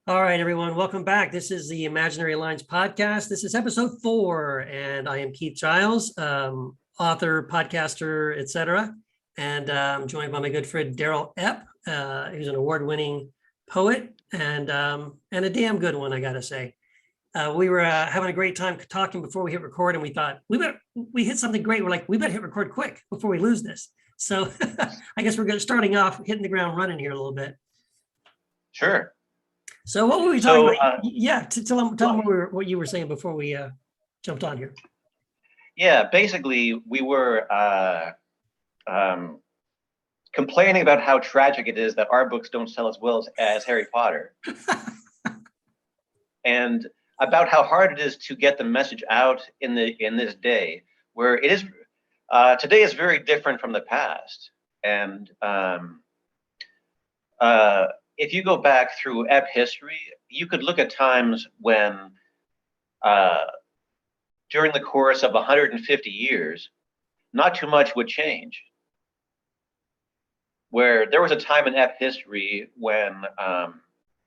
All right, everyone, welcome back. This is the Imaginary Lines podcast. This is episode 4, and I am Keith Giles, author, podcaster, etc. And I'm joined by my good friend Darrell Epp, who's an award-winning poet and a damn good one, I gotta say. We were having a great time talking before we hit record, and we thought we hit something great. We're like, we better hit record quick before we lose this. So I guess starting off, hitting the ground running here a little bit. Sure. So what were we talking about? Yeah, tell them what you were saying before we jumped on here. Yeah, basically we were complaining about how tragic it is that our books don't sell as well as Harry Potter, and about how hard it is to get the message out in this day, where it is today is very different from the past, and if you go back through Epp history, you could look at times when, during the course of 150 years, not too much would change. Where there was a time in Epp history when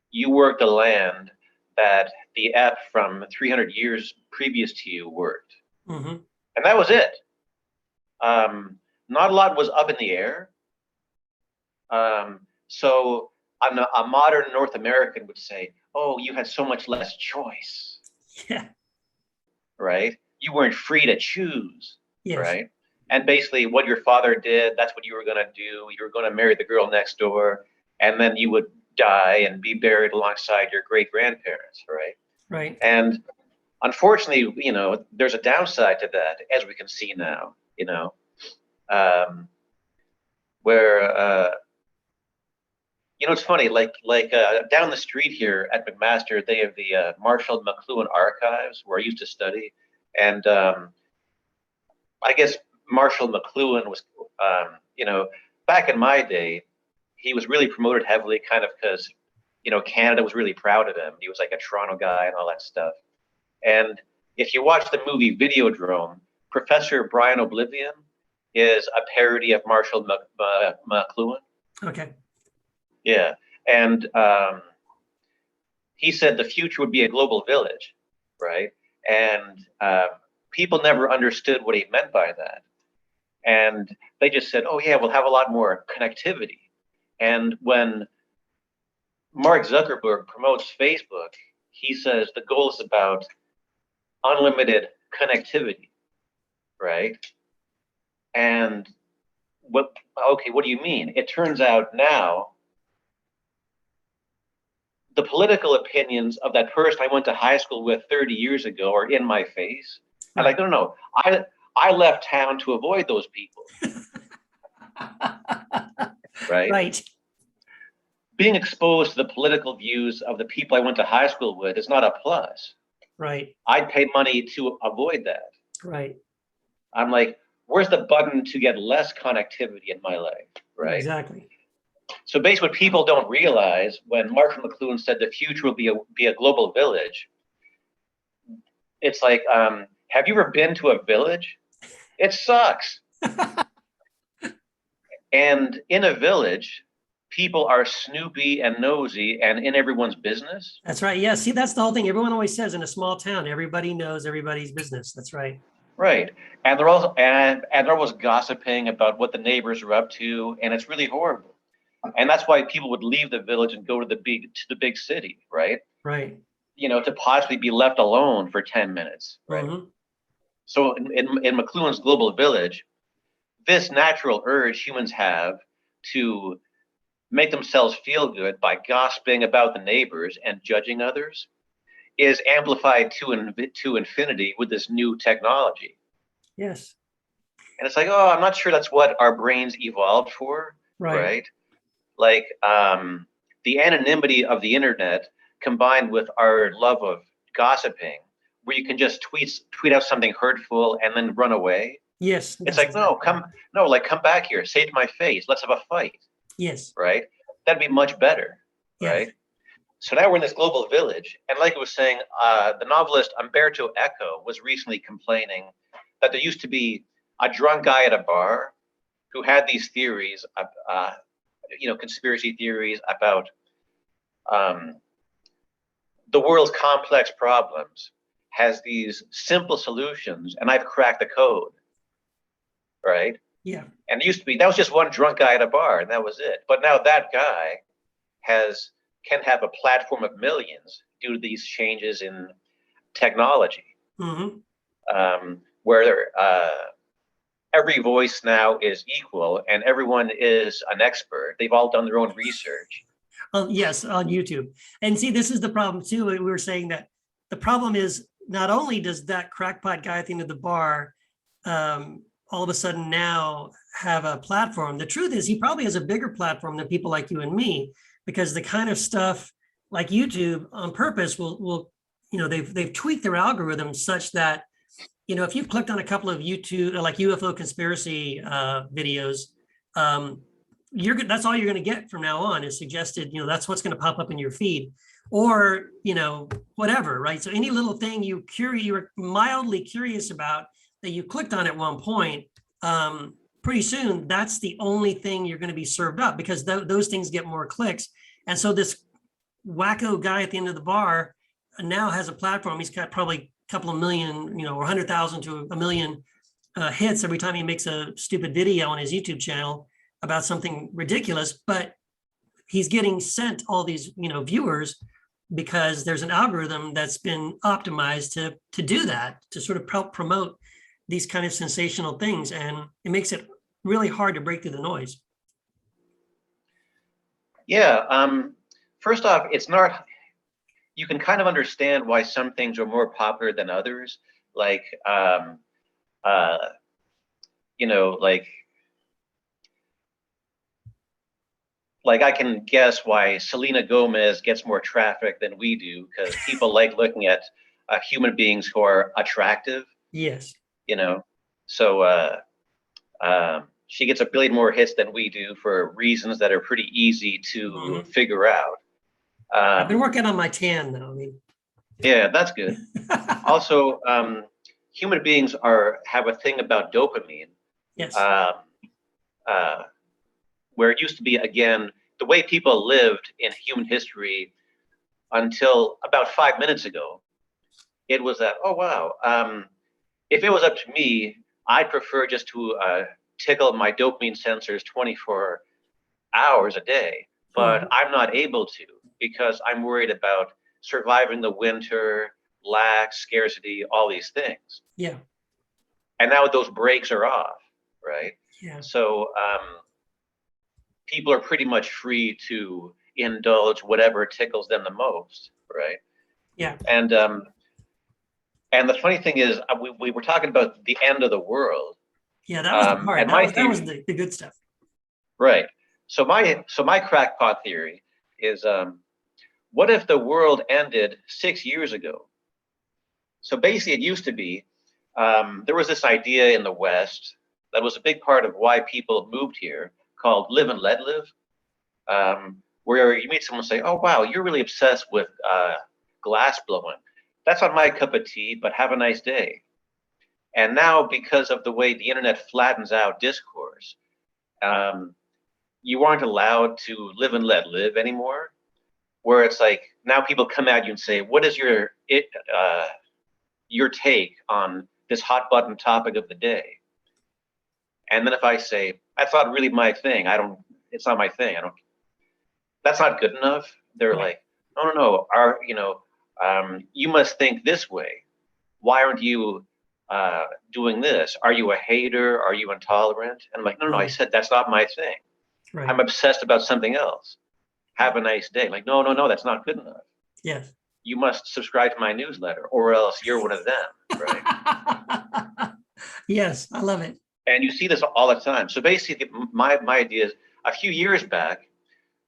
you worked the land that the Epp from 300 years previous to you worked. Mm-hmm. And that was it. Not a lot was up in the air. So a modern North American would say, oh, you had so much less choice. Yeah. Right? You weren't free to choose. Yes. Right? And basically what your father did, that's what you were going to do. You were going to marry the girl next door, and then you would die and be buried alongside your great-grandparents, right? Right. And unfortunately, there's a downside to that, as we can see now, where it's funny, like down the street here at McMaster, they have the Marshall McLuhan Archives, where I used to study. And I guess Marshall McLuhan was, back in my day, he was really promoted heavily kind of because, Canada was really proud of him. He was like a Toronto guy and all that stuff. And if you watch the movie Videodrome, Professor Brian Oblivion is a parody of Marshall McLuhan. Okay. Yeah, and he said the future would be a global village, right? And people never understood what he meant by that. And they just said, oh yeah, we'll have a lot more connectivity. And when Mark Zuckerberg promotes Facebook, he says the goal is about unlimited connectivity, right? And what do you mean? It turns out now the political opinions of that person I went to high school with 30 years ago are in my face. I'm like, no, I left town to avoid those people. Right? Right. Being exposed to the political views of the people I went to high school with is not a plus. Right. I'd pay money to avoid that. Right. I'm like, where's the button to get less connectivity in my life? Right? Exactly. So basically what people don't realize when Marshall McLuhan said the future will be a global village, it's like, have you ever been to a village? It sucks. And in a village, people are snoopy and nosy and in everyone's business. That's right. Yeah. See, that's the whole thing. Everyone always says in a small town, everybody knows everybody's business. That's right. Right. And they're also and they're always gossiping about what the neighbors are up to, and it's really horrible. And that's why people would leave the village and go to the big city, right? Right. To possibly be left alone for 10 minutes, right? Mm-hmm. So in McLuhan's global village, this natural urge humans have to make themselves feel good by gossiping about the neighbors and judging others is amplified to infinity with this new technology. Yes. And it's like, oh, I'm not sure that's what our brains evolved for, right? Like the anonymity of the internet combined with our love of gossiping, where you can just tweet out something hurtful and then run away. Yes. It's like, come back here, say it to my face, let's have a fight. Yes. Right? That'd be much better, right? Yes. So now we're in this global village, and like I was saying, the novelist Umberto Eco was recently complaining that there used to be a drunk guy at a bar who had these theories, conspiracy theories about the world's complex problems has these simple solutions, and I've cracked the code, right? Yeah. And it used to be that was just one drunk guy at a bar, and that was it. But now that guy can have a platform of millions due to these changes in technology, where every voice now is equal and everyone is an expert. They've all done their own research. Yes, on YouTube. And see, this is the problem too. We were saying that the problem is not only does that crackpot guy at the end of the bar all of a sudden now have a platform. The truth is he probably has a bigger platform than people like you and me, because the kind of stuff like YouTube on purpose will they've tweaked their algorithms such that, if you've clicked on a couple of YouTube like UFO conspiracy videos, that's all you're going to get from now on is suggested, that's what's going to pop up in your feed, or, whatever, right? So any little thing you were mildly curious about that you clicked on at one point, pretty soon that's the only thing you're going to be served up, because those things get more clicks. And so this wacko guy at the end of the bar now has a platform. He's got probably a couple of million, or 100,000 to a million hits every time he makes a stupid video on his YouTube channel about something ridiculous, but he's getting sent all these, viewers, because there's an algorithm that's been optimized to do that, to sort of help promote these kind of sensational things. And it makes it really hard to break through the noise. Yeah. First off, it's not, you can kind of understand why some things are more popular than others. Like, like I can guess why Selena Gomez gets more traffic than we do, because people like looking at human beings who are attractive. Yes. So she gets a billion more hits than we do for reasons that are pretty easy to figure out. I've been working on my tan though. Yeah, that's good. Also, human beings have a thing about dopamine. Yes. Where it used to be, again, the way people lived in human history until about 5 minutes ago, it was that, oh, wow. If it was up to me, I'd prefer just to tickle my dopamine sensors 24 hours a day, but I'm not able to, because I'm worried about surviving the winter, lack, scarcity, all these things. Yeah. And now those breaks are off, right? Yeah. So people are pretty much free to indulge whatever tickles them the most, right? Yeah. And the funny thing is, we were talking about the end of the world. Yeah, that was the part. That was the good stuff. Right. So my crackpot theory is, what if the world ended 6 years ago? So basically, it used to be, there was this idea in the West that was a big part of why people moved here, called live and let live, where you meet someone and say, oh, wow, you're really obsessed with glass blowing. That's not my cup of tea, but have a nice day. And now, because of the way the internet flattens out discourse, you aren't allowed to live and let live anymore, where it's like, now people come at you and say, what is your take on this hot button topic of the day? And then if I say, that's not really my thing, it's not my thing, that's not good enough. They're like, no, you must think this way. Why aren't you doing this? Are you a hater? Are you intolerant? And I'm like, no, I said that's not my thing. Right. I'm obsessed about something else. Have a nice day. Like, no, that's not good enough. Yes. You must subscribe to my newsletter, or else you're one of them, right? Yes, I love it. And you see this all the time. So basically, my idea is, a few years back,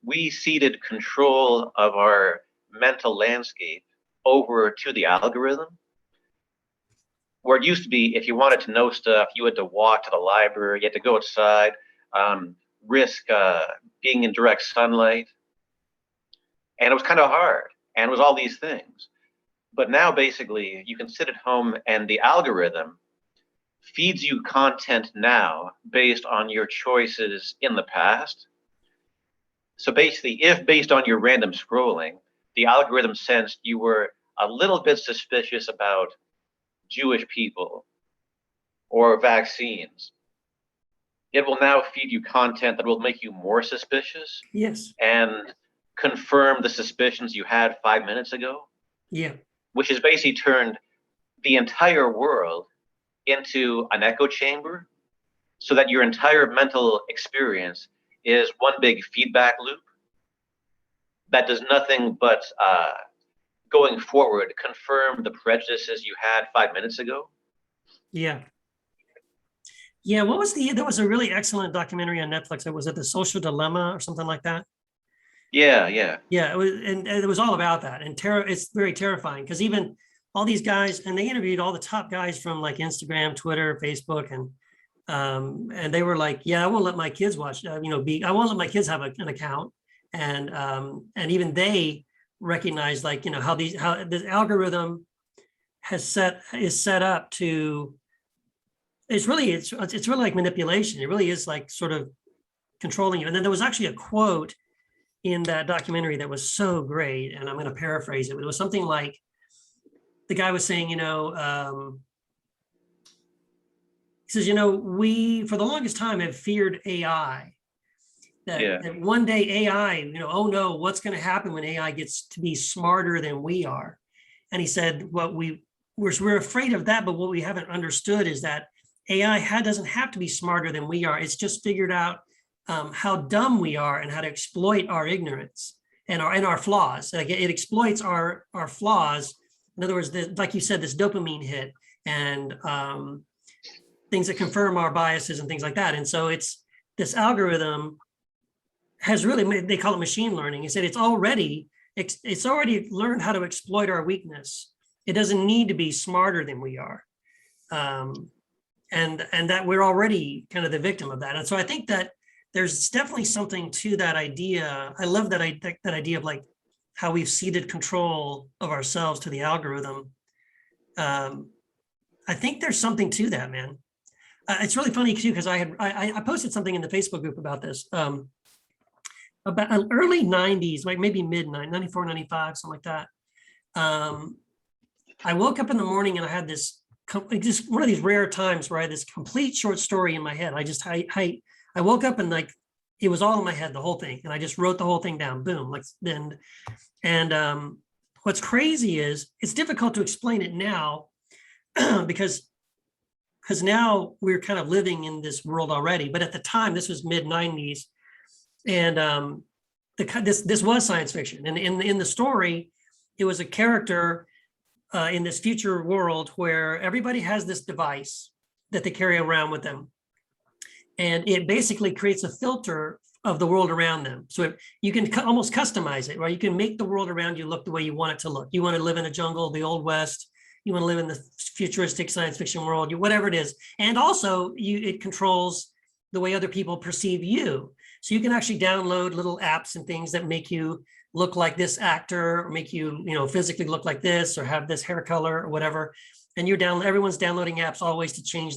we ceded control of our mental landscape over to the algorithm, where it used to be, if you wanted to know stuff, you had to walk to the library, you had to go outside, risk being in direct sunlight. And it was kind of hard, and it was all these things. But now, basically, you can sit at home and the algorithm feeds you content now based on your choices in the past. So basically, if based on your random scrolling, the algorithm sensed you were a little bit suspicious about Jewish people or vaccines, it will now feed you content that will make you more suspicious. Yes. And confirm the suspicions you had 5 minutes ago. Yeah. Which has basically turned the entire world into an echo chamber, so that your entire mental experience is one big feedback loop that does nothing but going forward confirm the prejudices you had 5 minutes ago. Yeah. Yeah. What was there was a really excellent documentary on Netflix. Was it The Social Dilemma or something like that? Yeah, yeah. Yeah, it was, and it was all about that. And it's very terrifying because even all these guys, and they interviewed all the top guys from like Instagram, Twitter, Facebook, and they were like, yeah, I won't let my kids watch, I won't let my kids have an account. And even they recognize, like, how this algorithm is set up to, it's really like manipulation. It really is like sort of controlling you. And then there was actually a quote in that documentary that was so great, and I'm going to paraphrase it. It was something like, the guy was saying, he says, we for the longest time have feared AI, that one day AI, oh no, what's going to happen when AI gets to be smarter than we are? And he said, we're afraid of that, but what we haven't understood is that AI doesn't have to be smarter than we are. It's just figured out how dumb we are and how to exploit our ignorance and our flaws. Like it exploits our flaws. In other words, like you said, this dopamine hit and things that confirm our biases and things like that. And so it's this algorithm has really, they call it machine learning. He said it's already learned how to exploit our weakness. It doesn't need to be smarter than we are. And that we're already kind of the victim of that. And so I think that there's definitely something to that idea. I love that idea of like how we've ceded control of ourselves to the algorithm. I think there's something to that, man. It's really funny too, because I posted something in the Facebook group about this, about early 90s, like maybe mid 94, 95, something like that. I woke up in the morning and I had this, just one of these rare times where I had this complete short story in my head. I woke up and like, it was all in my head, the whole thing. And I just wrote the whole thing down, boom. Like then, and what's crazy is it's difficult to explain it now because now we're kind of living in this world already. But at the time, this was mid 90s. And this was science fiction. And in the story, it was a character in this future world where everybody has this device that they carry around with them. And it basically creates a filter of the world around them. So you can almost customize it, right? You can make the world around you look the way you want it to look. You want to live in a jungle, the Old West. You want to live in the futuristic science fiction world, whatever it is. And also it controls the way other people perceive you. So you can actually download little apps and things that make you look like this actor, or make you, physically look like this, or have this hair color or whatever. And everyone's downloading apps always to change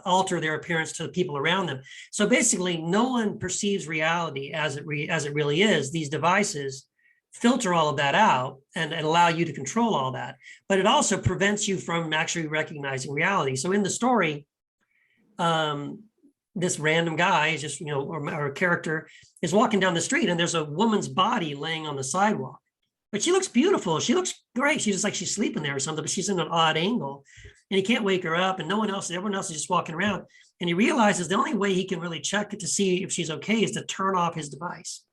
alter their appearance to the people around them. So basically, no one perceives reality as it really is. These devices filter all of that out and allow you to control all that. But it also prevents you from actually recognizing reality. So in the story, this random guy is just, or character is walking down the street, and there's a woman's body laying on the sidewalk. But she looks beautiful. She looks great. She's just like she's sleeping there or something, but she's in an odd angle. And he can't wake her up, and everyone else is just walking around. And he realizes the only way he can really check it to see if she's okay is to turn off his device,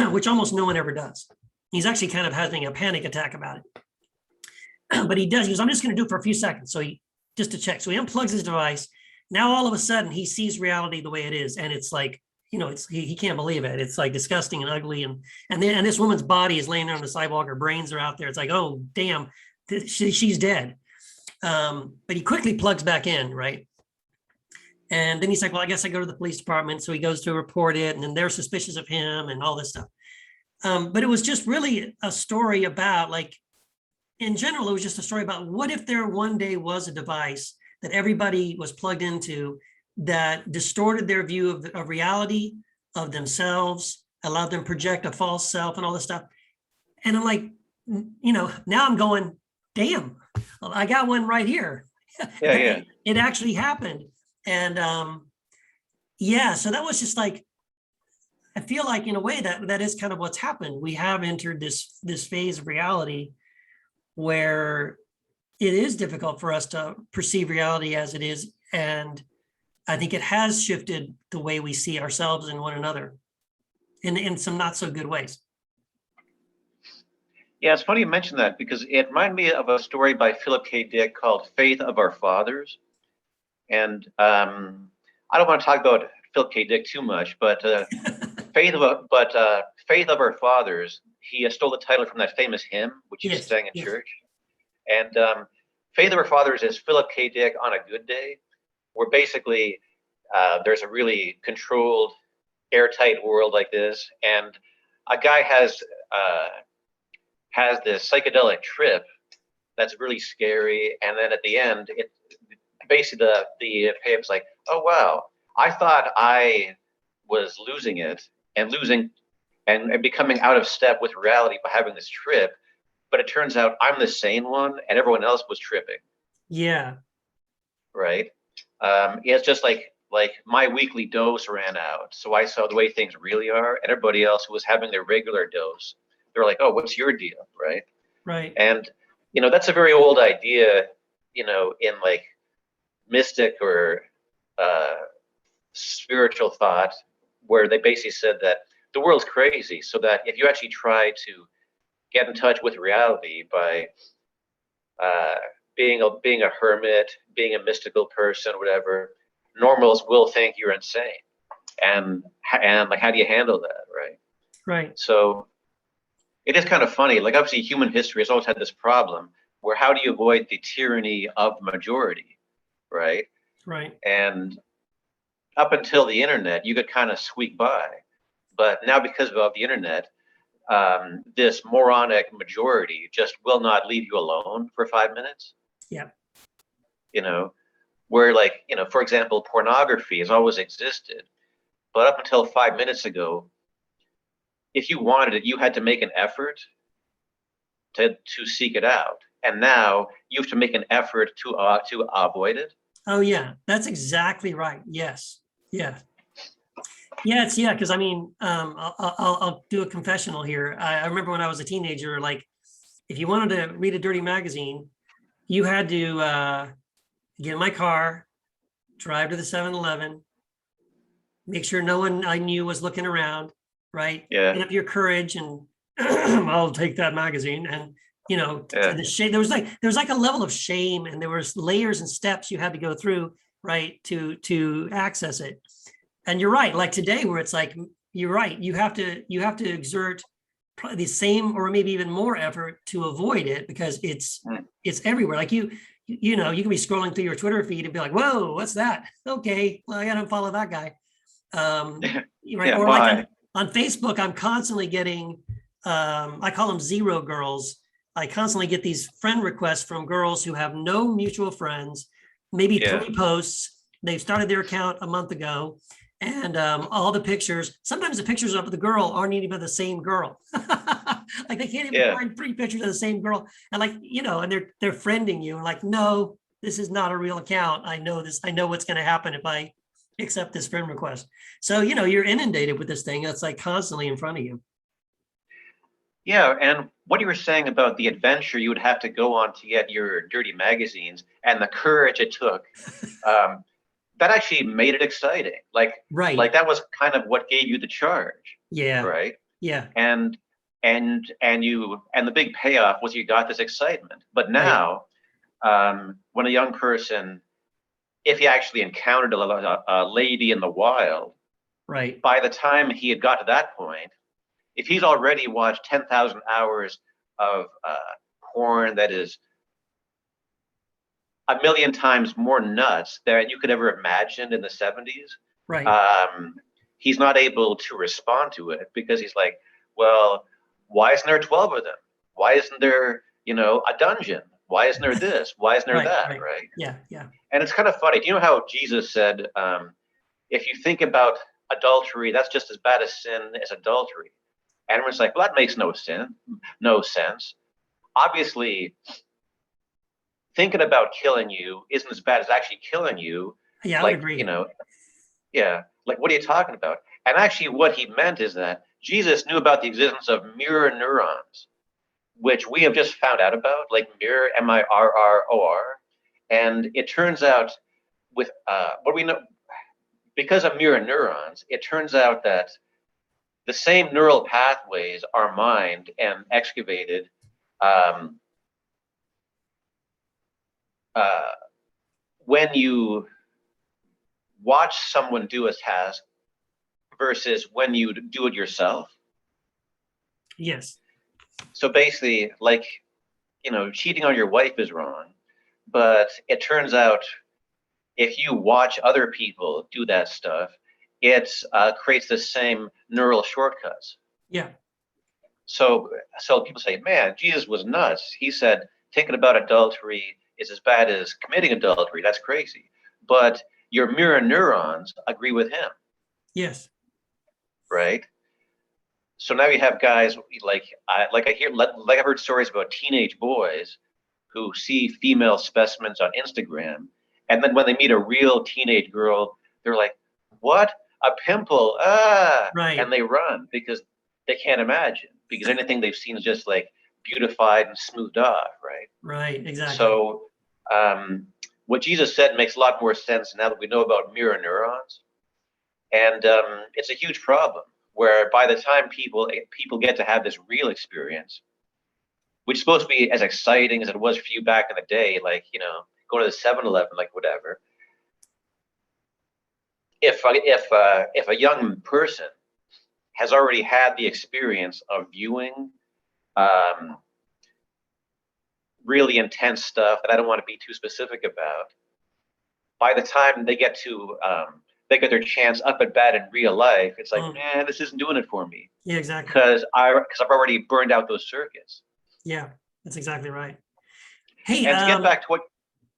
which almost no one ever does. He's actually kind of having a panic attack about it. But he does. He goes, I'm just going to do it for a few seconds. So just to check. So he unplugs his device. Now, all of a sudden, he sees reality the way it is. And it's like, he can't believe it. It's like disgusting and ugly. And this woman's body is laying there on the sidewalk. Her brains are out there. It's like, oh, damn, she's dead. But he quickly plugs back in, right? And then he's like, well, I guess I go to the police department. So he goes to report it. And then they're suspicious of him and all this stuff. But it was just really a story about, like, in general, it was just a story about what if there one day was a device that everybody was plugged into that distorted their view of reality, of themselves, allowed them project a false self and all this stuff. And I'm like, now I'm going, damn, I got one right here. Yeah. It actually happened. And so that was just like, I feel like in a way that is kind of what's happened. We have entered this phase of reality where it is difficult for us to perceive reality as it is. And I think it has shifted the way we see ourselves and one another in some not so good ways. Yeah, it's funny you mentioned that because it reminded me of a story by Philip K. Dick called Faith of Our Fathers. And I don't want to talk about Philip K. Dick too much, but Faith of Our Fathers, he stole the title from that famous hymn, which he sang in church. And Faith of Our Fathers is Philip K. Dick on a good day, where basically there's a really controlled, airtight world like this, and a guy has this psychedelic trip that's really scary, and then at the end, it basically the payoff's like, oh wow, I thought I was losing it and becoming out of step with reality by having this trip, but it turns out I'm the sane one and everyone else was tripping. Yeah. Right. It's just like my weekly dose ran out, so I saw the way things really are, and everybody else who was having their regular dose, they're like, oh, what's your deal? Right. And that's a very old idea, in like mystic or spiritual thought, where they basically said that the world's crazy, so that if you actually try to get in touch with reality by being a hermit, being a mystical person, whatever, normals will think you're insane. And like, how do you handle that, right? Right. So it is kind of funny. Like, obviously, human history has always had this problem where how do you avoid the tyranny of the majority, right? Right. And up until the internet, you could kind of squeak by. But now, because of the internet, this moronic majority just will not leave you alone for 5 minutes. Yeah. Where, like, for example, pornography has always existed, but up until 5 minutes ago, if you wanted it, you had to make an effort to seek it out. And now you have to make an effort to avoid it. Oh yeah, that's exactly right. Yes. Yeah. Yeah, because I mean, I'll do a confessional here. I remember when I was a teenager, like, if you wanted to read a dirty magazine, you had to get in my car, drive to the 7-Eleven, make sure no one I knew was looking around, right? Yeah. Get up your courage and I'll take that magazine. And the shame, there was like a level of shame, and there was layers and steps you had to go through, right, to access it. And you're right, like today, where it's like, you're right, you have to exert probably the same or maybe even more effort to avoid it, because it's everywhere. Like you can be scrolling through your Twitter feed and be like, whoa, what's that? Okay, well, I gotta follow that guy. Right. Yeah, or why? like on Facebook, I'm constantly getting I call them zero girls. I constantly get these friend requests from girls who have no mutual friends, maybe 3 posts. They've started their account a month ago, and all the pictures, sometimes the pictures of the girl aren't even the same girl. Like, they can't even find 3 pictures of the same girl. And like, and they're friending you, and like, no, this is not a real account. I know this. I know what's going to happen if I accept this friend request. So, you're inundated with this thing that's like constantly in front of you. Yeah, and what you were saying about the adventure you would have to go on to get your dirty magazines and the courage it took, that actually made it exciting. Like, right. Like, that was kind of what gave you the charge. Yeah. Right. Yeah. And the big payoff was you got this excitement. But now, when a young person, if he actually encountered a lady in the wild, right, by the time he had got to that point, if he's already watched 10,000 hours of porn that is a million times more nuts than you could ever imagine in the 70s, right, he's not able to respond to it, because he's like, well, why isn't there 12 of them? Why isn't there, a dungeon? Why isn't there this? Why isn't there that? Right. Yeah. Yeah. And it's kind of funny. Do you know how Jesus said, if you think about adultery, that's just as bad a sin as adultery? And everyone's like, well, that makes no sense. Obviously, thinking about killing you isn't as bad as actually killing you. Yeah, I like, would agree. you know, yeah, like, what are you talking about? And actually, what he meant is that Jesus knew about the existence of mirror neurons, which we have just found out about, like mirror, mirror. And it turns out with what we know, because of mirror neurons, it turns out that the same neural pathways are mined and excavated when you watch someone do a task versus when you do it yourself. Yes. So basically, like, cheating on your wife is wrong, but it turns out if you watch other people do that stuff, it creates the same neural shortcuts. Yeah. So people say, man, Jesus was nuts. He said thinking about adultery is as bad as committing adultery. That's crazy. But your mirror neurons agree with him. Yes. Right. So now you have guys I've heard stories about teenage boys who see female specimens on Instagram, and then when they meet a real teenage girl, they're like, "What? A pimple? Ah!" Right. And they run because they can't imagine, because anything they've seen is just like beautified and smoothed off, right? Right. Exactly. So what Jesus said makes a lot more sense now that we know about mirror neurons, and it's a huge problem where by the time people get to have this real experience, which is supposed to be as exciting as it was for you back in the day, like, going to the 7-Eleven, like whatever. If a young person has already had the experience of viewing really intense stuff that I don't want to be too specific about, by the time they get their chance up at bat in real life, it's like, man, this isn't doing it for me. Yeah, exactly. Because I've already burned out those circuits. Yeah, that's exactly right. Hey, and to get back to what,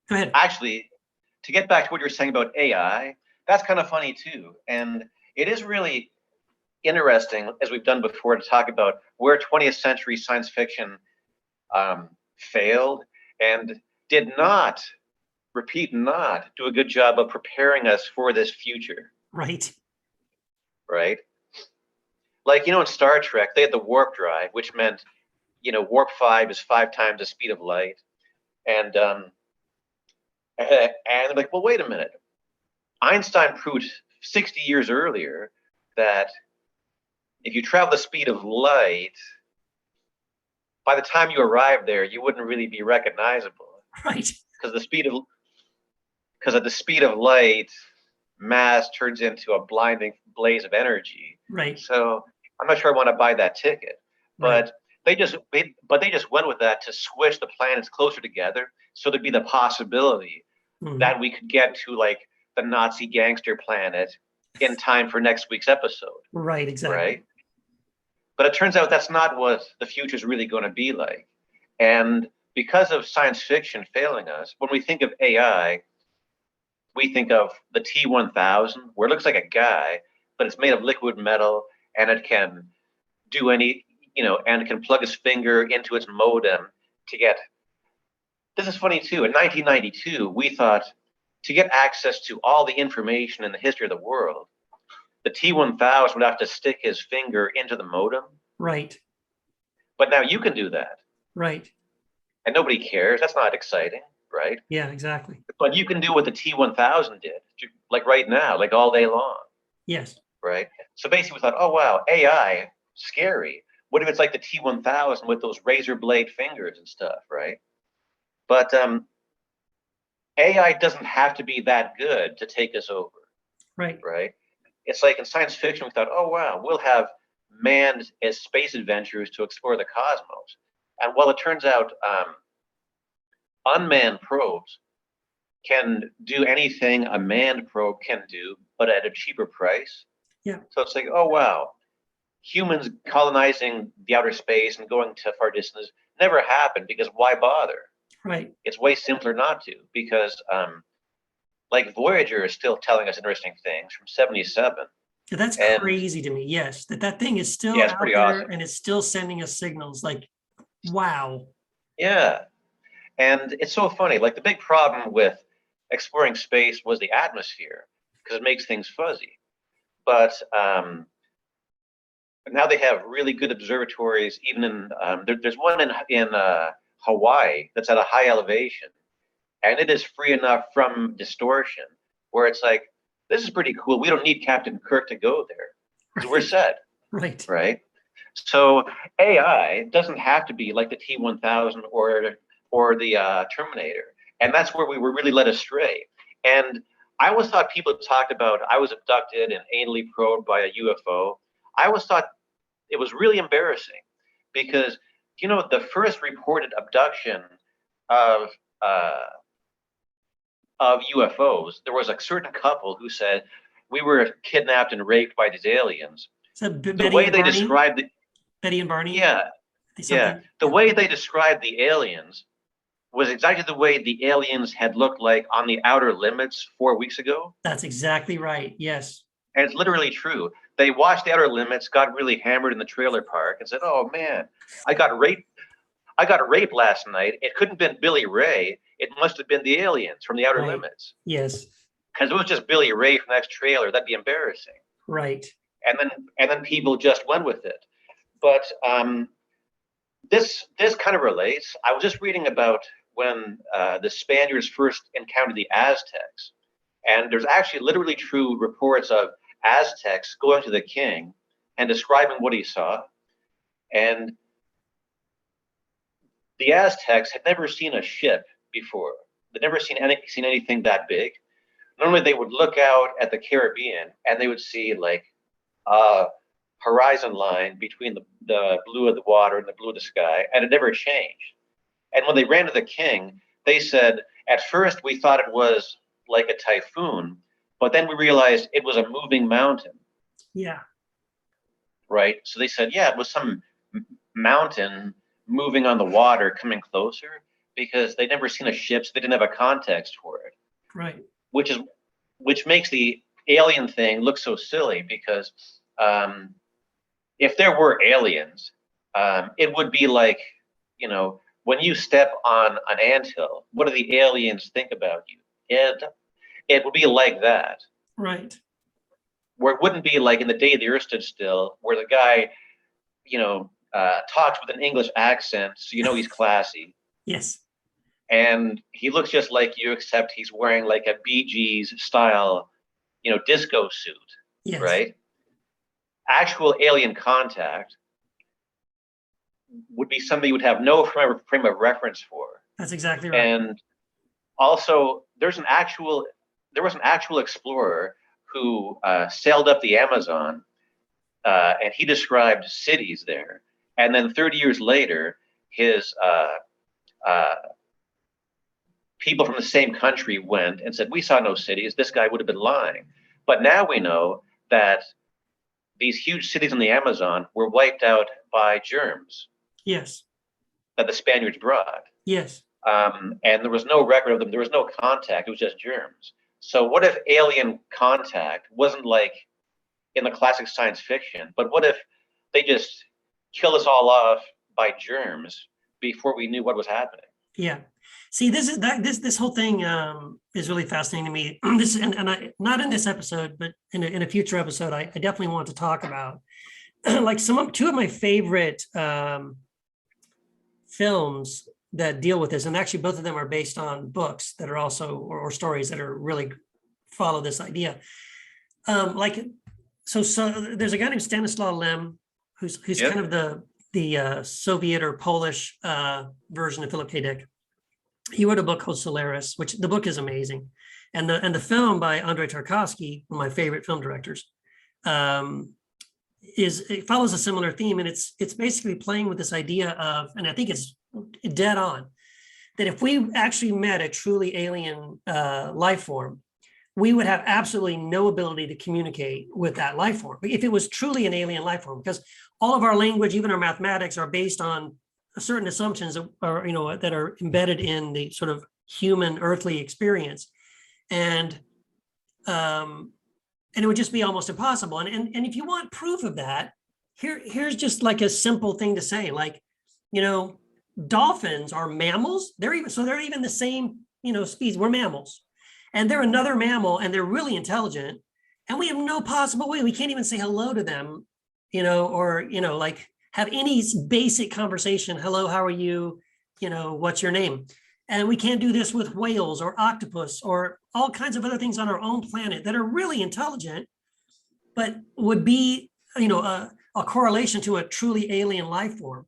go ahead. Actually, to get back to what you're saying about AI, that's kind of funny too. And it is really interesting, as we've done before, to talk about where 20th century science fiction failed and did not do a good job of preparing us for this future. Right. Like, in Star Trek, they had the warp drive, which meant, warp 5 is 5 times the speed of light. And they're like, well, wait a minute. Einstein proved 60 years earlier that if you travel the speed of light, by the time you arrive there, you wouldn't really be recognizable. Right. Because at the speed of light, mass turns into a blinding blaze of energy. Right. So I'm not sure I want to buy that ticket. Right. But they just went with that to squish the planets closer together, so there'd be the possibility that we could get to like the Nazi gangster planet in time for next week's episode. Right, exactly. Right? But it turns out that's not what the future is really going to be like. And because of science fiction failing us, when we think of AI, we think of the T-1000, where it looks like a guy, but it's made of liquid metal, and it can do and it can plug his finger into its modem to get. This is funny too. In 1992, we thought to get access to all the information in the history of the world, the T-1000 would have to stick his finger into the modem. Right. But now you can do that. Right. And nobody cares. That's not exciting, right? Yeah, exactly. But you can do what the T-1000 did, like right now, like all day long. Yes. Right? So basically we thought, oh, wow, AI, scary. What if it's like the T-1000 with those razor blade fingers and stuff, right? But AI doesn't have to be that good to take us over. Right. Right? It's like in science fiction, we thought, oh, wow, we'll have manned as space adventures to explore the cosmos. And well, it turns out unmanned probes can do anything a manned probe can do, but at a cheaper price. Yeah. So it's like, oh, wow, humans colonizing the outer space and going to far distances never happened, because why bother? Right. It's way simpler not to, because like Voyager is still telling us interesting things from 77. That's And crazy to me. Yes, that thing is still yeah, it's out pretty there awesome. and it's still sending us signals. Like, wow. Yeah. And it's so funny. Like the big problem with exploring space was the atmosphere because it makes things fuzzy. But now they have really good observatories. Even in there's one in Hawaii that's at a high elevation, and it is free enough from distortion where it's like this is pretty cool. We don't need Captain Kirk to go there because we're Right. set, Right. right? So AI doesn't have to be like the T-1000 or the Terminator, and that's where we were really led astray. And I always thought people talked about I was abducted and anally probed by a UFO. I always thought it was really embarrassing because the first reported abduction of uh, of UFOs, there was a certain couple who said we were kidnapped and raped by these aliens. Is that The Betty way and they Barney? described it, Betty and Barney? yeah, yeah, Something. the Yeah. way they described the aliens was exactly the way the aliens had looked like on the Outer Limits 4 weeks ago. That's exactly right. Yes. And it's literally true. They watched the Outer Limits, got really hammered in the trailer park, and said, "Oh man, I got raped. I got raped last night. It couldn't have been Billy Ray. It must have been the aliens from the Outer Right. Limits. Yes. Because it was just Billy Ray from the next trailer. That'd be embarrassing." Right. And then people just went with it. But this kind of relates. I was just reading about when the Spaniards first encountered the Aztecs, and there's actually literally true reports of Aztecs going to the king and describing what he saw. And the Aztecs had never seen a ship before. They'd never seen anything that big. Normally, they would look out at the Caribbean and they would see like a horizon line between the blue of the water and the blue of the sky, and it never changed. And when they ran to the king, they said, "At first, we thought it was like a typhoon, but then we realized it was a moving mountain." Yeah. Right? So they said, "Yeah, it was some mountain moving on the water coming closer," because they'd never seen a ship, so they didn't have a context for it. Right. Which makes the alien thing look so silly because if there were aliens, it would be like, when you step on an anthill, what do the aliens think about you? It would be like that. Right. Where it wouldn't be like in the day the Earth stood still, where the guy, talks with an English accent, so he's classy. Yes. And he looks just like you, except he's wearing like a Bee Gees style, disco suit, Yes. right? Actual alien contact would be something you would have no frame of reference for. That's exactly right. And also, there was an actual explorer who sailed up the Amazon, and he described cities there. And then 30 years later, his people from the same country went and said, "We saw no cities." This guy would have been lying. But now we know that these huge cities in the Amazon were wiped out by germs. Yes. That the Spaniards brought. Yes. And there was no record of them. There was no contact. It was just germs. So what if alien contact wasn't like in the classic science fiction, but what if they just killed us all off by germs before we knew what was happening? Yeah. See, this whole thing is really fascinating to me. This and I, not in this episode, but in a future episode, I definitely want to talk about like two of my favorite films that deal with this, and actually both of them are based on books that are also or stories that are really follow this idea. So there's a guy named Stanislaw Lem who's Yep. kind of the Soviet or Polish version of Philip K. Dick. He wrote a book called Solaris, which the book is amazing, and the film by Andrei Tarkovsky, one of my favorite film directors, it follows a similar theme, and it's basically playing with this idea of, and I think it's dead on, that if we actually met a truly alien life form, we would have absolutely no ability to communicate with that life form if it was truly an alien life form, because all of our language, even our mathematics, are based on certain assumptions that are embedded in the sort of human earthly experience. And and it would just be almost impossible. And if you want proof of that, here's just like a simple thing to say, like, dolphins are mammals. They're even the same, species. We're mammals, and they're another mammal, and they're really intelligent. And we have no possible way. We can't even say hello to them, or like have any basic conversation. Hello, how are you? What's your name? And we can't do this with whales or octopus or all kinds of other things on our own planet that are really intelligent, but would be, a correlation to a truly alien life form.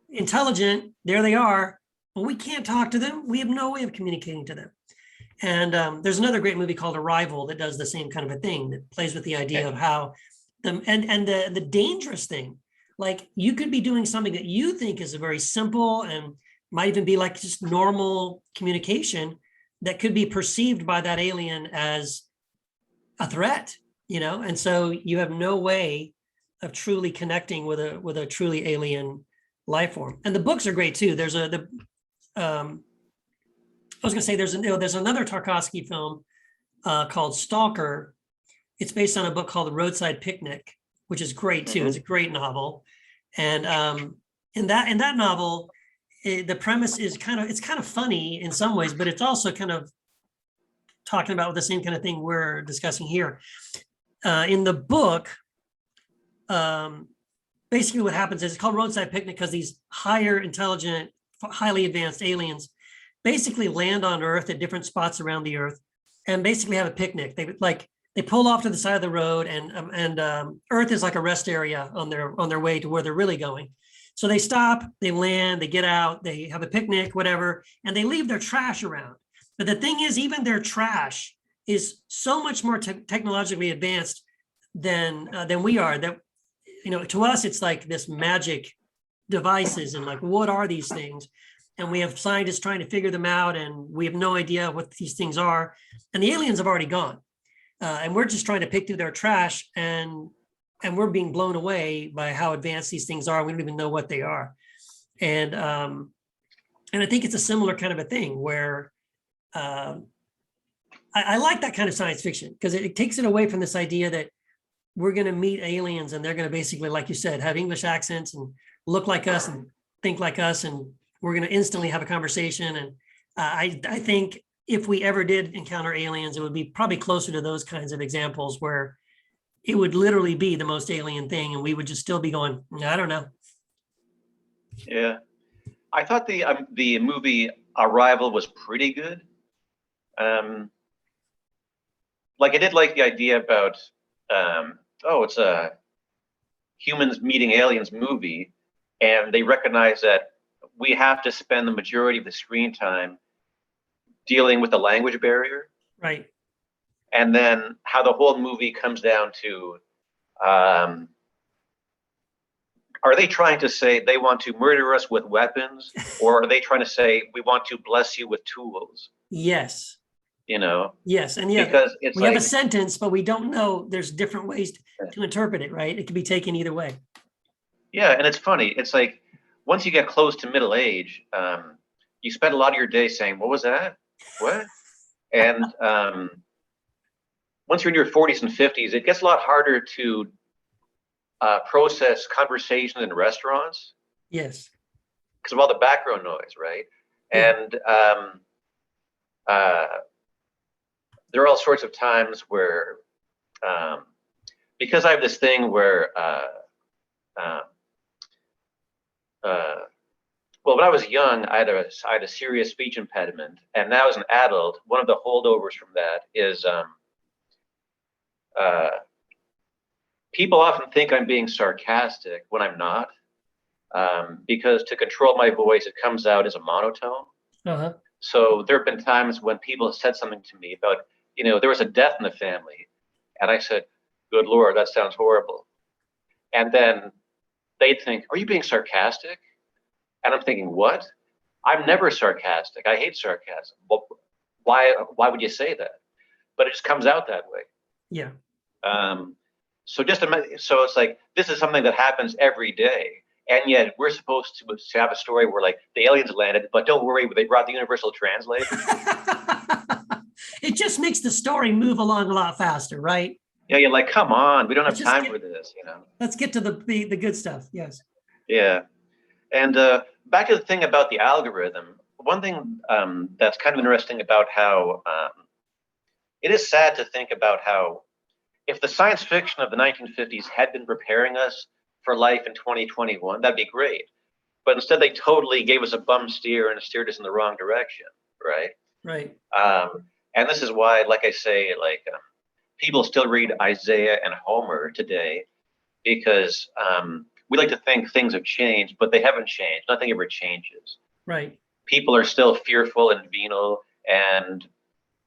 Intelligent, there they are, but we can't talk to them. We have no way of communicating to them. And there's another great movie called Arrival that does the same kind of a thing, that plays with the idea of how the dangerous thing, like you could be doing something that you think is a very simple and might even be like just normal communication that could be perceived by that alien as a threat, and so you have no way of truly connecting with a truly alien life form. And the books are great too. There's another Tarkovsky film called Stalker. It's based on a book called The Roadside Picnic, which is great too. It's a great novel. And in that novel, the premise is kind of funny in some ways, but it's also kind of talking about the same kind of thing we're discussing here. In the book, basically what happens is, it's called Roadside Picnic because these higher intelligent, highly advanced aliens basically land on Earth at different spots around the Earth and basically have a picnic. They pull off to the side of the road, and Earth is like a rest area on their way to where they're really going. So they stop, they land, they get out, they have a picnic, whatever, and they leave their trash around. But the thing is, even their trash is so much more technologically advanced than we are, that, to us, it's like this magic devices and like, what are these things? And we have scientists trying to figure them out, and we have no idea what these things are. And the aliens have already gone. And we're just trying to pick through their trash, and we're being blown away by how advanced these things are. We don't even know what they are. And I think it's a similar kind of a thing where I like that kind of science fiction, because it takes it away from this idea that we're going to meet aliens and they're going to basically, like you said, have English accents and look like us and think like us, and we're going to instantly have a conversation. And I think if we ever did encounter aliens, it would be probably closer to those kinds of examples where it would literally be the most alien thing, and we would just still be going, I don't know. Yeah, I thought the movie Arrival was pretty good. Like, I did like the idea about it's a humans meeting aliens movie, and they recognize that we have to spend the majority of the screen time dealing with the language barrier. Right. And then how the whole movie comes down to, are they trying to say they want to murder us with weapons, or are they trying to say we want to bless you with tools? Yes. Yes. And because it's we have a sentence, but we don't know. There's different ways to interpret it, right? It can be taken either way. Yeah, and it's funny. It's like, once you get close to middle age, you spend a lot of your day saying, what was that? What? And once you're in your 40s and 50s, it gets a lot harder to process conversations in restaurants. Yes. Because of all the background noise, right? Yeah. And there are all sorts of times where, because I have this thing where, well, when I was young, I had a serious speech impediment, and now as an adult, one of the holdovers from that is people often think I'm being sarcastic when I'm not, because to control my voice, it comes out as a monotone. Uh-huh. So there have been times when people have said something to me about, there was a death in the family, and I said, good Lord, that sounds horrible. And then they'd think, are you being sarcastic? And I'm thinking, what? I'm never sarcastic. I hate sarcasm. Well, why would you say that? But it just comes out that way. Yeah. So it's like, this is something that happens every day. And yet we're supposed to have a story where, like, the aliens landed, but don't worry, they brought the universal translator. It just makes the story move along a lot faster, right? Yeah, you're like, come on, we don't have Let's just time get- for this, you know? Let's get to the good stuff. Yes. Yeah. And back to the thing about the algorithm, one thing that's kind of interesting about how it is sad to think about how if the science fiction of the 1950s had been preparing us for life in 2021, that'd be great. But instead, they totally gave us a bum steer and steered us in the wrong direction, right? Right. And this is why, like I say, like people still read Isaiah and Homer today because we like to think things have changed, but they haven't changed. Nothing ever changes. Right. People are still fearful and venal, and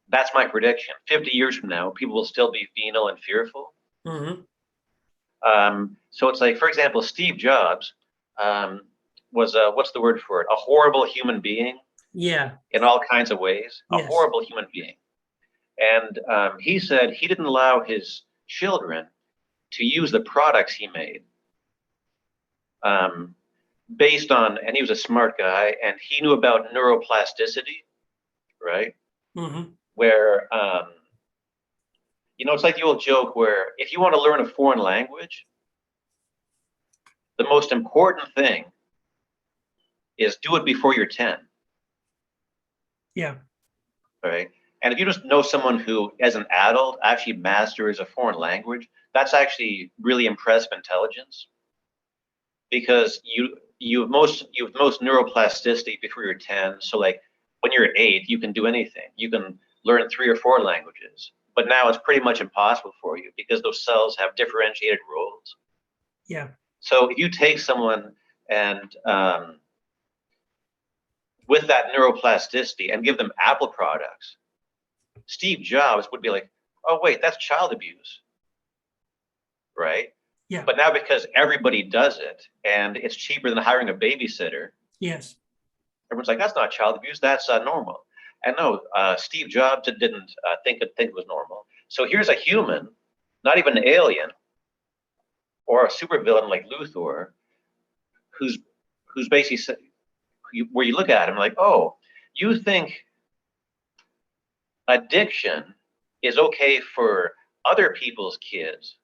that's my prediction. 50 years from now, people will still be venal and fearful. Mm-hmm. So it's like, for example, Steve Jobs was what's the word for it? A horrible human being. Yeah. In all kinds of ways, a Yes. horrible human being. And he said he didn't allow his children to use the products he made based on, and he was a smart guy, and he knew about neuroplasticity, right? Mm-hmm. Where, it's like the old joke where if you want to learn a foreign language, the most important thing is do it before you're 10. Yeah. Right. And if you just know someone who, as an adult, actually masters a foreign language, that's actually really impressive intelligence, because you have most neuroplasticity before you're 10. So like when you're 8, you can do anything. You can learn 3 or 4 languages. But now it's pretty much impossible for you because those cells have differentiated roles. Yeah. So if you take someone and with that neuroplasticity and give them Apple products, Steve Jobs would be like, oh, wait, that's child abuse, right? Yeah. But now because everybody does it and it's cheaper than hiring a babysitter, Yes. everyone's like, that's not child abuse, that's normal. And no, Steve Jobs didn't think it was normal. So here's a human, not even an alien, or a supervillain like Luthor, who's basically, where you look at him like, oh, you think addiction is okay for other people's kids,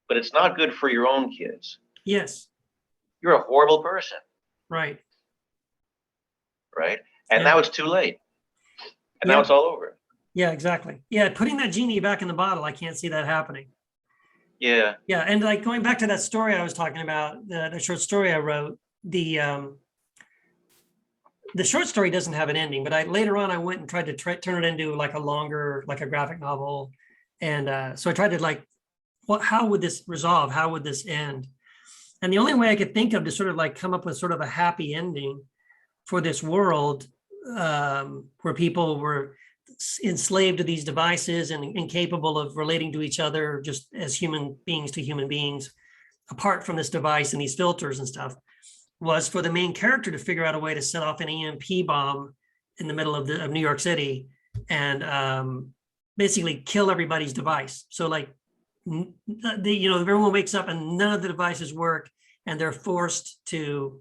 but it's not good for your own kids. Yes. You're a horrible person. Right. Right. And Yeah. now it's too late. And Yeah. now it's all over. Yeah, exactly. Yeah. Putting that genie back in the bottle, I can't see that happening. Yeah. Yeah. And like going back to that story I was talking about, the short story I wrote, the short story doesn't have an ending, but later on I went and tried to turn it into like a longer, like a graphic novel. And so I tried to like, how would this resolve? How would this end? And the only way I could think of to sort of like come up with sort of a happy ending for this world where people were enslaved to these devices and incapable of relating to each other just as human beings to human beings, apart from this device and these filters and stuff, was for the main character to figure out a way to set off an EMP bomb in the middle of New York City and basically kill everybody's device. So like, everyone wakes up and none of the devices work and they're forced to,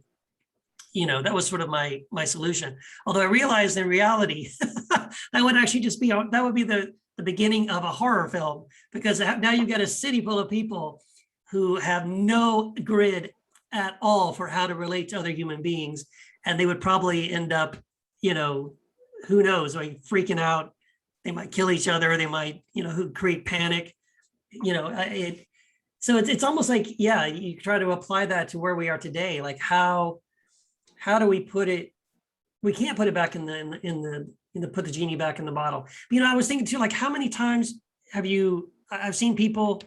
that was sort of my solution. Although I realized in reality, that would actually just be, that would be the beginning of a horror film, because now you've got a city full of people who have no grid at all for how to relate to other human beings. And they would probably end up, who knows, like freaking out. They might kill each other. They might, who create panic, so it's almost like, yeah, you try to apply that to where we are today. Like how do we put it? We can't put it back in the put the genie back in the bottle. But, I was thinking too, like how many times I've seen people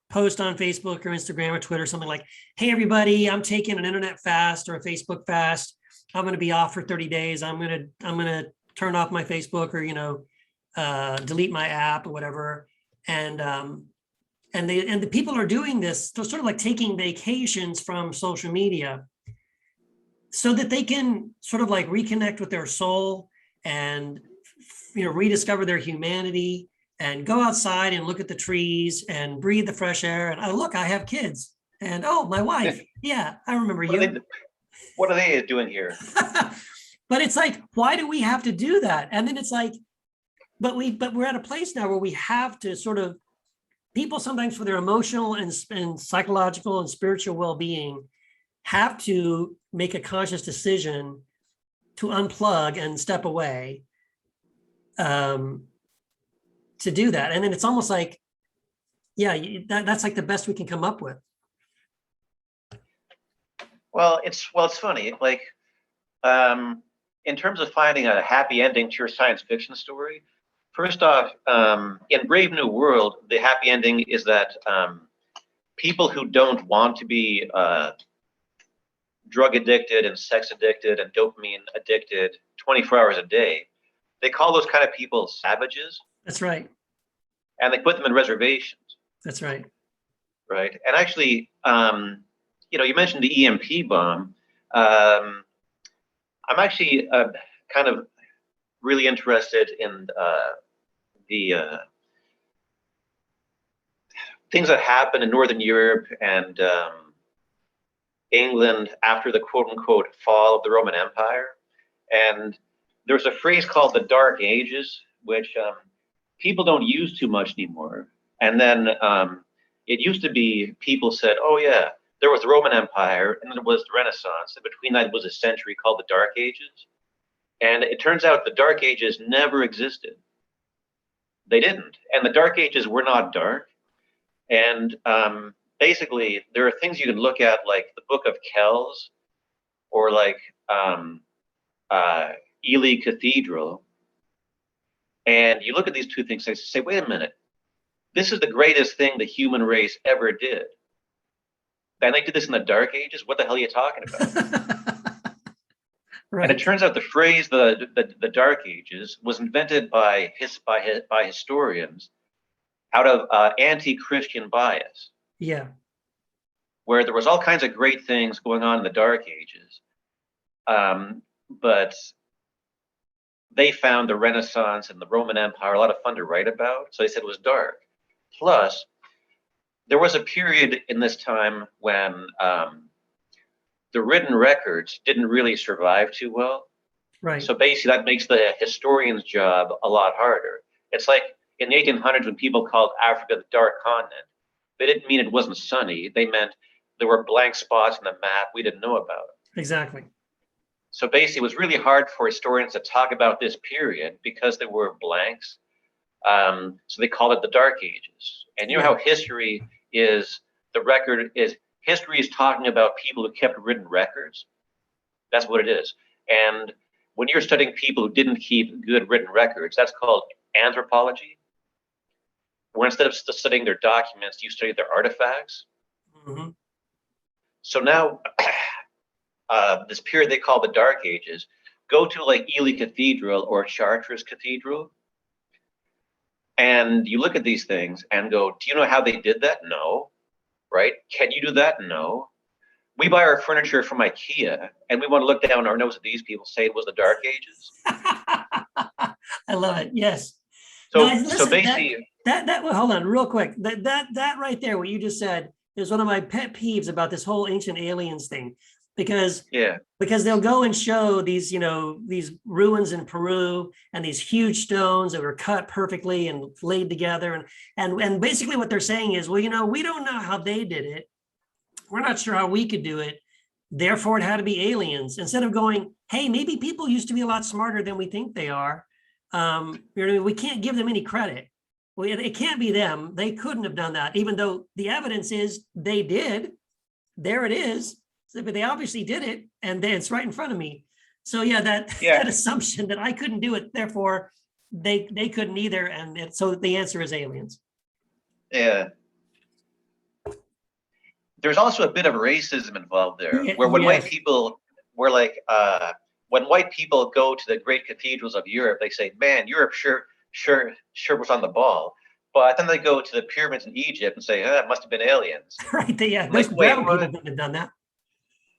post on Facebook or Instagram or Twitter, something like, hey, everybody, I'm taking an internet fast or a Facebook fast. I'm going to be off for 30 days. I'm going to turn off my Facebook or, delete my app or whatever. And the people are doing this, they're sort of like taking vacations from social media so that they can sort of like reconnect with their soul and, rediscover their humanity and go outside and look at the trees and breathe the fresh air. And look, I have kids. And my wife. Yeah, I remember you. What are they doing here? But it's like, why do we have to do that? And then it's like, but we're at a place now where we have to sort of people sometimes for their emotional and psychological and spiritual well-being have to make a conscious decision to unplug and step away to do that. And then it's almost like, yeah, that's like the best we can come up with. Well, it's funny. Like, in terms of finding a happy ending to your science fiction story, first off, in Brave New World, the happy ending is that people who don't want to be drug addicted and sex addicted and dopamine addicted 24 hours a day, they call those kind of people savages. That's right. And they put them in reservations. That's right. Right. And actually, you mentioned the EMP bomb. I'm actually kind of really interested in the things that happened in Northern Europe and England after the quote-unquote fall of the Roman Empire. And there's a phrase called the Dark Ages, which people don't use too much anymore. And then it used to be people said, oh, yeah, there was the Roman Empire and there was the Renaissance. And between that was a century called the Dark Ages. And it turns out the Dark Ages never existed. They didn't. And the Dark Ages were not dark. And basically, there are things you can look at, like the Book of Kells or like Ely Cathedral. And you look at these two things and say, wait a minute, this is the greatest thing the human race ever did. And they did this in the Dark Ages? What the hell are you talking about? Right. And it turns out the phrase the Dark Ages was invented by historians out of anti-Christian bias. Yeah. Where there was all kinds of great things going on in the Dark Ages. But they found the Renaissance and the Roman Empire a lot of fun to write about. So they said it was dark. Plus, there was a period in this time when the written records didn't really survive too well. Right. So basically that makes the historian's job a lot harder. It's like in the 1800s when people called Africa the Dark Continent, they didn't mean it wasn't sunny. They meant there were blank spots on the map we didn't know about. Exactly. So basically it was really hard for historians to talk about this period because there were blanks. So they called it the Dark Ages. And you know how history is, history is talking about people who kept written records. That's what it is. And when you're studying people who didn't keep good written records, that's called anthropology. Where instead of studying their documents, you study their artifacts. Mm-hmm. So now, this period they call the Dark Ages, go to like Ely Cathedral or Chartres Cathedral, and you look at these things and go, do you know how they did that? No. Right? Can you do that? No. We buy our furniture from IKEA, and we want to look down our nose at these people say it was the Dark Ages. I love it. Yes. So, now, listen, so basically, well, hold on, real quick. That right there, what you just said, is one of my pet peeves about this whole ancient aliens thing, because they'll go and show these, these ruins in Peru and these huge stones that were cut perfectly and laid together, and basically what they're saying is, well, we don't know how they did it. We're not sure how we could do it. Therefore, it had to be aliens. Instead of going, hey, maybe people used to be a lot smarter than we think they are. We can't give them any credit. It can't be them. They couldn't have done that, even though the evidence is they did. There it is. But they obviously did it, and it's right in front of me. So that assumption that I couldn't do it, therefore they couldn't either, and so the answer is aliens. Yeah. There's also a bit of racism involved there, where when white people were like, when white people go to the great cathedrals of Europe, they say, "Man, Europe sure was on the ball." But then they go to the pyramids in Egypt and say, "That must have been aliens." Right? Most brown people wouldn't have done that.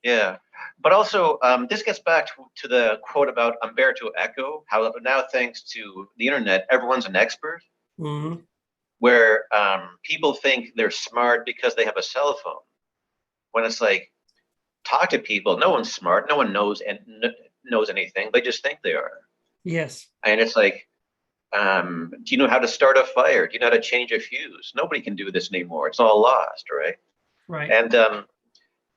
Yeah, but also this gets back to the quote about Umberto Eco, how now thanks to the internet, everyone's an expert. Mm-hmm. Where people think they're smart because they have a cell phone. When it's like, talk to people. No one's smart. No one knows anything. They just think they are. Yes. And it's like, Do you know how to start a fire? Do you know how to change a fuse? Nobody can do this anymore. It's all lost, right? Right. And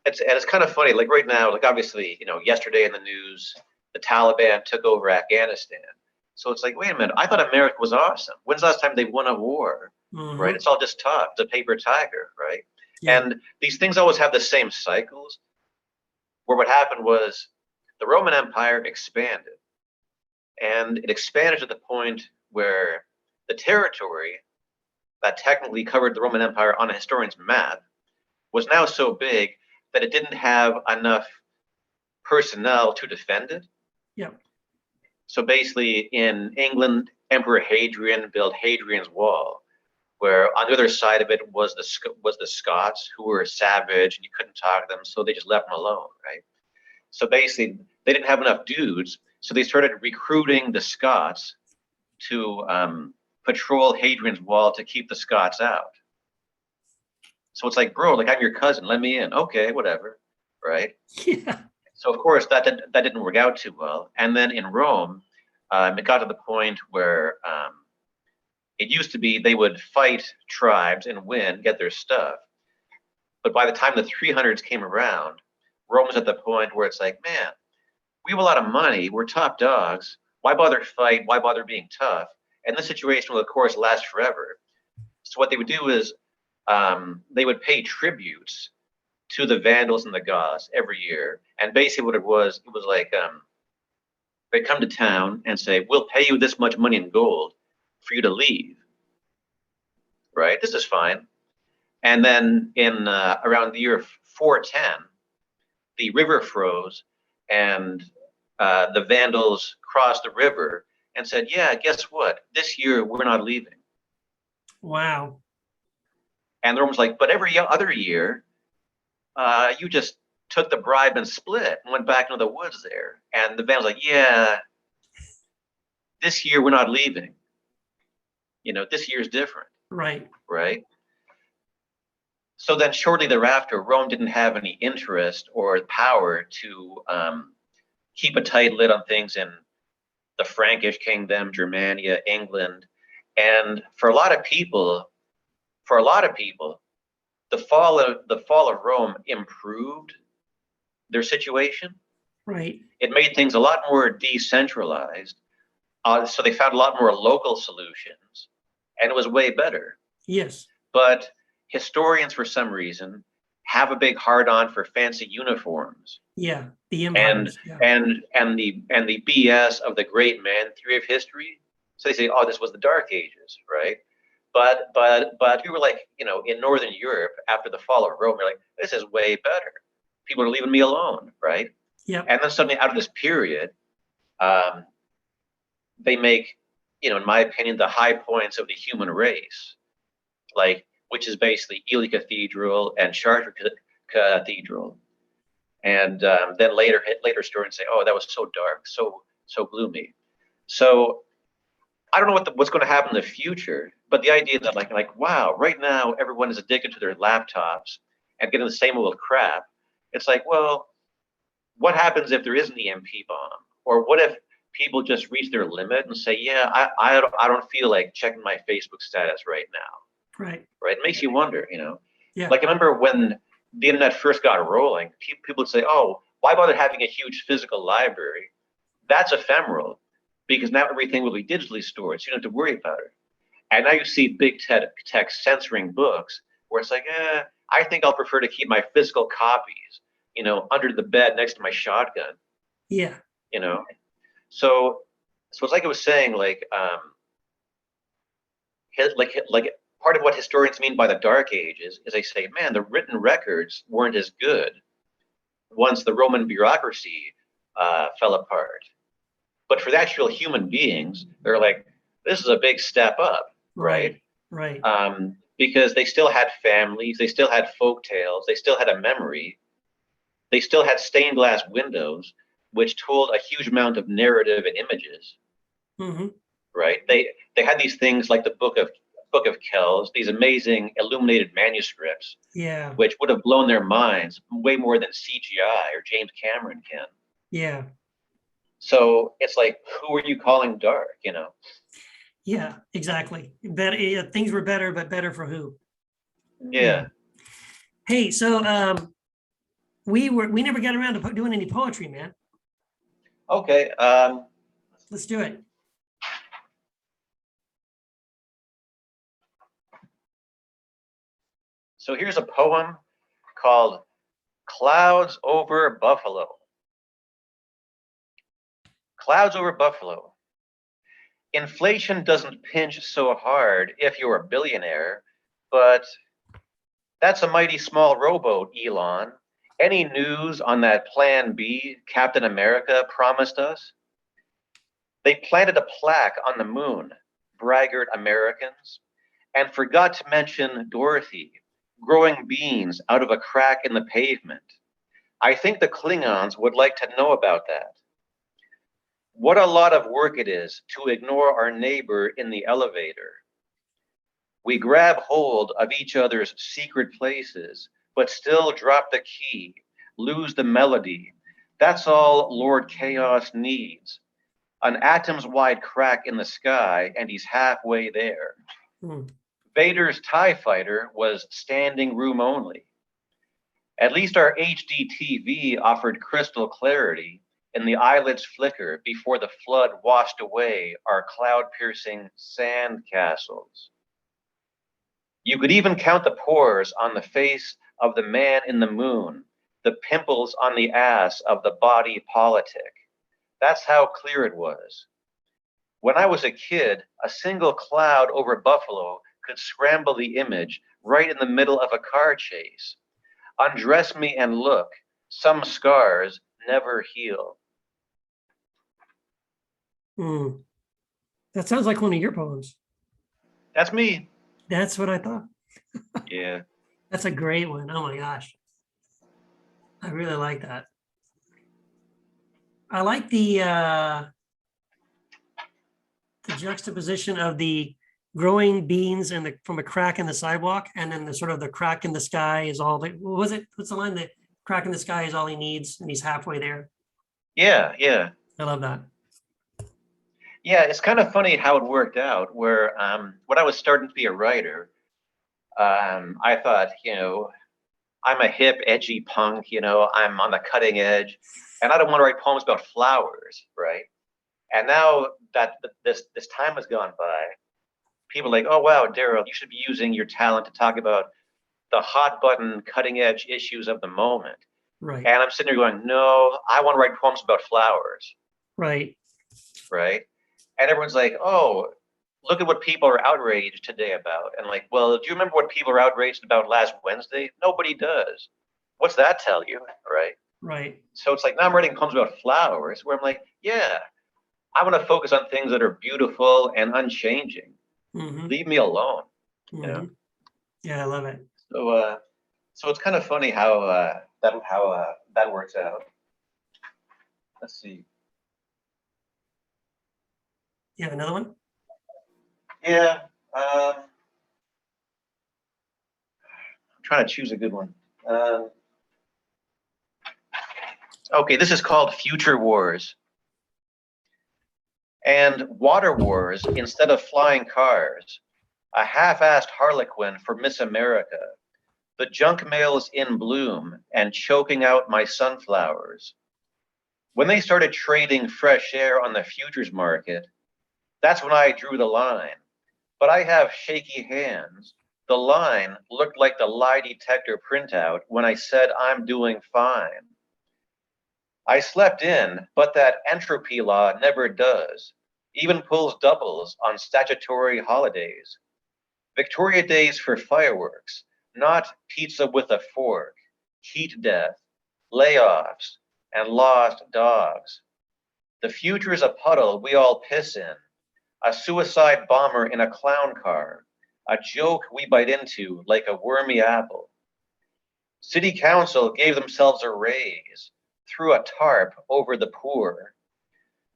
it's kind of funny. Like right now, like obviously, yesterday in the news, the Taliban took over Afghanistan. So it's like, wait a minute, I thought America was awesome. When's the last time they won a war? Mhm. Right? It's all just talk, the paper tiger, right? Yeah. And these things always have the same cycles, where what happened was the Roman Empire expanded. And it expanded to the point where the territory that technically covered the Roman Empire on a historian's map was now so big that it didn't have enough personnel to defend it. Yeah. So basically, in England, Emperor Hadrian built Hadrian's Wall, where on the other side of it was the Scots, who were savage and you couldn't talk to them, so they just left them alone, right? So basically, they didn't have enough dudes, so they started recruiting the Scots to patrol Hadrian's Wall to keep the Scots out. So it's like, bro, like I'm your cousin, let me in. Okay, whatever, right? Yeah. So of course that didn't work out too well. And then in Rome, it got to the point where it used to be they would fight tribes and win, get their stuff. But by the time the 300s came around, Rome was at the point where it's like, man, we have a lot of money. We're top dogs. Why bother fight? Why bother being tough? And this situation will, of course, last forever. So what they would do is they would pay tributes to the Vandals and the Goths every year. And basically what it was like they'd come to town and say, we'll pay you this much money in gold for you to leave. Right? This is fine. And then in around the year 410, the river froze and the Vandals crossed the river and said, yeah, guess what? This year, we're not leaving. Wow. And the Romans like, but every other year, you just took the bribe and split and went back into the woods there. And the Vandals like, yeah, this year, we're not leaving. This year's different. Right. Right? So then shortly thereafter, Rome didn't have any interest or power to keep a tight lid on things in the Frankish kingdom, Germania, England. And for a lot of people, the fall of Rome improved their situation. Right. It made things a lot more decentralized. So they found a lot more local solutions, and it was way better. Yes. But historians, for some reason, have a big hard-on for fancy uniforms. Yeah. The empires. And the BS of the great man theory of history. So they say, oh, this was the Dark Ages, right? But we were like, in Northern Europe after the fall of Rome, we're like, this is way better. People are leaving me alone, right? Yeah. And then suddenly out of this period, they make, in my opinion, the high points of the human race, like, which is basically Ely Cathedral and Chartres Cathedral. And then later historians say, oh, that was so dark, so gloomy. So I don't know what's going to happen in the future, but the idea that like wow, right now everyone is addicted to their laptops and getting the same old crap. It's like, well, what happens if there is an EMP bomb? Or what if people just reach their limit and say, yeah, I don't feel like checking my Facebook status right now. Right. Right. It makes you wonder, Yeah. Like I remember when the internet first got rolling, people would say, oh, why bother having a huge physical library? That's ephemeral because now everything will be digitally stored, so you don't have to worry about it. And now you see big tech censoring books where it's like, I think I'll prefer to keep my physical copies, under the bed next to my shotgun. Yeah. So it's like I was saying, like part of what historians mean by the Dark Ages is they say, man, the written records weren't as good once the Roman bureaucracy fell apart. But for the actual human beings, they're like, this is a big step up, right? Right. Because they still had families, they still had folk tales, they still had a memory, they still had stained glass windows, which told a huge amount of narrative and images. Mm-hmm. Right? They had these things like the Book of Kells, these amazing illuminated manuscripts, Yeah. which would have blown their minds way more than CGI or James Cameron can. Yeah. So it's like, who are you calling dark? Yeah, exactly. Better, yeah, things were better, but better for who? Yeah. Hey, so we never got around to doing any poetry, man. Okay. Let's do it. So here's a poem called Clouds Over Buffalo. Clouds over Buffalo. Inflation doesn't pinch so hard if you're a billionaire, but that's a mighty small rowboat, Elon. Any news on that Plan B Captain America promised us? They planted a plaque on the moon, braggart Americans, and forgot to mention Dorothy, growing beans out of a crack in the pavement. I think the Klingons would like to know about that. What a lot of work it is to ignore our neighbor in the elevator. We grab hold of each other's secret places, but still drop the key, lose the melody. That's all Lord Chaos needs. An atom's-wide crack in the sky, and he's halfway there. Vader's TIE fighter was standing room only. At least our HD TV offered crystal clarity, and the eyelids flicker before the flood washed away our cloud-piercing sand castles. You could even count the pores on the face of the man in the moon, the pimples on the ass of the body politic. That's how clear it was. When I was a kid, a single cloud over Buffalo could scramble the image right in the middle of a car chase. Undress me and look, some scars never heal. That sounds like one of your poems. That's me. That's what I thought. Yeah. That's a great one. Oh my gosh. I really like that. I like the juxtaposition of the growing beans and from a crack in the sidewalk, and then the sort of the crack in the sky is all the, what was it? What's the line? The crack in the sky is all he needs, and he's halfway there. Yeah, yeah. I love that. Yeah, it's kind of funny how it worked out where when I was starting to be a writer, I thought, I'm a hip, edgy punk, I'm on the cutting edge, and I don't want to write poems about flowers, right? And now that this time has gone by, people are like, oh, wow, Darrell, you should be using your talent to talk about the hot button, cutting edge issues of the moment. Right. And I'm sitting there going, no, I want to write poems about flowers. Right. Right. And everyone's like, oh, look at what people are outraged today about. And like, well, do you remember what people are outraged about last Wednesday? Nobody does. What's that tell you? Right. Right. So it's like, now I'm writing poems about flowers where I'm like, yeah, I want to focus on things that are beautiful and unchanging. Leave me alone. Yeah, I love it. So it's kind of funny how that works out. Let's see. You have another one? Yeah. I'm trying to choose a good one. Okay, this is called Future Wars. And water wars instead of flying cars. A half-assed harlequin for Miss America. The junk mail's in bloom and choking out my sunflowers. When they started trading fresh air on the futures market, that's when I drew the line. But I have shaky hands. The line looked like the lie detector printout when I said I'm doing fine. I slept in, but that entropy law never does. Even pulls doubles on statutory holidays. Victoria Days for fireworks, not pizza with a fork, heat death, layoffs, and lost dogs. The future's a puddle we all piss in, a suicide bomber in a clown car, a joke we bite into like a wormy apple. City council gave themselves a raise, threw a tarp over the poor.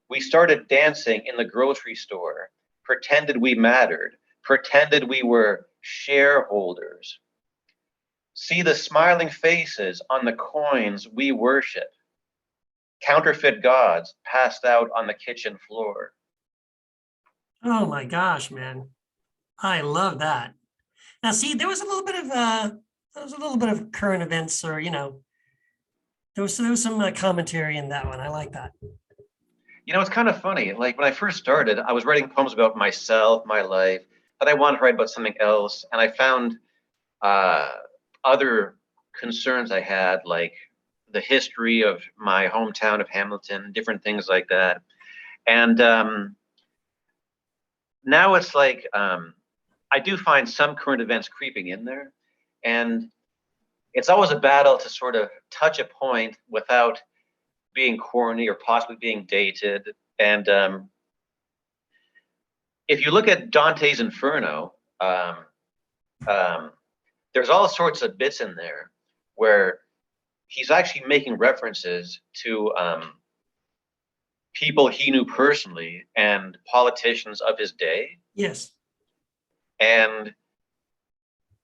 We started dancing in the grocery store, pretended we mattered, pretended we were shareholders. See the smiling faces on the coins we worship. Counterfeit gods passed out on the kitchen floor. Oh my gosh, man. I love that. Now, see, there was a little bit of current events, or there was some commentary in that one. I like that. It's kind of funny. Like when I first started, I was writing poems about myself, my life, but I wanted to write about something else, and I found uh, other concerns I had, like the history of my hometown of Hamilton, different things like that. And now it's like I do find some current events creeping in there, and it's always a battle to sort of touch a point without being corny or possibly being dated. And if you look at Dante's Inferno, um, there's all sorts of bits in there where he's actually making references to people he knew personally and politicians of his day. Yes. And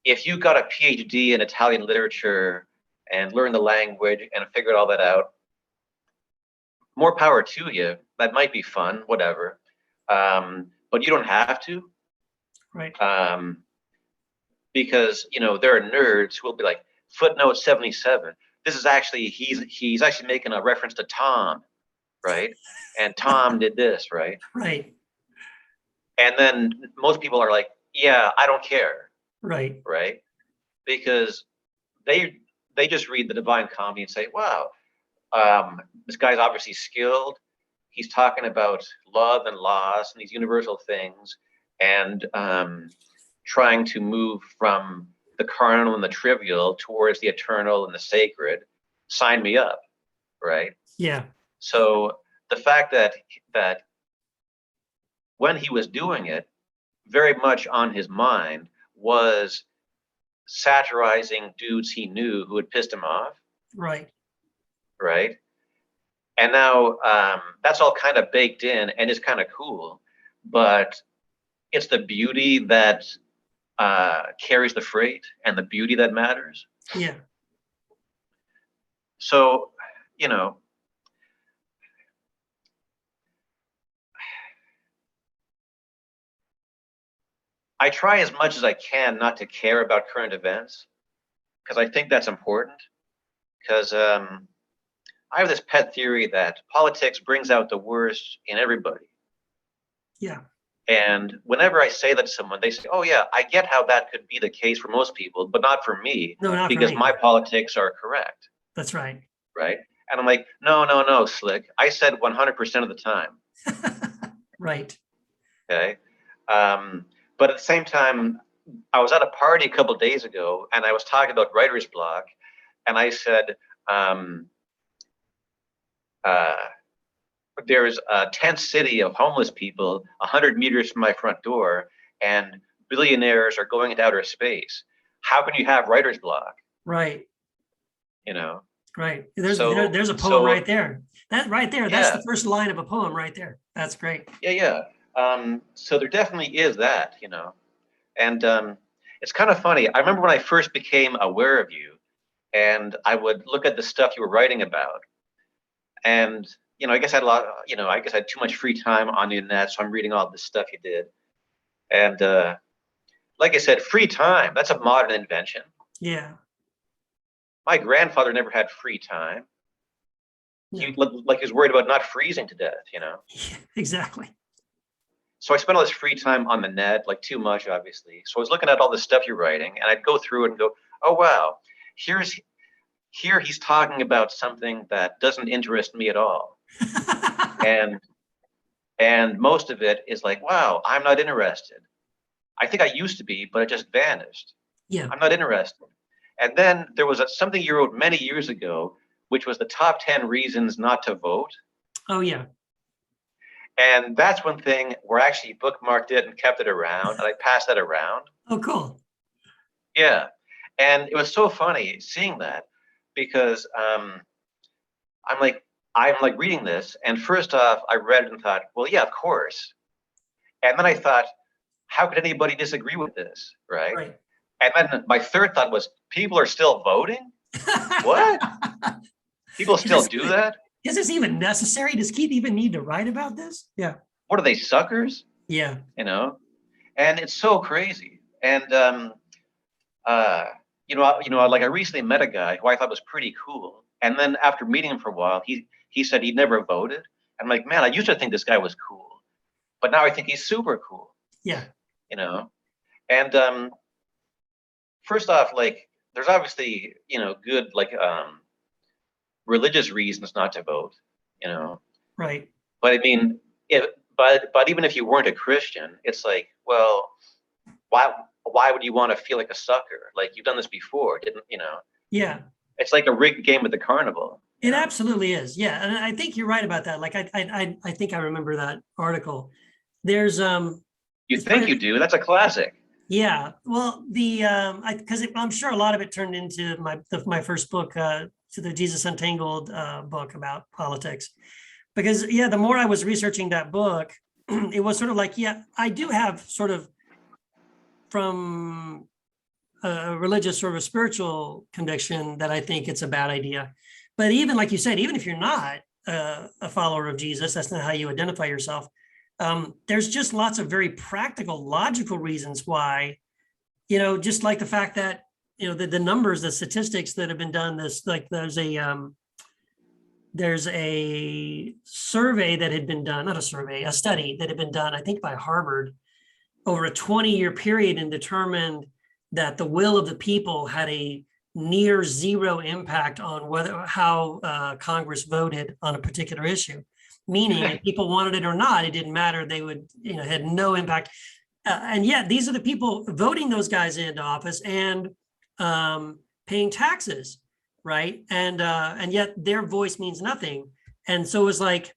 if you got a PhD in Italian literature and learned the language and figured all that out, more power to you. That might be fun, whatever. But you don't have to. Right. Because there are nerds who will be like, footnote 77. This is actually he's actually making a reference to Tom, right? And Tom did this, right? Right. And then most people are like, yeah, I don't care. Right. Right? Because they just read the Divine Comedy and say, wow, this guy's obviously skilled. He's talking about love and loss and these universal things, and trying to move from the carnal and the trivial towards the eternal and the sacred. Sign me up, right? Yeah. So the fact that when he was doing it, very much on his mind was satirizing dudes he knew who had pissed him off. Right. Right. And now that's all kind of baked in and is kind of cool, but it's the beauty that carries the freight and the beauty that matters. Yeah. So, I try as much as I can not to care about current events, because I think that's important. Because I have this pet theory that politics brings out the worst in everybody. Yeah. And whenever I say that to someone, they say, oh, yeah, I get how that could be the case for most people, but not for me, No, not because for me. my politics are correct. That's right. Right. And I'm like, no, Slick. I said 100% of the time. Right. Okay. But at the same time, I was at a party a couple of days ago, and I was talking about writer's block, and I said, there's a tent city of homeless people 100 meters from my front door, and billionaires are going into outer space. How can you have writer's block? Right. Right. There's a poem right there. That right there. That's the first line of a poem right there. That's great. Yeah. So there definitely is that, and it's kind of funny. I remember when I first became aware of you, and I would look at the stuff you were writing about, and I guess I had I guess I had too much free time on the internet, so I'm reading all this stuff you did. And like I said, free time, that's a modern invention. Yeah. My grandfather never had free time. Yeah. He was worried about not freezing to death, Yeah, exactly. So I spent all this free time on the net, like too much, obviously. So I was looking at all the stuff you're writing, and I'd go through it and go, oh, wow, here he's talking about something that doesn't interest me at all. and most of it is like, wow, I'm not interested. I think I used to be, but it just vanished. Yeah. I'm not interested. And then there was something you wrote many years ago, which was the top 10 reasons not to vote. Oh, yeah. And that's one thing where I actually bookmarked it and kept it around, and I passed that around. Oh, cool. Yeah. And it was so funny seeing that, because I'm like reading this, and first off, I read it and thought, well, yeah, of course. And then I thought, how could anybody disagree with this, right? Right. And then my third thought was, people are still voting? What? People still do that? Is this even necessary? Does Keith even need to write about this? Yeah. What are they, suckers? Yeah. you know, and it's so crazy. And like I recently met a guy who I thought was pretty cool, and then after meeting him for a while, he said he'd never voted. I'm like, man, I used to think this guy was cool, but now I think he's super cool. Yeah. You know, and first off, like, there's obviously good like religious reasons not to vote. You know, Right. but I mean, but even if you weren't a Christian, it's like, well, why would you want to feel like a sucker? Like, you've done this before, didn't you know? Yeah. It's like a rigged game at the carnival. It absolutely is. Yeah. And I think you're right about that. Like I think I remember that article. There's You it's think funny. you do? That's a classic. Yeah. Well, because I'm sure a lot of it turned into my first book, to the Jesus Untangled book about politics. Because yeah, the more I was researching that book, it was sort of like, yeah, I do have sort of from a religious or a spiritual conviction that I think it's a bad idea. But even like you said, even if you're not a follower of Jesus, that's not how you identify yourself. There's just lots of very practical, logical reasons why, just like the fact that, the numbers, the statistics that have been done, there's a survey that had been done, not a survey, a study that had been done, I think by Harvard over a 20-year period, and determined that the will of the people had a near zero impact on how Congress voted on a particular issue. Meaning, if people wanted it or not, it didn't matter. They would, had no impact. And yet, these are the people voting those guys into office and paying taxes, right? And yet their voice means nothing. And so it's like,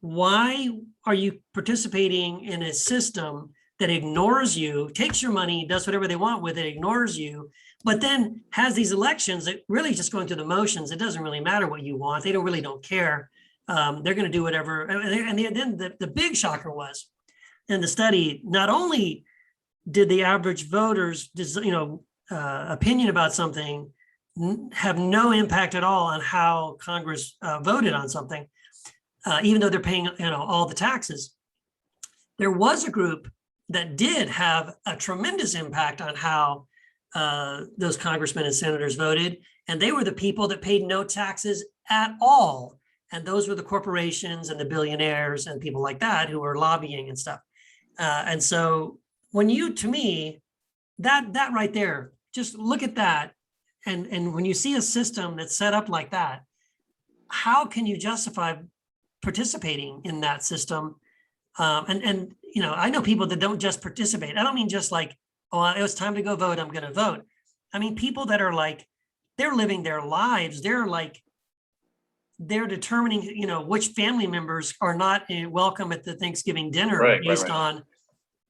why are you participating in a system that ignores you, takes your money, does whatever they want with it, ignores you, but then has these elections that really just going through the motions? It doesn't really matter what you want. They don't care. They're going to do whatever. And then the big shocker was in the study, not only did the average voters, opinion about something have no impact at all on how Congress voted on something, even though they're paying, all the taxes. There was a group that did have a tremendous impact on how those congressmen and senators voted, and they were the people that paid no taxes at all. And those were the corporations and the billionaires and people like that who were lobbying and stuff. And so to me, that right there, just look at that. And when you see a system that's set up like that, how can you justify participating in that system? I know people that don't just participate. I don't mean just like, oh, it was time to go vote, I'm going to vote. I mean, people that are like, they're living their lives. They're determining, which family members are not welcome at the Thanksgiving dinner based on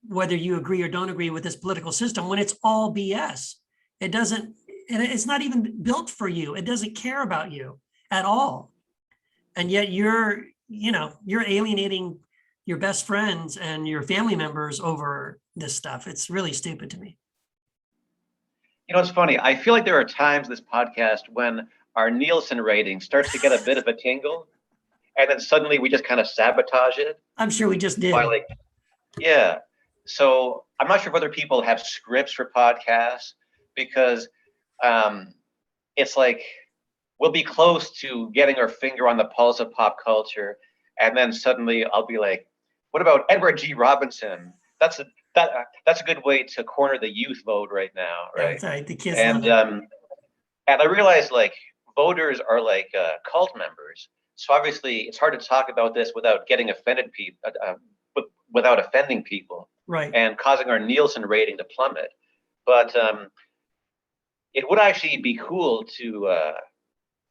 whether you agree or don't agree with this political system, when it's all BS. It's not even built for you. It doesn't care about you at all. And yet you're alienating your best friends and your family members over this stuff. It's really stupid to me. It's funny. I feel like there are times in this podcast when our Nielsen rating starts to get a bit of a tingle, and then suddenly we just kind of sabotage it. I'm sure we just did. Yeah. So I'm not sure if other people have scripts for podcasts, because it's like we'll be close to getting our finger on the pulse of pop culture, and then suddenly I'll be like, what about Edward G. Robinson? That's a good way to corner the youth vote right now, right? That's right. The kids. And I realized, like, voters are like cult members. So obviously it's hard to talk about this without getting offended people, without offending people, right? And causing our Nielsen rating to plummet. But it would actually be cool to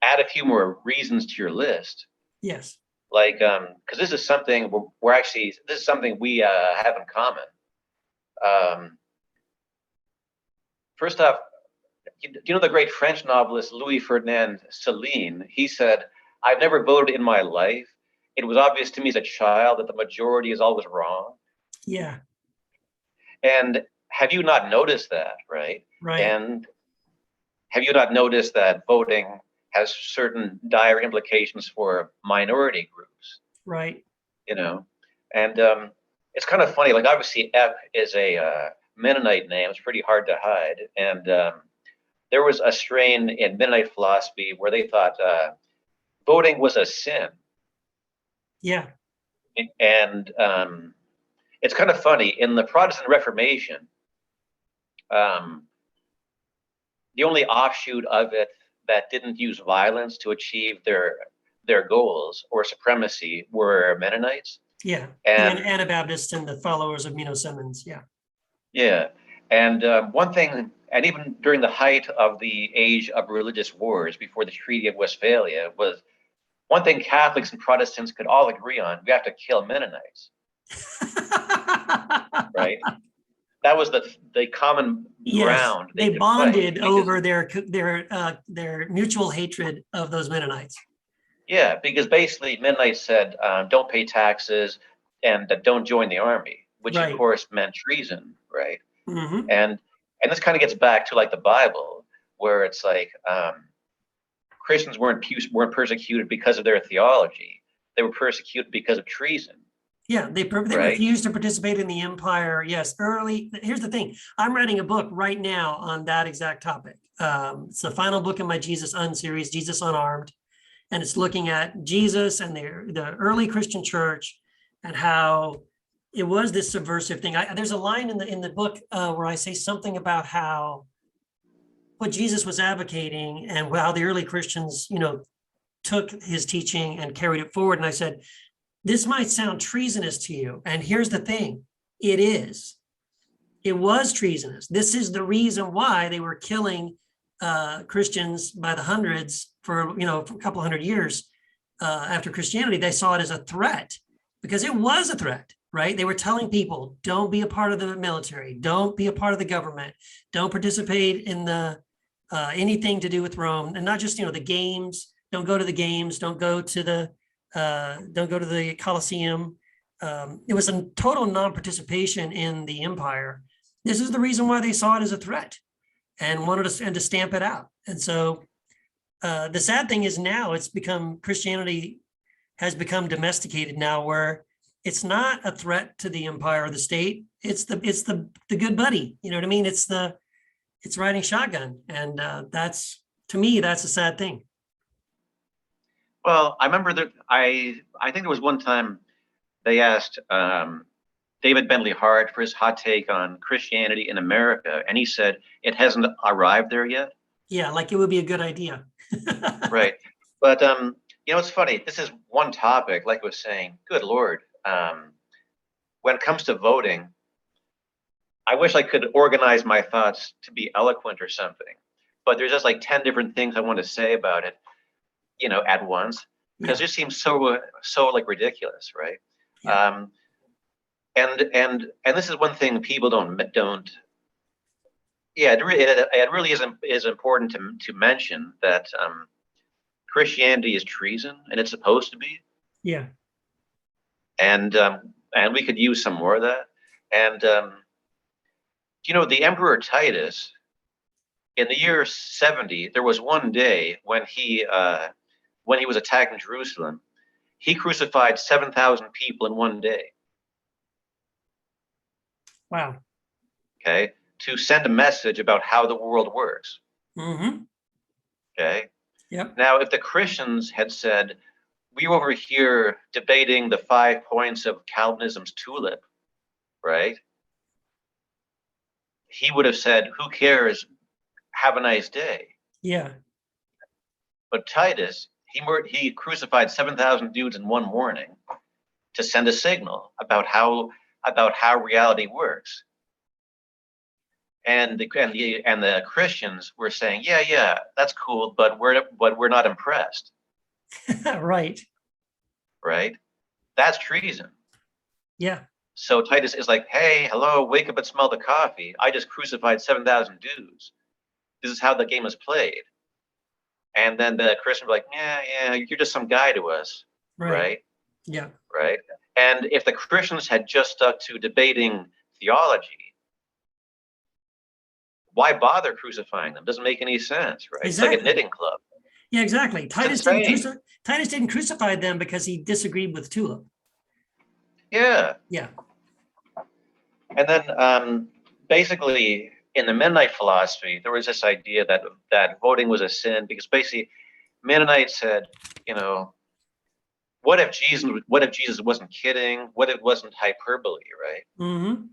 add a few more reasons to your list. Yes. Like, because this is something this is something we have in common. First off, you know the great French novelist Louis Ferdinand Céline? He said, "I've never voted in my life. It was obvious to me as a child that the majority is always wrong." Yeah. And have you not noticed that, right? Right. And have you not noticed that voting has certain dire implications for minority groups? Right. And it's kind of funny. Like obviously, Epp is a Mennonite name. It's pretty hard to hide. And there was a strain in Mennonite philosophy where they thought voting was a sin. Yeah. And it's kind of funny in the Protestant Reformation. The only offshoot of it that didn't use violence to achieve their goals or supremacy were Mennonites. Yeah. And Anabaptists and the followers of Simmons. Yeah. yeah. And one thing, and even during the height of the age of religious wars before the Treaty of Westphalia, was one thing Catholics and Protestants could all agree on: we have to kill Mennonites. Right? That was the common ground. They bonded over their mutual hatred of those Mennonites. Yeah, because basically Mennonites said, don't pay taxes and don't join the army, which of course meant treason, right? Mm-hmm. And this kind of gets back to like the Bible, where it's like Christians weren't persecuted because of their theology; they were persecuted because of treason. Yeah, they refused to participate in the empire. Yes, here's the thing. I'm writing a book right now on that exact topic. It's the final book in my Jesus series, Jesus Unarmed. And it's looking at Jesus and the early Christian church and how it was this subversive thing. There's a line in the book where I say something about how what Jesus was advocating and how the early Christians, took his teaching and carried it forward. And I said, this might sound treasonous to you. And here's the thing. It is. It was treasonous. This is the reason why they were killing Christians by the hundreds for a couple hundred years after Christianity. They saw it as a threat because it was a threat, right? They were telling people, don't be a part of the military, don't be a part of the government, don't participate in the anything to do with Rome, and not just the games. Don't go to the games. Don't go to the Colosseum. It was a total non-participation in the empire. This is the reason why they saw it as a threat and wanted to stamp it out. And so the sad thing is now Christianity has become domesticated now, where it's not a threat to the empire or the state. It's the good buddy. You know what I mean? It's riding shotgun. And that's, to me, that's a sad thing. Well, I remember that I think there was one time they asked David Bentley Hart for his hot take on Christianity in America, and he said it hasn't arrived there yet. Yeah, like it would be a good idea. Right. But it's funny. This is one topic, like I was saying, good Lord. When it comes to voting, I wish I could organize my thoughts to be eloquent or something, but there's just like 10 different things I want to say about it, at once, because it seems so like ridiculous, right? Yeah. And this is one thing people don't. Yeah, it really is important to mention that Christianity is treason, and it's supposed to be. Yeah. And we could use some more of that. And the Emperor Titus, in the year 70, there was one day when he was attacking Jerusalem, he crucified 7,000 people in one day. Wow. Okay, to send a message about how the world works. Mm-hmm. Okay. Yep. Now, if the Christians had said, "We over here debating the 5 points of Calvinism's tulip," right? He would have said, "Who cares? Have a nice day." Yeah. But Titus, he crucified 7,000 dudes in one morning to send a signal about how reality works. And the Christians were saying, yeah, that's cool, but we're not impressed. Right. Right? That's treason. Yeah. So Titus is like, hey, hello, wake up and smell the coffee. I just crucified 7,000 dudes. This is how the game is played. And then the Christians were like, yeah, you're just some guy to us. Right? Yeah. Right? And if the Christians had just stuck to debating theology, why bother crucifying them? Doesn't make any sense, right? Exactly. It's like a knitting club. Yeah, exactly. Titus didn't crucify them because he disagreed with tulip. Yeah. Yeah. And then basically in the Mennonite philosophy, there was this idea that voting was a sin because basically Mennonites said, you know, what if Jesus wasn't kidding? What if it wasn't hyperbole, right? Mm-hmm.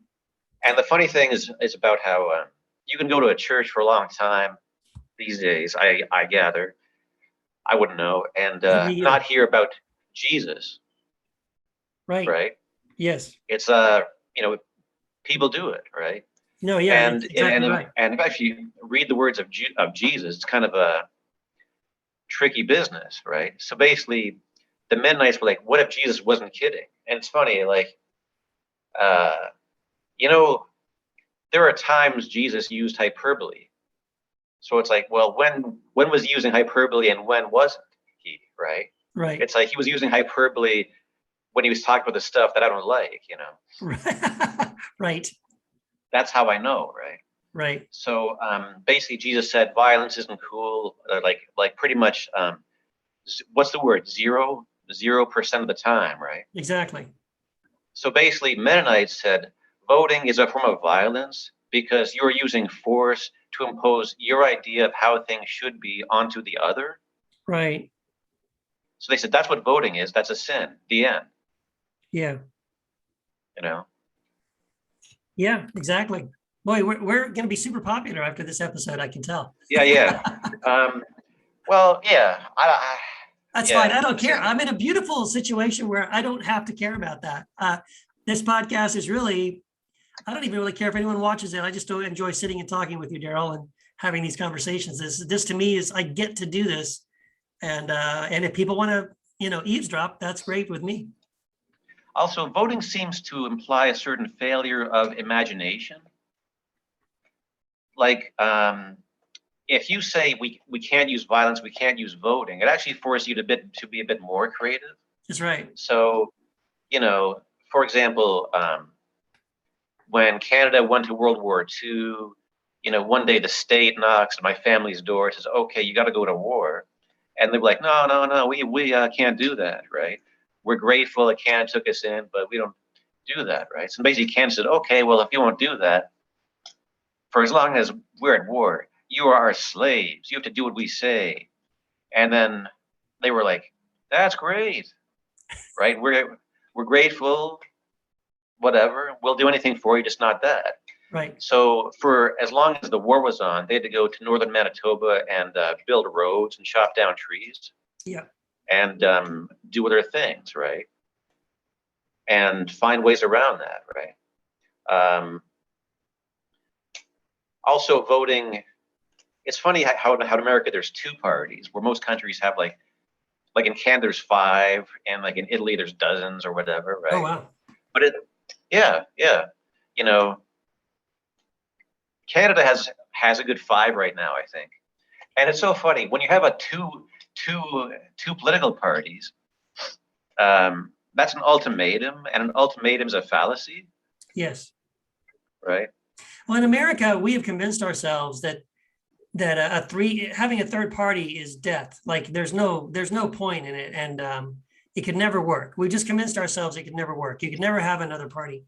And the funny thing is about how you can go to a church for a long time these days, I gather, I wouldn't know, and not hear about Jesus. Right. Right. Yes. It's people do it, right? No, yeah, And exactly right. and if actually you read the words of Jesus, it's kind of a tricky business, right? So basically, the Mennonites were like, "What if Jesus wasn't kidding?" And it's funny, like, you know, there are times Jesus used hyperbole. So it's like, well, when was he using hyperbole and when wasn't he, right? Right. It's like he was using hyperbole when he was talking about the stuff that I don't like, you know. Right. That's how I know, right? Right. So basically, Jesus said violence isn't cool. Like pretty much, what's the word? 0% of the time, right? Exactly. So basically, Mennonites said voting is a form of violence because you're using force to impose your idea of how things should be onto the other. Right. So they said that's what voting is. That's a sin. The end. Yeah. You know. Yeah. Exactly. Boy, we're going to be super popular after this episode. I can tell. Yeah. Well, yeah. That's fine. I don't care. I'm in a beautiful situation where I don't have to care about that. This podcast is really, I don't even really care if anyone watches it. I just don't enjoy sitting and talking with you, Darrell, and having these conversations. This to me is, I get to do this. And if people want to, eavesdrop, that's great with me. Also, voting seems to imply a certain failure of imagination. Like, if you say we can't use violence, we can't use voting, it actually forces you to be a bit more creative. That's right. So, for example, when Canada went to World War II, one day the state knocks at my family's door, says, "Okay, you got to go to war," and they're like, "No, we can't do that, right? We're grateful that Canada took us in, but we don't do that, right?" So basically, Canada said, "Okay, well, if you won't do that, for as long as we're at war, you are our slaves. You have to do what we say." And then they were like, "That's great, right? We're grateful. Whatever. We'll do anything for you, just not that." Right. So for as long as the war was on, they had to go to northern Manitoba and build roads and chop down trees. Yeah. And do other things, right? And find ways around that, right? Also, voting. It's funny how in America there's two parties, where most countries have like in Canada there's 5, and like in Italy there's dozens or whatever, right? Oh wow. But yeah. Canada has a good 5 right now, I think. And it's so funny when you have a two political parties. That's an ultimatum, and an ultimatum is a fallacy. Yes. Right. Well, in America, we have convinced ourselves that having a third party is death. Like there's no point in it, and it could never work. We just convinced ourselves it could never work. You could never have another party.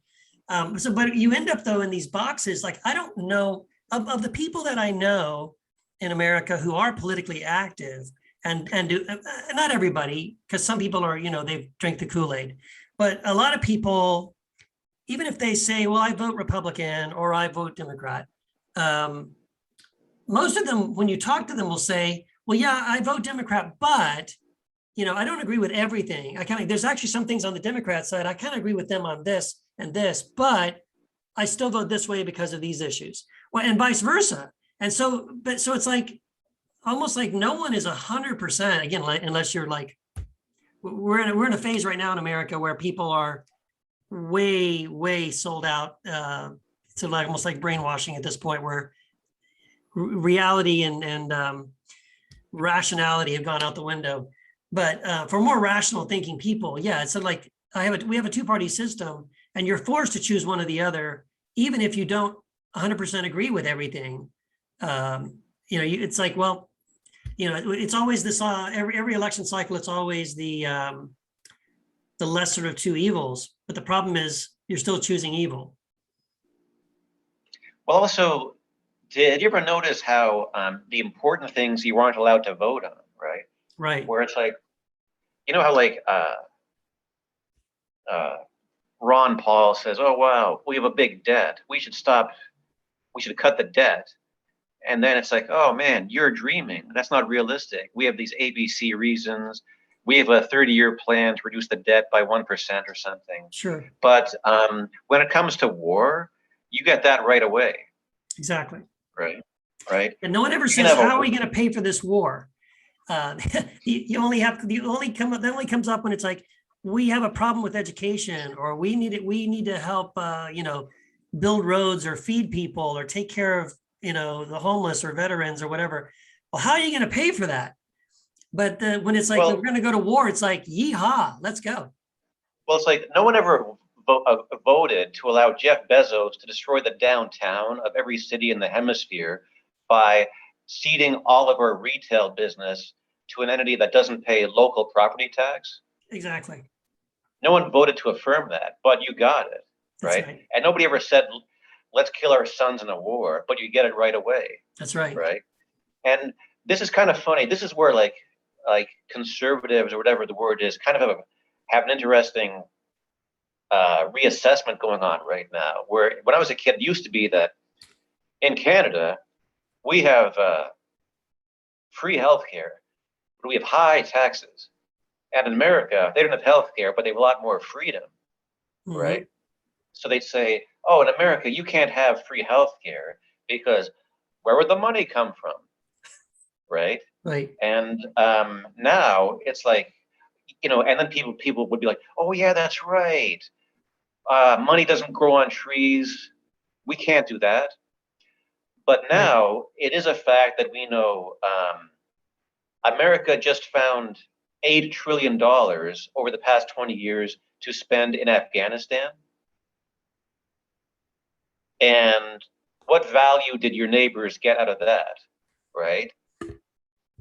But you end up though in these boxes. Like I don't know of the people that I know in America who are politically active, and do not everybody, because some people are, they drink the Kool-Aid, but a lot of people, even if they say, well, I vote Republican or I vote Democrat, most of them, when you talk to them, will say, well, yeah, I vote Democrat, but, I don't agree with everything. There's actually some things on the Democrat side, I kind of agree with them on this and this, but I still vote this way because of these issues. Well, and vice versa. And so it's like, almost like no one is 100%, again, unless you're like, we're in a phase right now in America where people are way sold out to like almost like brainwashing at this point, where reality and rationality have gone out the window. But for more rational thinking people, yeah, it's like we have a 2-party system, and you're forced to choose one or the other, even if you don't 100% agree with everything. It's like, well, it's always this every election cycle. It's always the lesser of 2 evils. But the problem is you're still choosing evil. Well, also, did you ever notice how the important things you weren't allowed to vote on, right? Right. Where it's like, you know how like uh, Ron Paul says, "Oh wow, we have a big debt. We should stop. We should cut the debt." And then it's like, "Oh man, you're dreaming. That's not realistic. We have these ABC reasons. We have a 30-year plan to reduce the debt by 1% or something." Sure. But when it comes to war, you get that right away, Exactly. right? Right? And no one ever You can says, have a how are we going to pay for this war? You only have to, that only comes up when it's like, we have a problem with education, or we need to help, build roads or feed people or take care of, the homeless or veterans or whatever. Well, how are you going to pay for that? But when it's like, we're going to go to war, it's like, yeehaw, let's go. Well, it's like no one ever voted to allow Jeff Bezos to destroy the downtown of every city in the hemisphere by ceding all of our retail business to an entity that doesn't pay local property tax. Exactly. No one voted to affirm that, but you got it, right? And nobody ever said, let's kill our sons in a war, but you get it right away. That's right. Right. And this is kind of funny. This is where like conservatives or whatever the word is kind of have an interesting reassessment going on right now. Where when I was a kid, it used to be that in Canada, we have free healthcare, but we have high taxes. And in America, they don't have healthcare, but they have a lot more freedom, right? So they'd say, oh, in America, you can't have free healthcare because where would the money come from, right? Right. And now it's like, and then people would be like, oh yeah, that's right. Money doesn't grow on trees. We can't do that. But now it is a fact that we know America just found $8 trillion over the past 20 years to spend in Afghanistan. And what value did your neighbors get out of that, right?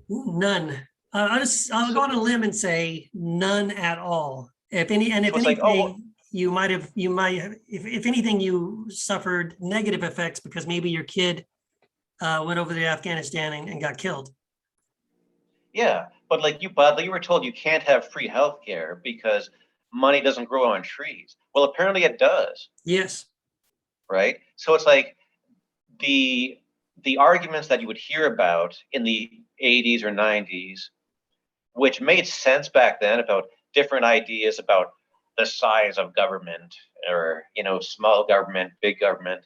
None. I'll go on a limb and say none at all. If anything, if anything, you suffered negative effects because maybe your kid went over to Afghanistan and got killed. Yeah, but you were told you can't have free healthcare because money doesn't grow on trees. Well, apparently it does. Yes. Right. So it's like the arguments that you would hear about in the 80s or 90s, which made sense back then about different ideas about the size of government or, small government, big government.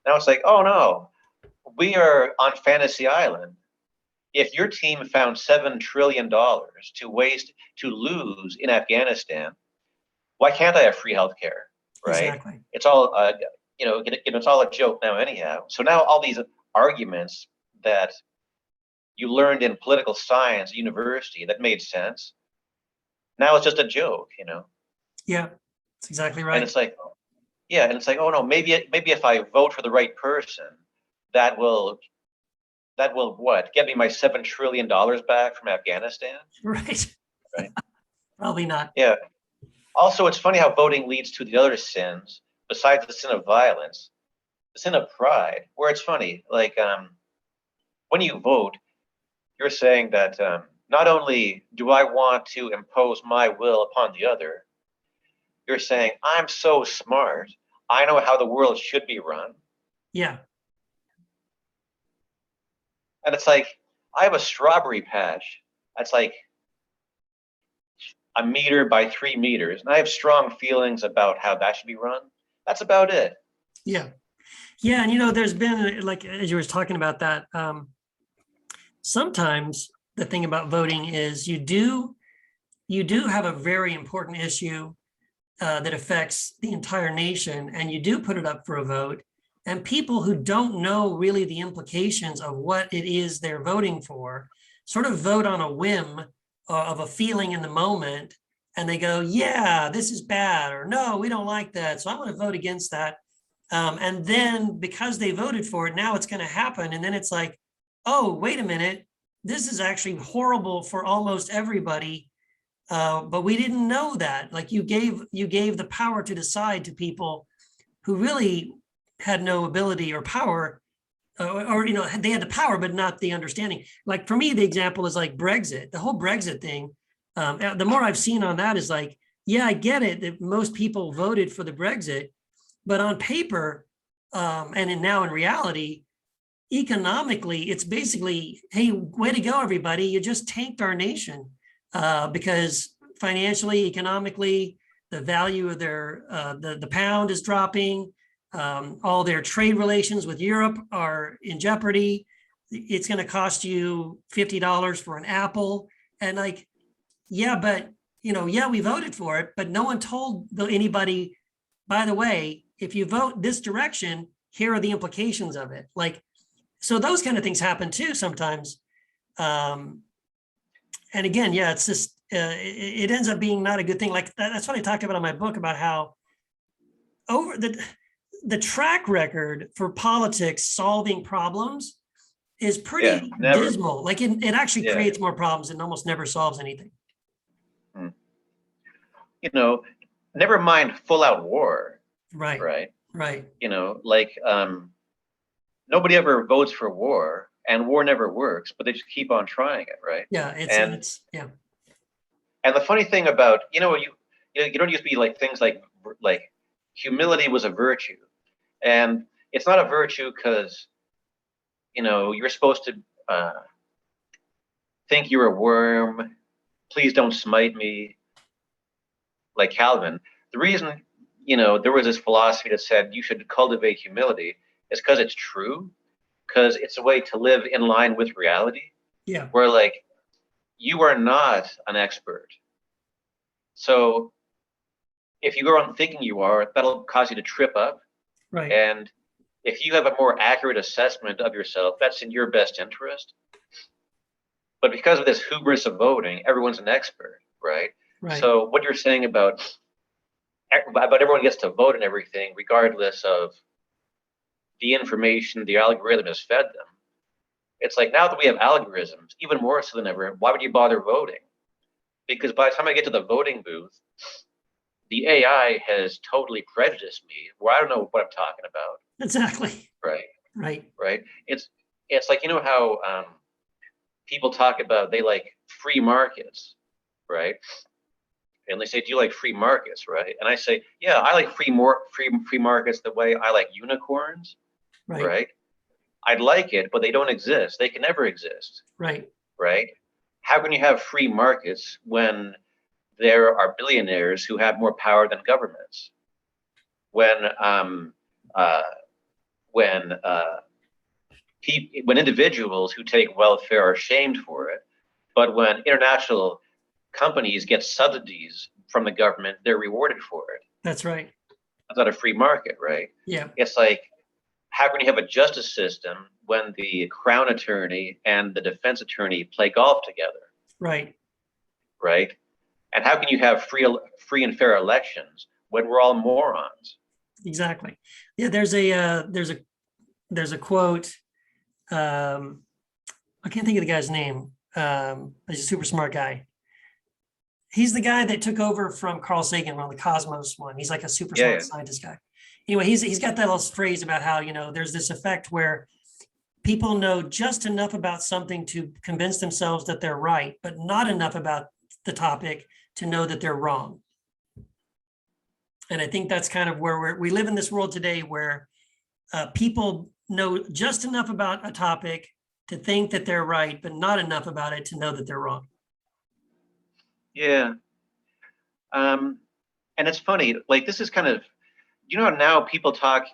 Now it's like, oh no, we are on Fantasy Island. If your team found $7 trillion to lose in Afghanistan, why can't I have free healthcare? Right. Exactly. It's all, it's all a joke now anyhow. So now all these arguments that you learned in political science at university that made sense, now it's just a joke, Yeah, that's exactly right. And it's like, oh no, maybe if I vote for the right person, that will what? Get me my $7 trillion back from Afghanistan? Right. Right. Probably not. Yeah. Also, it's funny how voting leads to the other sins besides the sin of violence, the sin of pride, where it's funny, when you vote, you're saying that not only do I want to impose my will upon the other, you're saying, I'm so smart, I know how the world should be run. Yeah. And it's like, I have a strawberry patch that's like 1 meter by 3 meters, and I have strong feelings about how that should be run. That's about it. Yeah. Yeah. And, there's been, like, as you were talking about that, sometimes the thing about voting is you do have a very important issue that affects the entire nation, and you do put it up for a vote. And people who don't know really the implications of what it is they're voting for sort of vote on a whim of a feeling in the moment. And they go, yeah, this is bad, or no, we don't like that, so I'm going to vote against that. And then because they voted for it, now it's going to happen. And then it's like, oh, wait a minute, this is actually horrible for almost everybody. But we didn't know that. Like you gave the power to decide to people who really had no ability or power, or they had the power but not the understanding. Like for me, the example is like Brexit. The whole Brexit thing. The more I've seen on that is like, yeah, I get it that most people voted for the Brexit, but on paper, now in reality, economically, it's basically, hey, way to go, everybody! You just tanked our nation because financially, economically, the value of their the pound is dropping. All their trade relations with Europe are in jeopardy. It's going to cost you $50 for an apple, and like, yeah, but yeah, we voted for it, but no one told anybody, by the way, if you vote this direction, here are the implications of it. Like, so those kind of things happen too sometimes. And again, yeah, it's just, it ends up being not a good thing. Like that's what I talked about in my book about how over the track record for politics solving problems is pretty dismal. Like it actually creates more problems and almost never solves anything. Never mind full out war. Right. Like nobody ever votes for war, and war never works, but they just keep on trying it, right? Yeah, it's yeah. And the funny thing about you don't used to be like things like humility was a virtue, and it's not a virtue because you're supposed to think you're a worm. Please don't smite me, like Calvin. The reason there was this philosophy that said you should cultivate humility is because it's true, because it's a way to live in line with reality. Yeah. Where like you are not an expert. So if you go on thinking you are, that'll cause you to trip up. Right. And if you have a more accurate assessment of yourself, that's in your best interest. But because of this hubris of voting, everyone's an expert, right? Right. So what you're saying about everyone gets to vote and everything, regardless of the information the algorithm has fed them. It's like now that we have algorithms, even more so than ever, why would you bother voting? Because by the time I get to the voting booth, the AI has totally prejudiced me where I don't know what I'm talking about. Exactly. Right. It's like, how people talk about they like free markets, right? And they say, do you like free markets, right? And I say, yeah, I like free markets the way I like unicorns, right? I'd like it, but they don't exist. They can never exist. Right. How can you have free markets when there are billionaires who have more power than governments? When individuals who take welfare are shamed for it, but when international companies get subsidies from the government, they're rewarded for it. That's right. That's not a free market, right? Yeah. It's like, how can you have a justice system when the crown attorney and the defense attorney play golf together? Right. And how can you have free and fair elections when we're all morons? Exactly. Yeah. There's a quote. I can't think of the guy's name. He's a super smart guy. He's the guy that took over from Carl Sagan on the Cosmos one. He's like a super smart scientist guy. Anyway, he's got that little phrase about how, there's this effect where people know just enough about something to convince themselves that they're right, but not enough about the topic to know that they're wrong. And I think that's kind of where we live in this world today where people know just enough about a topic to think that they're right, but not enough about it to know that they're wrong. Yeah. And it's funny, like this is kind of, how now people talk,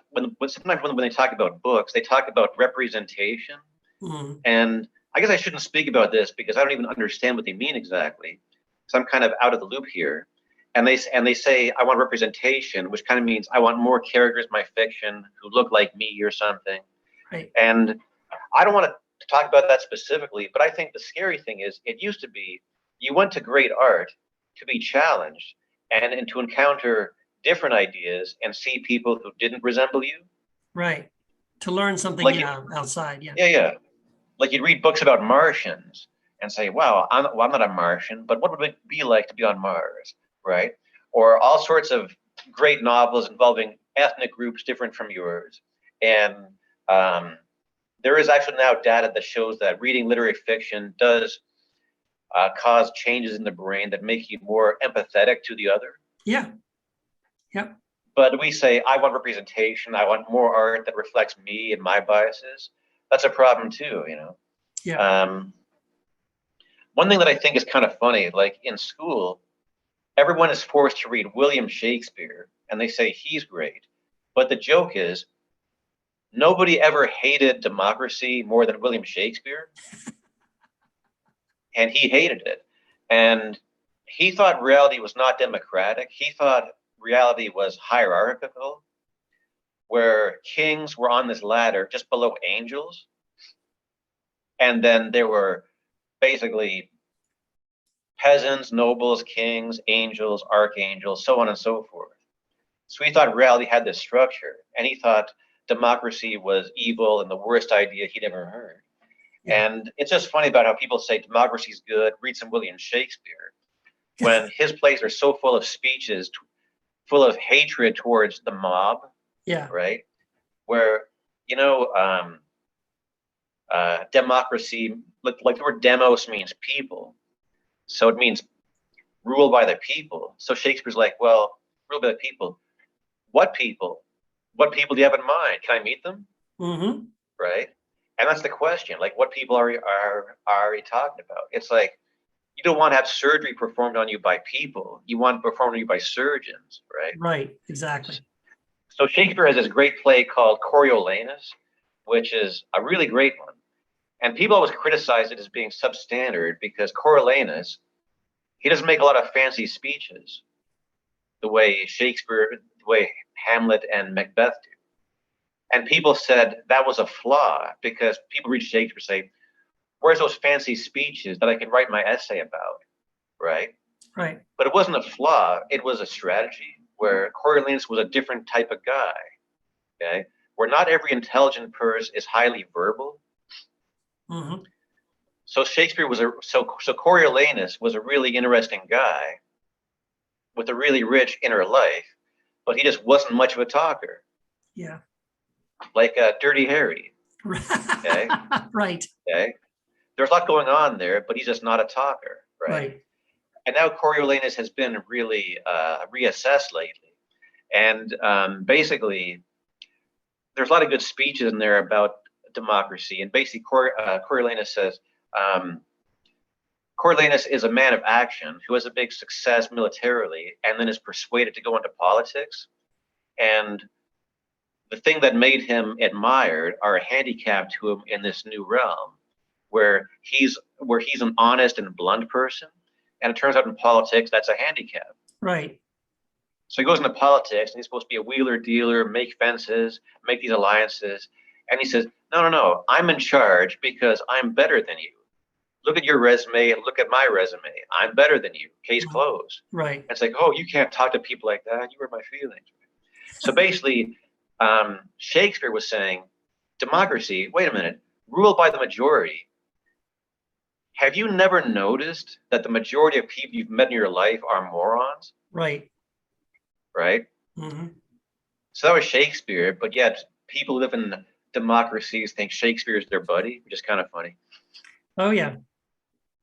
sometimes when they talk about books, they talk about representation. Mm-hmm. And I guess I shouldn't speak about this because I don't even understand what they mean exactly. So I'm kind of out of the loop here. And they say, I want representation, which kind of means I want more characters in my fiction who look like me or something. Right. And I don't want to talk about that specifically, but I think the scary thing is it used to be you went to great art to be challenged and to encounter different ideas and see people who didn't resemble you. Right. To learn something outside. Yeah. Yeah. Like you'd read books about Martians and say, wow, I'm not a Martian, but what would it be like to be on Mars? Right. Or all sorts of great novels involving ethnic groups different from yours. And there is actually now data that shows that reading literary fiction does cause changes in the brain that make you more empathetic to the other. Yeah. Yep. But we say, I want representation. I want more art that reflects me and my biases. That's a problem too, you know? Yeah. One thing that I think is kind of funny, like in school, everyone is forced to read William Shakespeare, and they say he's great. But the joke is, nobody ever hated democracy more than William Shakespeare. And he hated it. And he thought reality was not democratic. He thought reality was hierarchical, where kings were on this ladder just below angels. And then there were basically peasants, nobles, kings, angels, archangels, so on and so forth. So he thought reality had this structure, and he thought democracy was evil and the worst idea he'd ever heard. Yeah. And it's just funny about how people say democracy's good, read some William Shakespeare, when his plays are so full of speeches, full of hatred towards the mob. Yeah. Right? Where, you know, democracy, like the word demos means people. So it means rule by the people. So Shakespeare's like, well, rule by the people. What people? What people do you have in mind? Can I meet them? Mm-hmm. Right? And that's the question. Like, what people are you talking about? It's like, you don't want to have surgery performed on you by people. You want it performed on you by surgeons, right? Right, exactly. So Shakespeare has this great play called Coriolanus, which is a really great one. And people always criticize it as being substandard because Coriolanus, he doesn't make a lot of fancy speeches the way Shakespeare, the way Hamlet and Macbeth do. And people said that was a flaw because people read Shakespeare and say, where's those fancy speeches that I can write my essay about, right? Right. But it wasn't a flaw. It was a strategy where Coriolanus was a different type of guy, okay? Where not every intelligent person is highly verbal. Mm-hmm. So Shakespeare was so Coriolanus was a really interesting guy with a really rich inner life, but he just wasn't much of a talker. Yeah. Like Dirty Harry. Okay. Right. Okay. There's a lot going on there, but he's just not a talker, right? Right. And now Coriolanus has been really reassessed lately, and basically, there's a lot of good speeches in there about democracy. And basically, Coriolanus says, Coriolanus is a man of action who has a big success militarily, and then is persuaded to go into politics. And the thing that made him admired are a handicap to him in this new realm, where he's an honest and blunt person, and it turns out in politics that's a handicap. Right. So he goes into politics, and he's supposed to be a wheeler dealer, make fences, make these alliances, and he says, "No, I'm in charge because I'm better than you. Look at your resume and look at my resume. I'm better than you. Case closed." Right. And it's like, oh, you can't talk to people like that. You hurt my feelings. So basically, Shakespeare was saying, democracy, wait a minute, rule by the majority. Have you never noticed that the majority of people you've met in your life are morons? Right. Right? Mm-hmm. So that was Shakespeare, but yet people who live in democracies think Shakespeare is their buddy, which is kind of funny. Oh, yeah.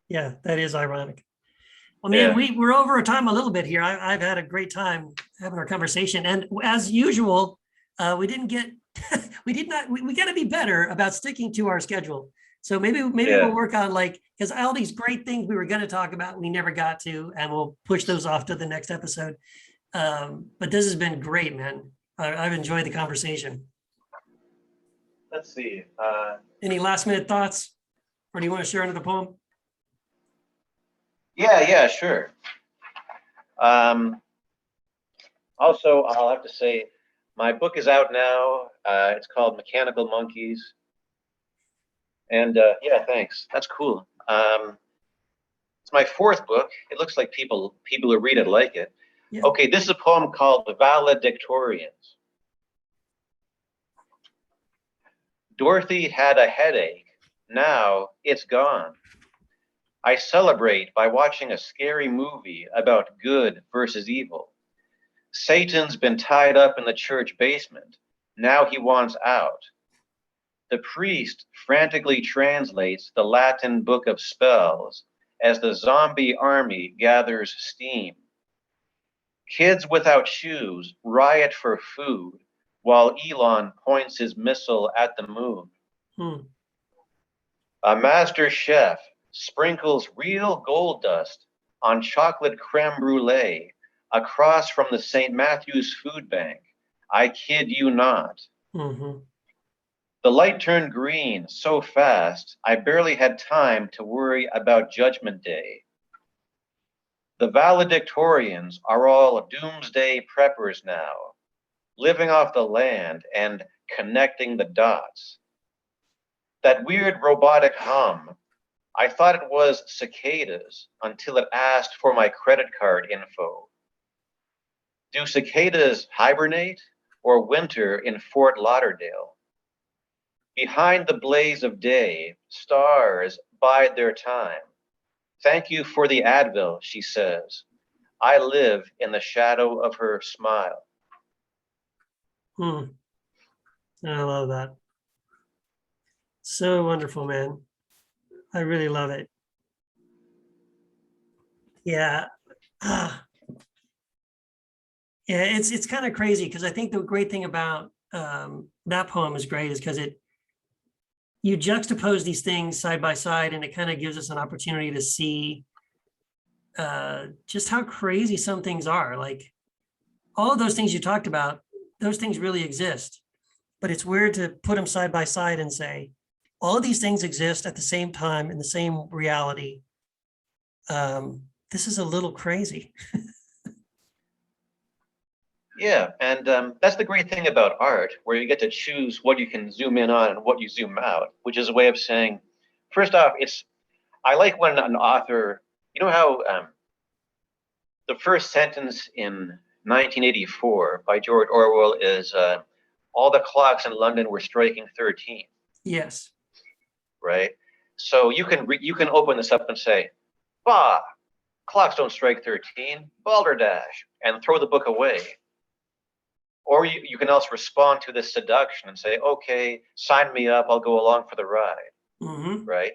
Yeah, that is ironic. Well, man, we're over time a little bit here. I've had a great time having our conversation. And as usual, we got to be better about sticking to our schedule. So maybe we'll work on because all these great things we were going to talk about, we never got to, and we'll push those off to the next episode. But this has been great, man. I've enjoyed the conversation. Let's see. Any last minute thoughts? Or do you want to share another poem? Yeah, sure. Also, I'll have to say, my book is out now. It's called Mechanical Monkeys. And yeah, thanks. That's cool. It's my fourth book. It looks like people who read it like it. Yeah. Okay, this is a poem called The Valedictorians. Dorothy had a headache. Now it's gone. I celebrate by watching a scary movie about good versus evil. Satan's been tied up in the church basement. Now he wants out. The priest frantically translates the Latin book of spells as the zombie army gathers steam. Kids without shoes riot for food while Elon points his missile at the moon. A master chef sprinkles real gold dust on chocolate creme brulee across from the St. Matthew's food bank. I kid you not. The light turned green so fast, I barely had time to worry about Judgment Day. The valedictorians are all doomsday preppers now, living off the land and connecting the dots. That weird robotic hum, I thought it was cicadas until it asked for my credit card info. Do cicadas hibernate or winter in Fort Lauderdale? Behind the blaze of day, stars bide their time. Thank you for the Advil, she says. I live in the shadow of her smile. I love that. So wonderful, man. I really love it. Yeah. Yeah, it's kind of crazy because I think the great thing about that poem is great is because you juxtapose these things side by side, and it kind of gives us an opportunity to see just how crazy some things are. Like all of those things you talked about, those things really exist, but it's weird to put them side by side and say, all of these things exist at the same time in the same reality. This is a little crazy. Yeah, and that's the great thing about art, where you get to choose what you can zoom in on and what you zoom out, which is a way of saying, first off, I like when an author, you know how the first sentence in 1984 by George Orwell is, all the clocks in London were striking 13. Yes. Right? So you can open this up and say, bah, clocks don't strike 13, balderdash, and throw the book away. Or you can also respond to this seduction and say, okay, sign me up, I'll go along for the ride, right?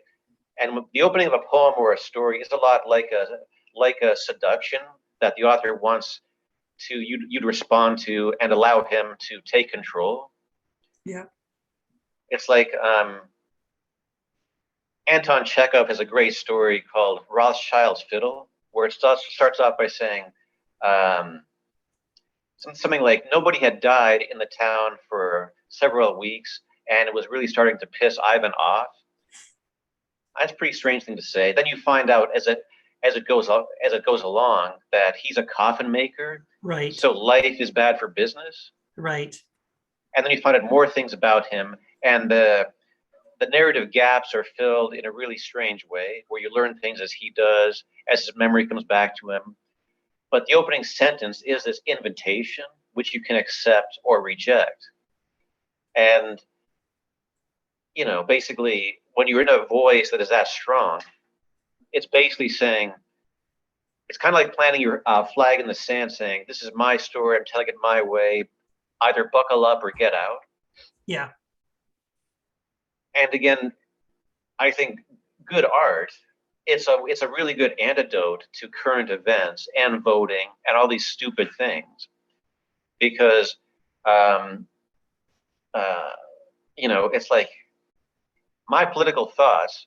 And the opening of a poem or a story is a lot like a seduction that the author wants you'd respond to and allow him to take control. Yeah. It's like Anton Chekhov has a great story called Rothschild's Fiddle, where it starts off by saying, something like nobody had died in the town for several weeks, and it was really starting to piss Ivan off. That's a pretty strange thing to say. Then you find out as it goes along that he's a coffin maker. Right. So life is bad for business. Right. And then you find out more things about him, and the narrative gaps are filled in a really strange way, where you learn things as he does, as his memory comes back to him. But the opening sentence is this invitation, which you can accept or reject. And, basically, when you're in a voice that is that strong, it's basically saying, it's kind of like planting your flag in the sand, saying, this is my story, I'm telling it my way, either buckle up or get out. Yeah. And again, I think good art, it's a really good antidote to current events and voting and all these stupid things, because it's like my political thoughts,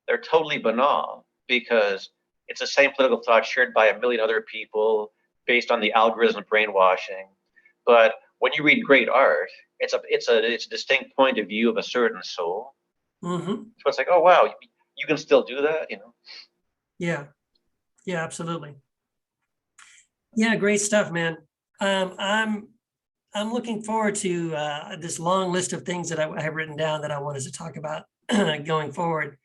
they're totally banal because it's the same political thought shared by a million other people based on the algorithm brainwashing. But when you read great art, it's a distinct point of view of a certain soul. So it's like, oh wow, you can still do that, Yeah, absolutely. Yeah, great stuff, man. I'm looking forward to this long list of things that I have written down that I wanted to talk about going forward.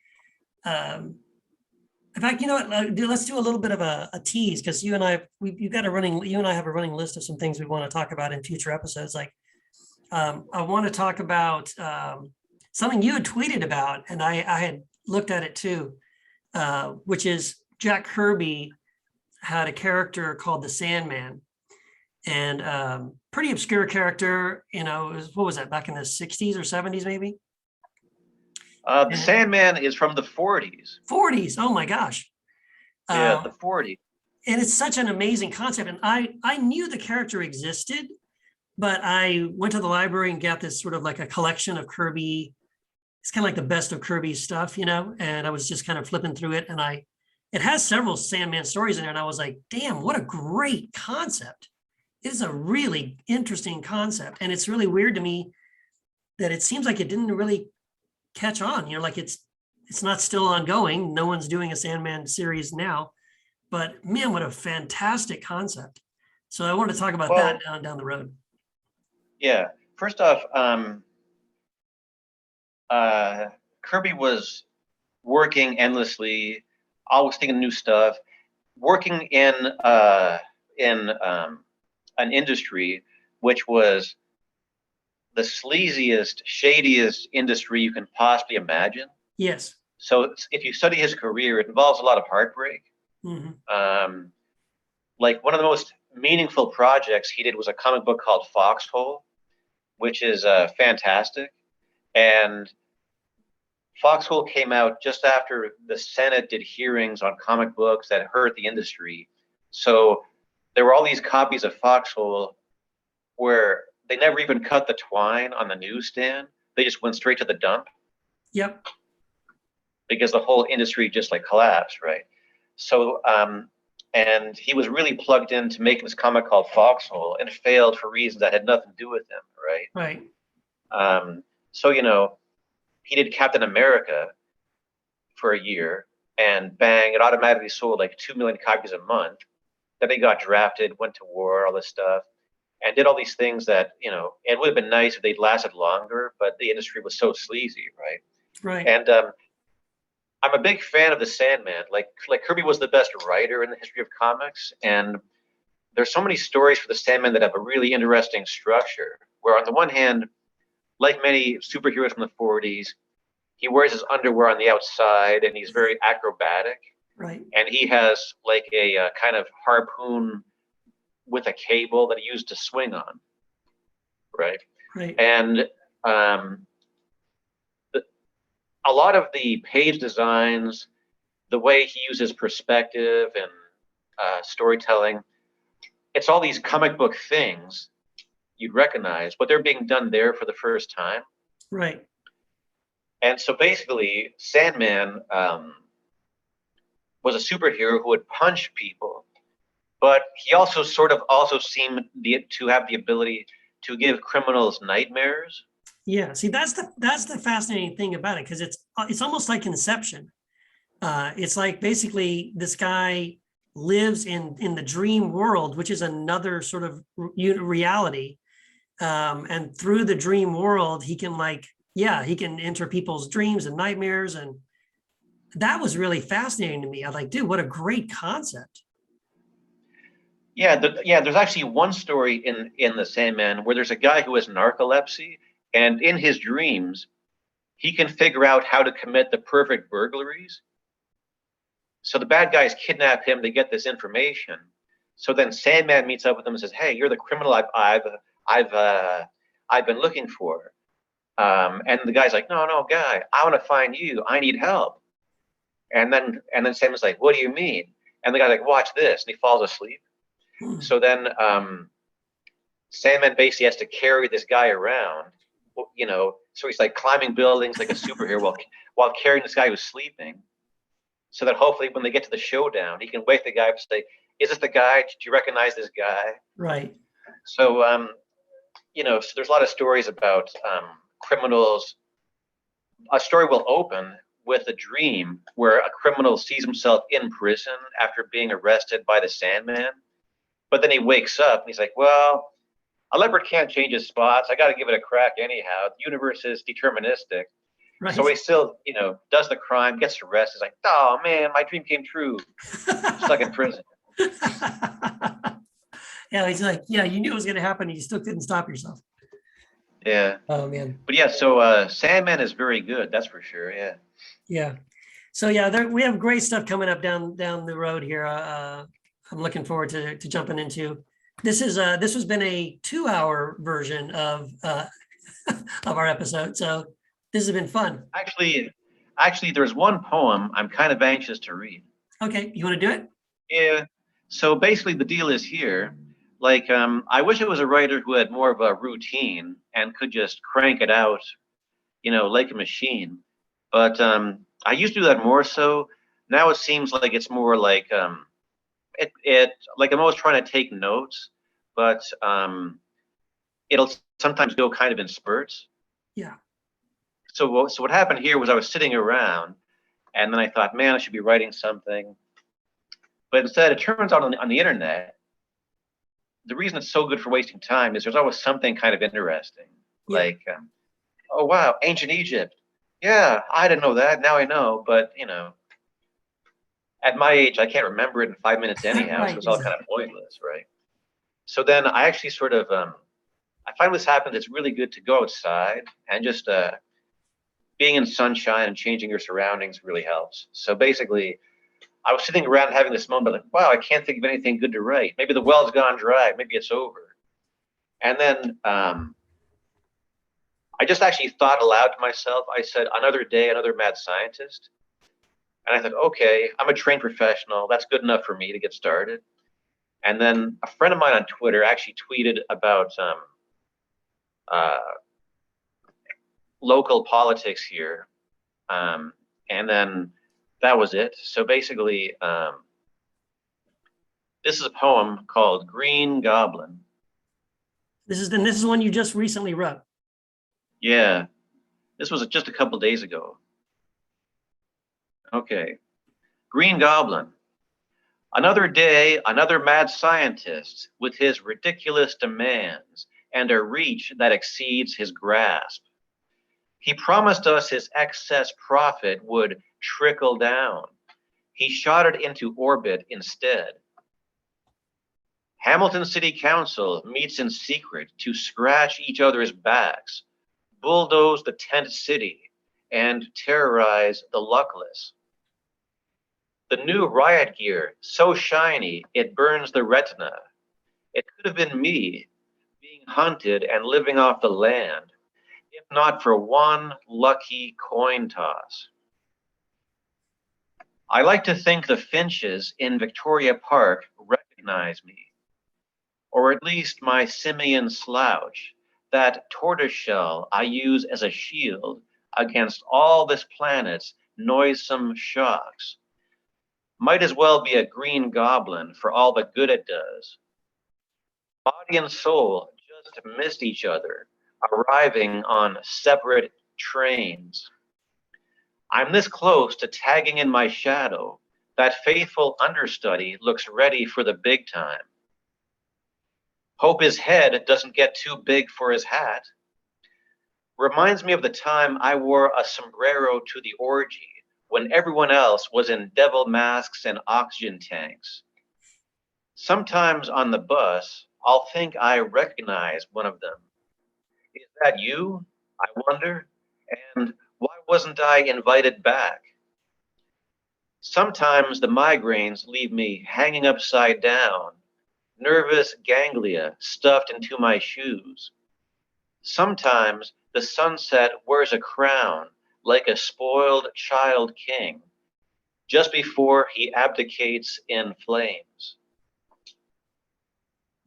In fact, you know what? Let's do a little bit of a tease, because you and I have a running list of some things we want to talk about in future episodes. Like, I want to talk about something you had tweeted about, and I had looked at it too, which is Jack Kirby had a character called the Sandman. and pretty obscure character. What was that, back in the 60s or 70s maybe? The Sandman is from the 40s. 40s. Oh my gosh. Yeah, the 40s. And it's such an amazing concept. And I knew the character existed, but I went to the library and got this sort of like a collection of Kirby. It's kind of like the best of Kirby stuff, and I was just kind of flipping through it. And it has several Sandman stories in there. And I was like, damn, what a great concept. It is a really interesting concept. And it's really weird to me that it seems like it didn't really catch on, like it's not still ongoing. No one's doing a Sandman series now, but man, what a fantastic concept. So I want to talk about that down the road. Yeah. First off, Kirby was working endlessly, always thinking new stuff, working in an industry which was the sleaziest, shadiest industry you can possibly imagine. Yes. So if you study his career, it involves a lot of heartbreak. Mm-hmm. Like one of the most meaningful projects he did was a comic book called Foxhole, which is fantastic. And Foxhole came out just after the Senate did hearings on comic books that hurt the industry. So there were all these copies of Foxhole where they never even cut the twine on the newsstand. They just went straight to the dump. Yep. Because the whole industry just like collapsed, right? So, and he was really plugged into making this comic called Foxhole, and it failed for reasons that had nothing to do with him, right? Right. So, he did Captain America for a year, and bang, it automatically sold like 2 million copies a month. Then he got drafted, went to war, all this stuff, and did all these things that, it would have been nice if they'd lasted longer, but the industry was so sleazy, right? Right. And I'm a big fan of the Sandman. Like Kirby was the best writer in the history of comics, and there's so many stories for the Sandman that have a really interesting structure, where on the one hand, like many superheroes from the 40s, he wears his underwear on the outside and he's very acrobatic. Right. And he has like a kind of harpoon with a cable that he used to swing on. Right. Right. And a lot of the page designs, the way he uses perspective and storytelling, it's all these comic book things you'd recognize, but they're being done there for the first time. Right. And so basically, Sandman was a superhero who would punch people, but he also seemed to have the ability to give criminals nightmares. Yeah, see, that's the fascinating thing about it, because it's almost like Inception. It's like basically this guy lives in the dream world, which is another sort of reality, and through the dream world, he can enter people's dreams and nightmares, and that was really fascinating to me. I was like, dude, what a great concept. Yeah, there's actually one story in the Sandman where there's a guy who has narcolepsy. And in his dreams, he can figure out how to commit the perfect burglaries. So the bad guys kidnap him to get this information. So then Sandman meets up with him and says, "Hey, you're the criminal I've been looking for." And the guy's like, "No, guy, I want to find you. I need help." And then Sandman's like, "What do you mean?" And the guy's like, "Watch this," and he falls asleep. So then Sandman basically has to carry this guy around. So he's like climbing buildings like a superhero while carrying this guy who's sleeping, so that hopefully when they get to the showdown, he can wake the guy up and say, "Is this the guy? Do you recognize this guy?" Right. So, so there's a lot of stories about criminals. A story will open with a dream where a criminal sees himself in prison after being arrested by the Sandman, but then he wakes up and he's like, "Well, a leopard can't change his spots. I got to give it a crack anyhow. The universe is deterministic." Right. So he still, does the crime, gets arrested. He's like, "Oh man, my dream came true." Stuck in prison. Yeah, he's like, "Yeah, you knew it was going to happen. And you still couldn't stop yourself." Yeah. Oh man. But yeah, so Sandman is very good. That's for sure. Yeah. Yeah. So yeah, we have great stuff coming up down the road here. I'm looking forward to jumping into. This has been a 2-hour version of of our episode, so this has been fun. Actually, there's one poem I'm kind of anxious to read. Okay, you want to do it? Yeah. So basically, the deal is here. Like, I wish it was a writer who had more of a routine and could just crank it out, like a machine. But I used to do that more so. Now it seems like it's more like it like I'm always trying to take notes, but it'll sometimes go kind of in spurts. Yeah. So what happened here was I was sitting around, and then I thought, man, I should be writing something. But instead, it turns out on the internet, the reason it's so good for wasting time is there's always something kind of interesting. Yeah. Like, oh wow, ancient Egypt. Yeah, I didn't know that. Now I know. But at my age, I can't remember it in 5 minutes anyhow. Right, So it's all kind of pointless, right? So then I actually sort of, I find this happens. It's really good to go outside and just being in sunshine and changing your surroundings really helps. So basically, I was sitting around having this moment like, wow, I can't think of anything good to write. Maybe the well's gone dry. Maybe it's over. And then I just actually thought aloud to myself. I said, another day, another mad scientist. And I thought, okay, I'm a trained professional. That's good enough for me to get started. And then a friend of mine on Twitter actually tweeted about local politics here. And then that was it. So basically, this is a poem called Green Goblin. This is one you just recently wrote. Yeah, this was just a couple days ago. Okay. Green Goblin. Another day, another mad scientist with his ridiculous demands and a reach that exceeds his grasp. He promised us his excess profit would trickle down. He shot it into orbit instead. Hamilton City Council meets in secret to scratch each other's backs, bulldoze the tent city, and terrorize the luckless. The new riot gear, so shiny it burns the retina. It could have been me, being hunted and living off the land, if not for one lucky coin toss. I like to think the finches in Victoria Park recognize me, or at least my simian slouch, that tortoiseshell I use as a shield against all this planet's noisome shocks. Might as well be a green goblin for all the good it does. Body and soul just missed each other, arriving on separate trains. I'm this close to tagging in my shadow. That faithful understudy looks ready for the big time. Hope his head doesn't get too big for his hat. Reminds me of the time I wore a sombrero to the orgy when everyone else was in devil masks and oxygen tanks. Sometimes on the bus, I'll think I recognize one of them. Is that you? I wonder. And why wasn't I invited back? Sometimes the migraines leave me hanging upside down, nervous ganglia stuffed into my shoes. Sometimes the sunset wears a crown like a spoiled child king, just before he abdicates in flames.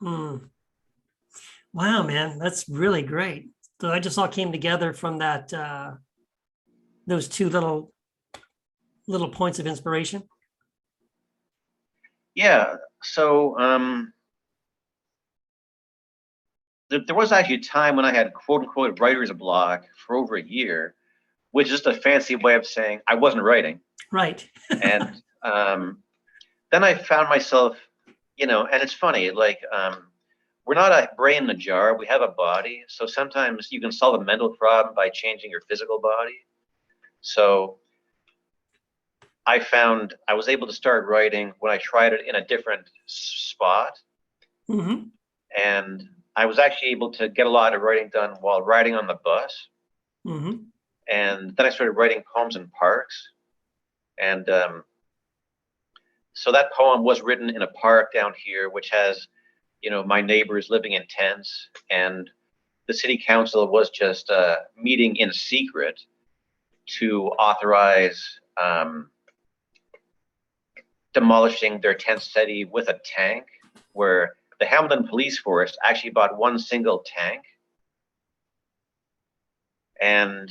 Wow, man, that's really great. So I just all came together from that those two little points of inspiration. Yeah, so there was actually a time when I had quote unquote writer's block for over a year, which is just a fancy way of saying I wasn't writing. Right. And then I found myself, and it's funny, like we're not a brain in a jar, we have a body. So sometimes you can solve a mental problem by changing your physical body. So I found I was able to start writing when I tried it in a different spot. Mm-hmm. And I was actually able to get a lot of writing done while riding on the bus. Mm-hmm. And then I started writing poems in parks. And so that poem was written in a park down here, which has my neighbors living in tents, and the city council was just meeting in secret to authorize demolishing their tent city with a tank, where the Hamilton police force actually bought one single tank. And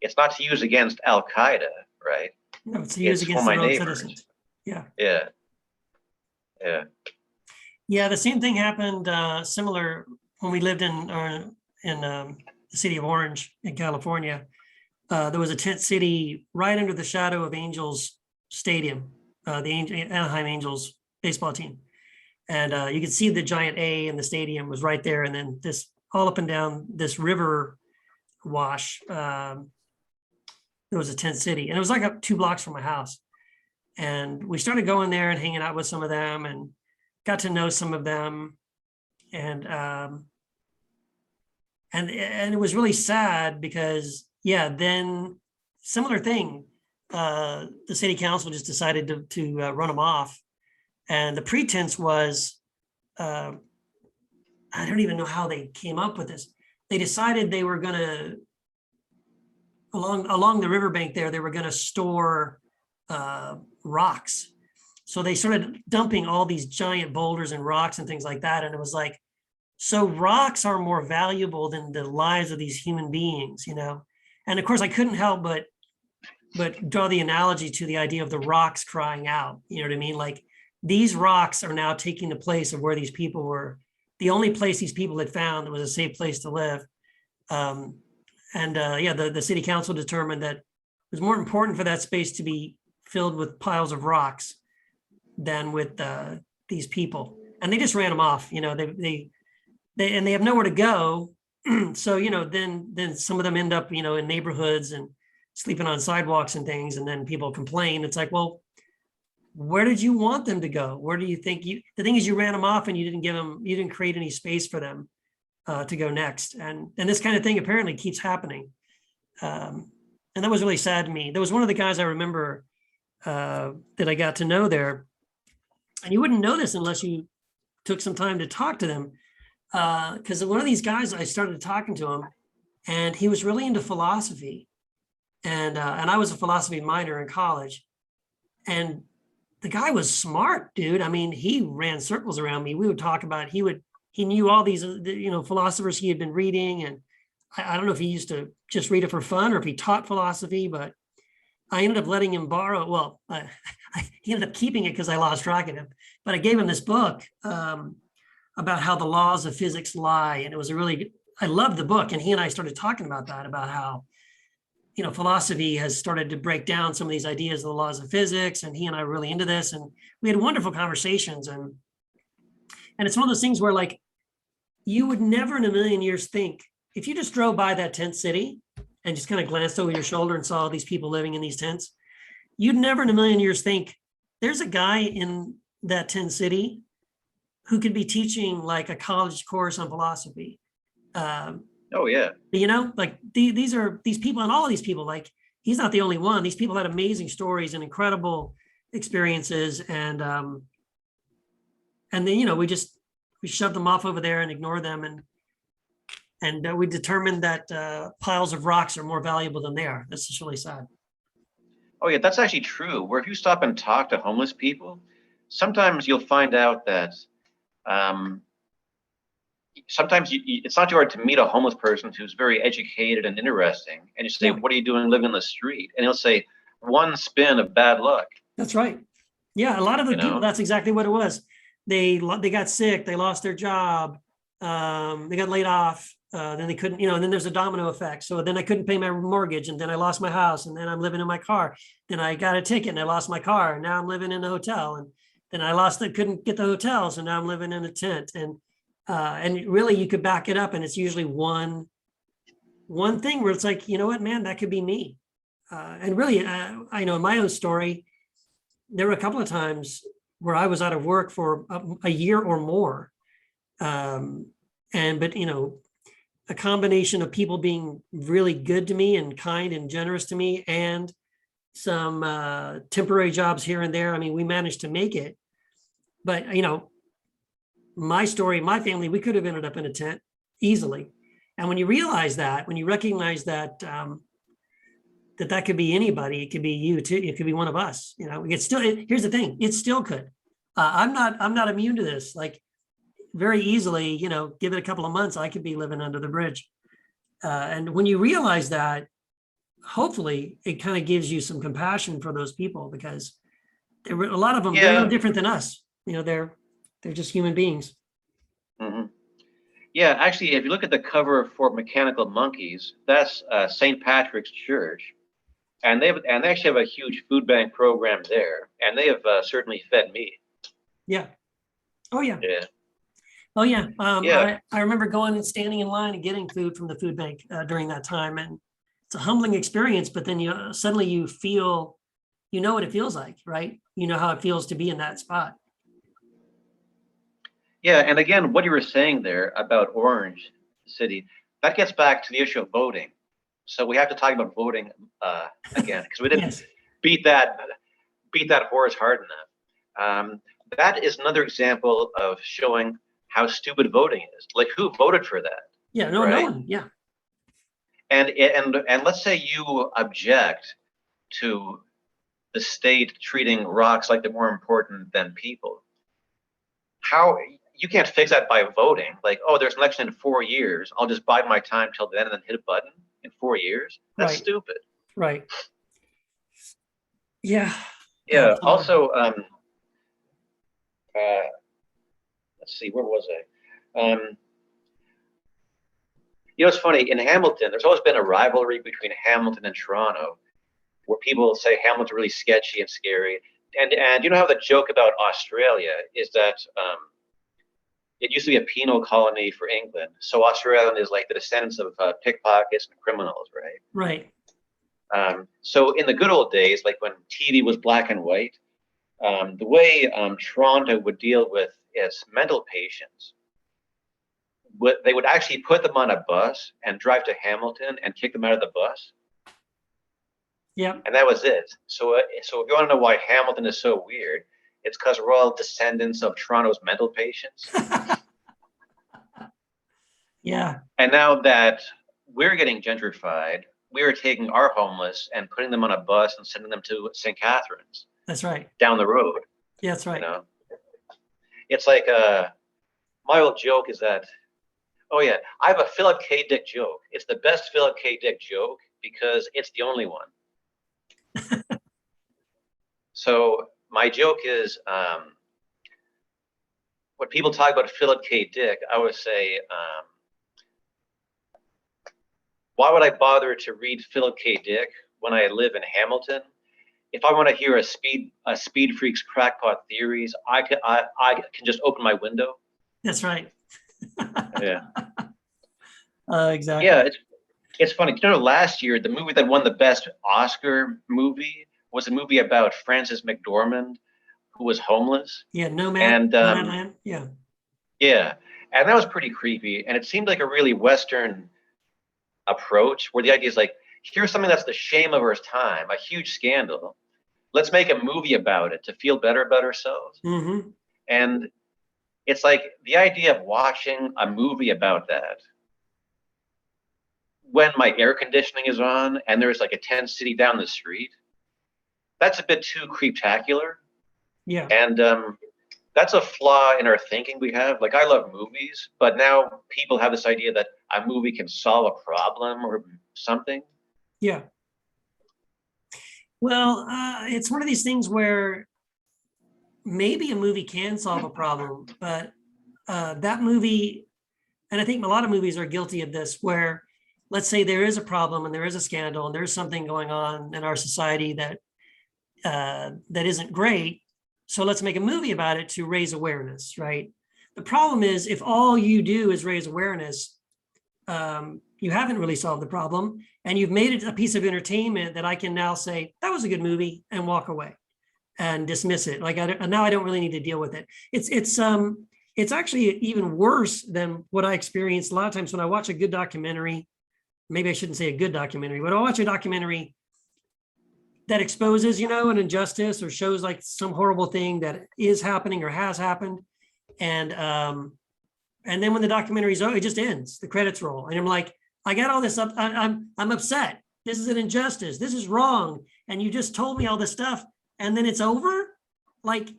it's not to use against Al Qaeda, right? No, it's to use against their own citizens. Yeah. Yeah. Yeah. Yeah. The same thing happened similar when we lived in the city of Orange in California. There was a tent city right under the shadow of Angels Stadium, the Anaheim Angels baseball team. And you could see the giant A in the stadium was right there. And then this all up and down this river wash, there was a tent city, and it was like up 2 blocks from my house. And we started going there and hanging out with some of them and got to know some of them. And it was really sad because, then similar thing, the city council just decided to run them off. And the pretense was, I don't even know how they came up with this. They decided they were going to, along the riverbank there, they were going to store rocks. So they started dumping all these giant boulders and rocks and things like that. And it was like, so rocks are more valuable than the lives of these human beings, And of course, I couldn't help but draw the analogy to the idea of the rocks crying out. You know what I mean? Like, these rocks are now taking the place of where these people were. The only place these people had found that was a safe place to live. The city council determined that it was more important for that space to be filled with piles of rocks than with these people. And they just ran them off. They have nowhere to go. So, then some of them end up, in neighborhoods and sleeping on sidewalks and things. And then people complain. It's like, well, where did you want them to go? Where do you think the thing is, you ran them off and you didn't create any space for them to go next. And this kind of thing apparently keeps happening. And that was really sad to me. There was one of the guys I remember that I got to know there, and you wouldn't know this unless you took some time to talk to them. Because one of these guys, I started talking to him, and he was really into philosophy. And I was a philosophy minor in college. And the guy was smart, dude. I mean, he ran circles around me. We would talk about, he knew all these, philosophers he had been reading. And I don't know if he used to just read it for fun or if he taught philosophy, but I ended up letting him borrow. He ended up keeping it because I lost track of him. But I gave him this book about how the laws of physics lie. And it was I loved the book. And he and I started talking about that, about how, philosophy has started to break down some of these ideas of the laws of physics. And he and I were really into this. And we had wonderful conversations. And it's one of those things where, like, you would never in a million years think, if you just drove by that tent city and just kind of glanced over your shoulder and saw all these people living in these tents, you'd never in a million years think there's a guy in that tent city who could be teaching like a college course on philosophy. Oh yeah. Like these people, and all of these people, like, he's not the only one. These people had amazing stories and incredible experiences. And then, we shoved them off over there and ignored them. And we determined that piles of rocks are more valuable than they are. That's just really sad. Oh yeah, that's actually true. Where if you stop and talk to homeless people, sometimes you'll find out that sometimes it's not too hard to meet a homeless person who's very educated and interesting. And you say, What are you doing living in the street? And he'll say, one spin of bad luck. That's right. Yeah, a lot of the people, that's exactly what it was. They got sick, they lost their job, they got laid off, then they couldn't, and then there's a domino effect. So then I couldn't pay my mortgage, and then I lost my house, and then I'm living in my car. Then I got a ticket and I lost my car, and now I'm living in a hotel. And then couldn't get the hotel, so now I'm living in a tent. And really you could back it up, and it's usually one thing where it's like, you know what, man, that could be me. And really, I know in my own story, there were a couple of times where I was out of work for a year or more. But a combination of people being really good to me and kind and generous to me, and some temporary jobs here and there. I mean, we managed to make it, but my story, my family, we could have ended up in a tent easily. And when you realize that, when you recognize that, that could be anybody, it could be you too, it could be one of us, it's still, here's the thing, it still could. I'm not immune to this. Like very easily, give it a couple of months, I could be living under the bridge. And when you realize that, hopefully it kind of gives you some compassion for those people, because a lot of them, they're no different than us. They're just human beings. Mm-hmm. Yeah, actually, if you look at the cover for Mechanical Monkeys, that's St. Patrick's Church, and they actually have a huge food bank program there, and they have certainly fed me. Yeah. Oh yeah. Yeah. Oh yeah. I remember going and standing in line and getting food from the food bank during that time, and it's a humbling experience. But then suddenly you feel, what it feels like, right? You know how it feels to be in that spot. Yeah, and again, what you were saying there about Orange City, that gets back to the issue of voting. So we have to talk about voting again, because we didn't beat that horse hard enough. That is another example of showing how stupid voting is. Like, who voted for that? Yeah, no one. Yeah. And let's say you object to the state treating rocks like they're more important than people. How you can't fix that by voting. Like, oh, there's an election in 4 years. I'll just bide my time till then and then hit a button in 4 years. That's stupid. Right. Yeah. Yeah. Also, let's see, where was I? It's funny, in Hamilton, there's always been a rivalry between Hamilton and Toronto, where people say Hamilton's really sketchy and scary. And you know how the joke about Australia is that it used to be a penal colony for England. So Australia is like the descendants of pickpockets and criminals, right? Right. So in the good old days, like when TV was black and white, the way Toronto would deal with its mental patients, they would actually put them on a bus and drive to Hamilton and kick them out of the bus. Yeah. And that was it. So if you want to know why Hamilton is so weird, it's because we're all descendants of Toronto's mental patients. Yeah. And now that we're getting gentrified, we are taking our homeless and putting them on a bus and sending them to St. Catharines. That's right. Down the road. Yeah, that's right. It's like my old joke is that, oh yeah, I have a Philip K. Dick joke. It's the best Philip K. Dick joke because it's the only one. So my joke is, when people talk about Philip K. Dick, I would say, why would I bother to read Philip K. Dick when I live in Hamilton? If I want to hear a Speed Freaks crackpot theories, I can just open my window. That's right. Yeah. Exactly. Yeah, it's funny. Last year the movie that won the best Oscar movie was a movie about Frances McDormand, who was homeless. Yeah, Nomad. And yeah. Yeah, and that was pretty creepy, and it seemed like a really Western approach, where the idea is like, here's something that's the shame of our time, a huge scandal. Let's make a movie about it to feel better about ourselves. Mm-hmm. And it's like the idea of watching a movie about that when my air conditioning is on and there's like a tent city down the street, that's a bit too creeptacular. Yeah. And that's a flaw in our thinking we have. Like, I love movies, but now people have this idea that a movie can solve a problem or something. Yeah. Well, it's one of these things where maybe a movie can solve a problem, but that movie, and I think a lot of movies are guilty of this, where let's say there is a problem and there is a scandal and there's something going on in our society that isn't great. So let's make a movie about it to raise awareness, right? The problem is, if all you do is raise awareness, you haven't really solved the problem, and you've made it a piece of entertainment that I can now say, that was a good movie, and walk away and dismiss it. Like, now I don't really need to deal with it. It's actually even worse than what I experienced a lot of times when I watch a good documentary. Maybe I shouldn't say a good documentary, but I watch a documentary that exposes, an injustice or shows like some horrible thing that is happening or has happened. And then when the documentary's over, it just ends. The credits roll, and I'm like, I got all this up. I'm upset. This is an injustice. This is wrong. And you just told me all this stuff, and then it's over. Like,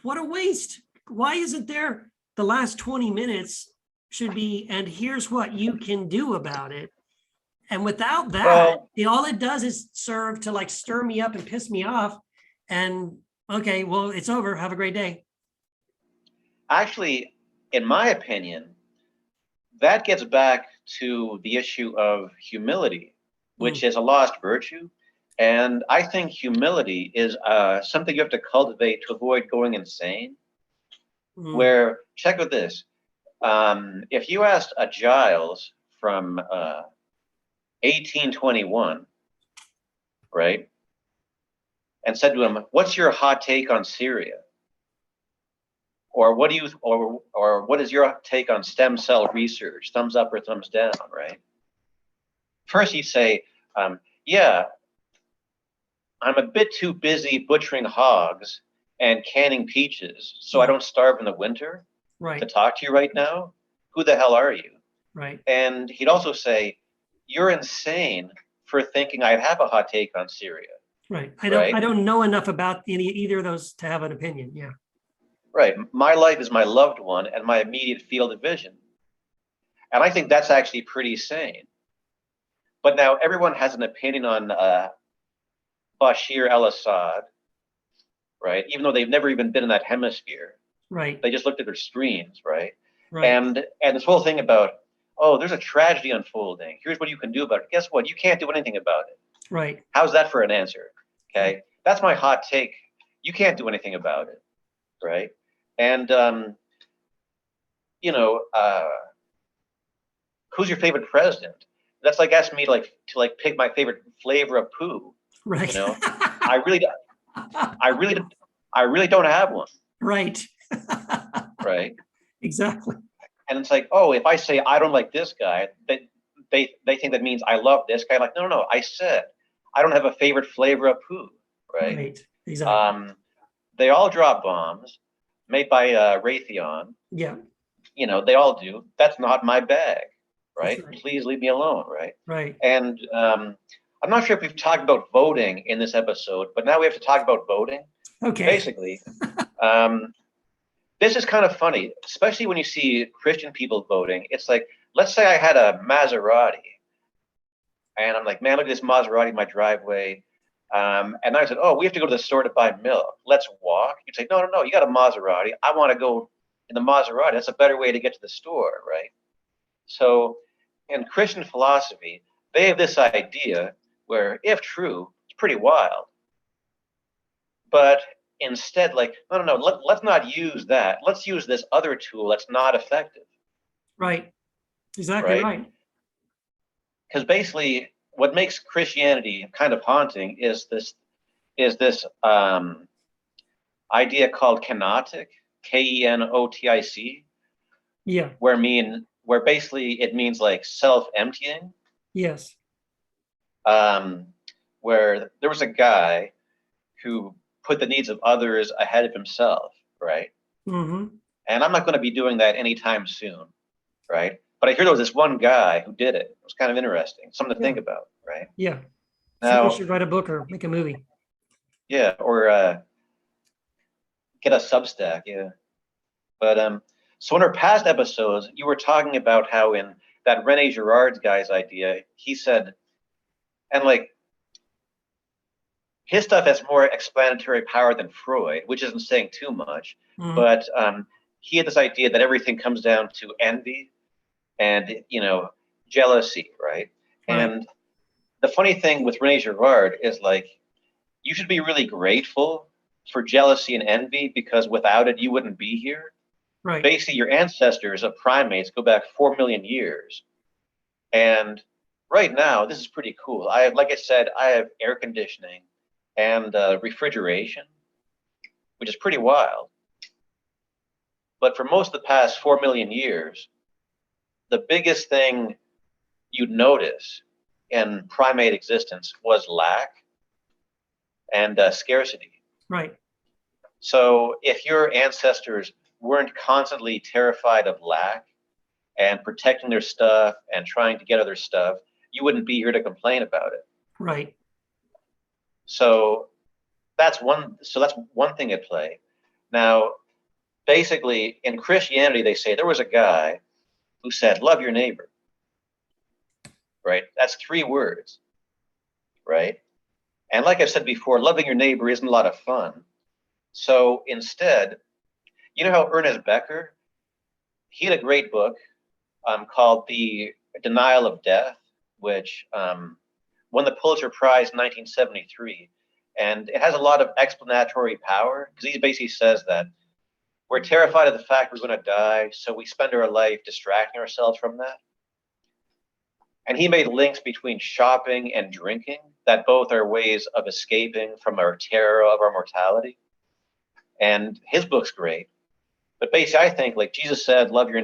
what a waste. Why isn't there the last 20 minutes should be, and here's what you can do about it. And without that, all it does is serve to like stir me up and piss me off. And okay, well, it's over. Have a great day. Actually, in my opinion, that gets back to the issue of humility, which is a lost virtue. And I think humility is something you have to cultivate to avoid going insane. Where, check out this. If you asked a Giles from 1821, right, and said to him, "What's your hot take on Syria?" Or what is your take on stem cell research? Thumbs up or thumbs down, right? First, he'd say, "Yeah, I'm a bit too busy butchering hogs and canning peaches, so I don't starve in the winter to talk to you right now. Who the hell are you?" Right. And he'd also say, "You're insane for thinking I'd have a hot take on Syria." Right. I don't know enough about either of those to have an opinion. Yeah. Right. My life is my loved one and my immediate field of vision. And I think that's actually pretty sane. But now everyone has an opinion on Bashir al-Assad, right? Even though they've never even been in that hemisphere. Right. They just looked at their screens, right? Right. And this whole thing about, oh, there's a tragedy unfolding. Here's what you can do about it. Guess what? You can't do anything about it. Right. How's that for an answer? Okay. That's my hot take. You can't do anything about it. Right. And, who's your favorite president? That's like asking me to pick my favorite flavor of poo. Right. You know, I really don't have one. Right. Right. Exactly. And it's like, oh, if I say I don't like this guy, they think that means I love this guy. Like, no. I said I don't have a favorite flavor of poo. Right. Right. Exactly. They all drop bombs made by Raytheon. Yeah. You know, they all do. That's not my bag. Right? Right. Please leave me alone. Right. Right. And I'm not sure if we've talked about voting in this episode, but now we have to talk about voting. Okay. Basically, this is kind of funny, especially when you see Christian people voting. It's like, let's say I had a Maserati, and I'm like, man, look at this Maserati in my driveway. And I said, oh, we have to go to the store to buy milk. Let's walk. You'd say, no. You got a Maserati. I want to go in the Maserati. That's a better way to get to the store, right? So in Christian philosophy, they have this idea where, if true, it's pretty wild. But instead, like, no, let's not use that. Let's use this other tool that's not effective. Right. Exactly right. Because basically, what makes Christianity kind of haunting is this idea called kenotic, Kenotic. Yeah. Where basically it means like self-emptying. Yes. Where there was a guy who put the needs of others ahead of himself, right? Mm-hmm. And I'm not going to be doing that anytime soon, right? But I hear there was this one guy who did it. It was kind of interesting, something to think about, right? Yeah. Now, Someone should write a book or make a movie. Yeah, or get a Substack, yeah. But so in our past episodes, you were talking about how in that René Girard's guy's idea, he said, and like his stuff has more explanatory power than Freud, which isn't saying too much. Mm-hmm. But he had this idea that everything comes down to envy and, jealousy, right? And the funny thing with René Girard is like, you should be really grateful for jealousy and envy because without it, you wouldn't be here. Right. Basically, your ancestors of primates go back 4 million years. And right now, this is pretty cool. Like I said, I have air conditioning and refrigeration, which is pretty wild. But for most of the past 4 million years, the biggest thing you'd notice in primate existence was lack and scarcity. Right. So if your ancestors weren't constantly terrified of lack and protecting their stuff and trying to get other stuff, you wouldn't be here to complain about it. Right. So that's one thing at play. Now, basically, in Christianity, they say there was a guy who said, love your neighbor. Right? That's 3 words. Right? And like I've said before, loving your neighbor isn't a lot of fun. So instead, you know how Ernest Becker, he had a great book called The Denial of Death, which won the Pulitzer Prize in 1973. And it has a lot of explanatory power, because he basically says that we're terrified of the fact we're going to die, so we spend our life distracting ourselves from that. And he made links between shopping and drinking, that both are ways of escaping from our terror of our mortality. And his book's great. But basically, I think, like Jesus said, love your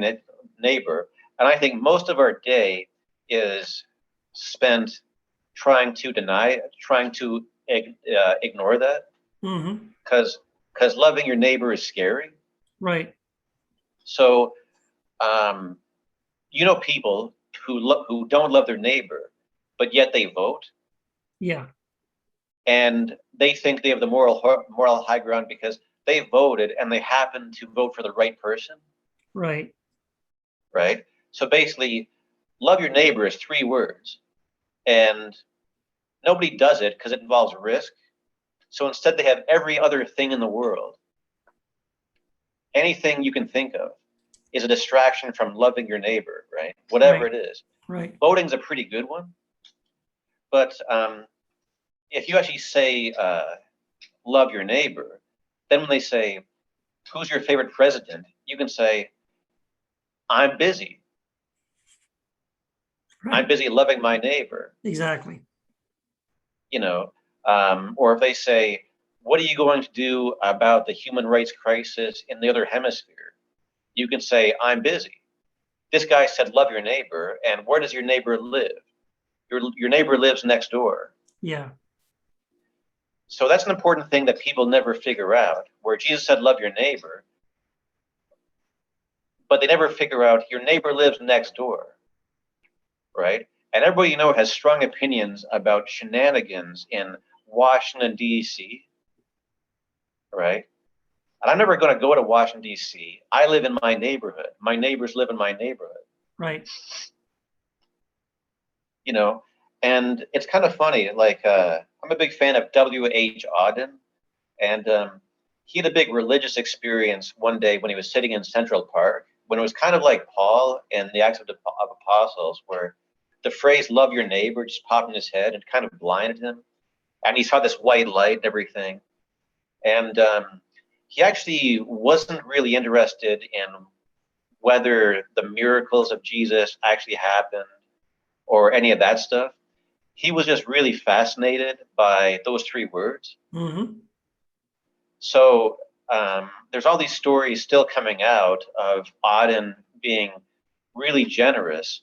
neighbor. And I think most of our day is spent trying to deny it, trying to ignore that. Because loving your neighbor is scary. Right. So, you know, people who don't love their neighbor, but yet they vote. Yeah. And they think they have the moral high ground because they voted and they happen to vote for the right person. Right. Right. So basically, love your neighbor is 3 words, and nobody does it because it involves risk. So instead, they have every other thing in the world. Anything you can think of is a distraction from loving your neighbor, right? Whatever it is. Right. Voting's a pretty good one. But if you actually say love your neighbor, then when they say, who's your favorite president? You can say, I'm busy. Right. I'm busy loving my neighbor. Exactly. You know, or if they say, what are you going to do about the human rights crisis in the other hemisphere? You can say, I'm busy. This guy said, love your neighbor. And where does your neighbor live? Your neighbor lives next door. Yeah. So that's an important thing that people never figure out, where Jesus said, love your neighbor. But they never figure out your neighbor lives next door. Right? And everybody, you know, has strong opinions about shenanigans in Washington, D.C. Right? And I'm never going to go to Washington, D.C. I live in my neighborhood. My neighbors live in my neighborhood. Right. You know, and it's kind of funny. Like, I'm a big fan of W.H. Auden. And he had a big religious experience one day when he was sitting in Central Park, when it was kind of like Paul in the Acts of Apostles, where the phrase love your neighbor just popped in his head and kind of blinded him. And he saw this white light and everything. And he actually wasn't really interested in whether the miracles of Jesus actually happened or any of that stuff. He was just really fascinated by those 3 words. So there's all these stories still coming out of Auden being really generous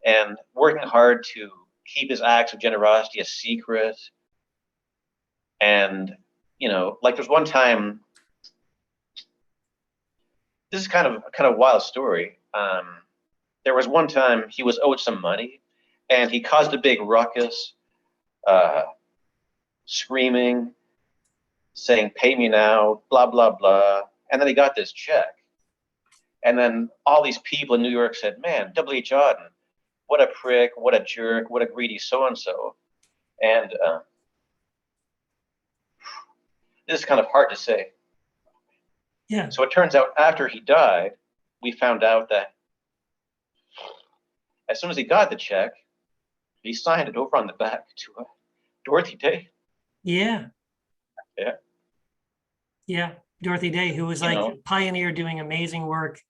and working hard to keep his acts of generosity a secret. And, you know, like there's one time, this is kind of a wild story. There was one time he was owed some money, and he caused a big ruckus, screaming, saying, pay me now, blah, blah, blah. And then he got this check. And then all these people in New York said, man, W.H. Auden, what a prick, what a jerk, what a greedy so-and-so. And this is kind of hard to say. Yeah. So it turns out after he died, we found out that as soon as he got the check, he signed it over on the back to Dorothy Day. Yeah. Yeah. Yeah. Dorothy Day, who was You like know. a pioneer doing amazing work,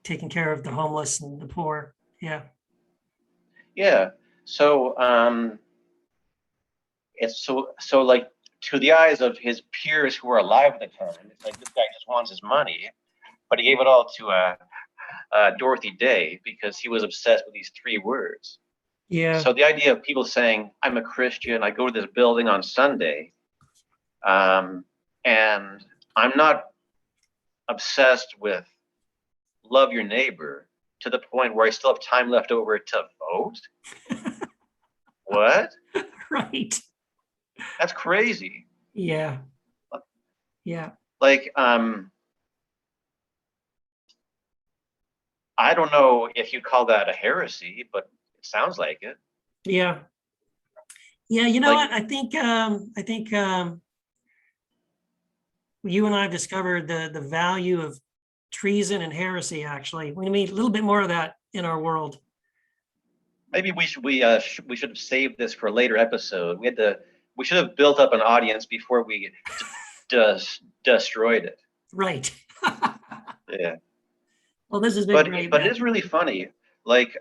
taking care of the homeless and the poor. Yeah. Yeah. So it's so like to the eyes of his peers who were alive at the time, it's like this guy just wants his money, but he gave it all to Dorothy Day because he was obsessed with these 3 words. Yeah. So the idea of people saying, I'm a Christian, I go to this building on Sunday, and I'm not obsessed with love your neighbor to the point where I still have time left over to vote? What? Right. That's crazy. Yeah. Yeah. Like, I don't know if you call that a heresy, but it sounds like it. Yeah. Yeah. You know Like, what? I think you and I have discovered the value of treason and heresy. Actually, we need a little bit more of that in our world. maybe we should have saved this for a later episode. We should have built up an audience before we destroyed it. Right. Yeah. Well, this has been great, But man. it is really funny. Like,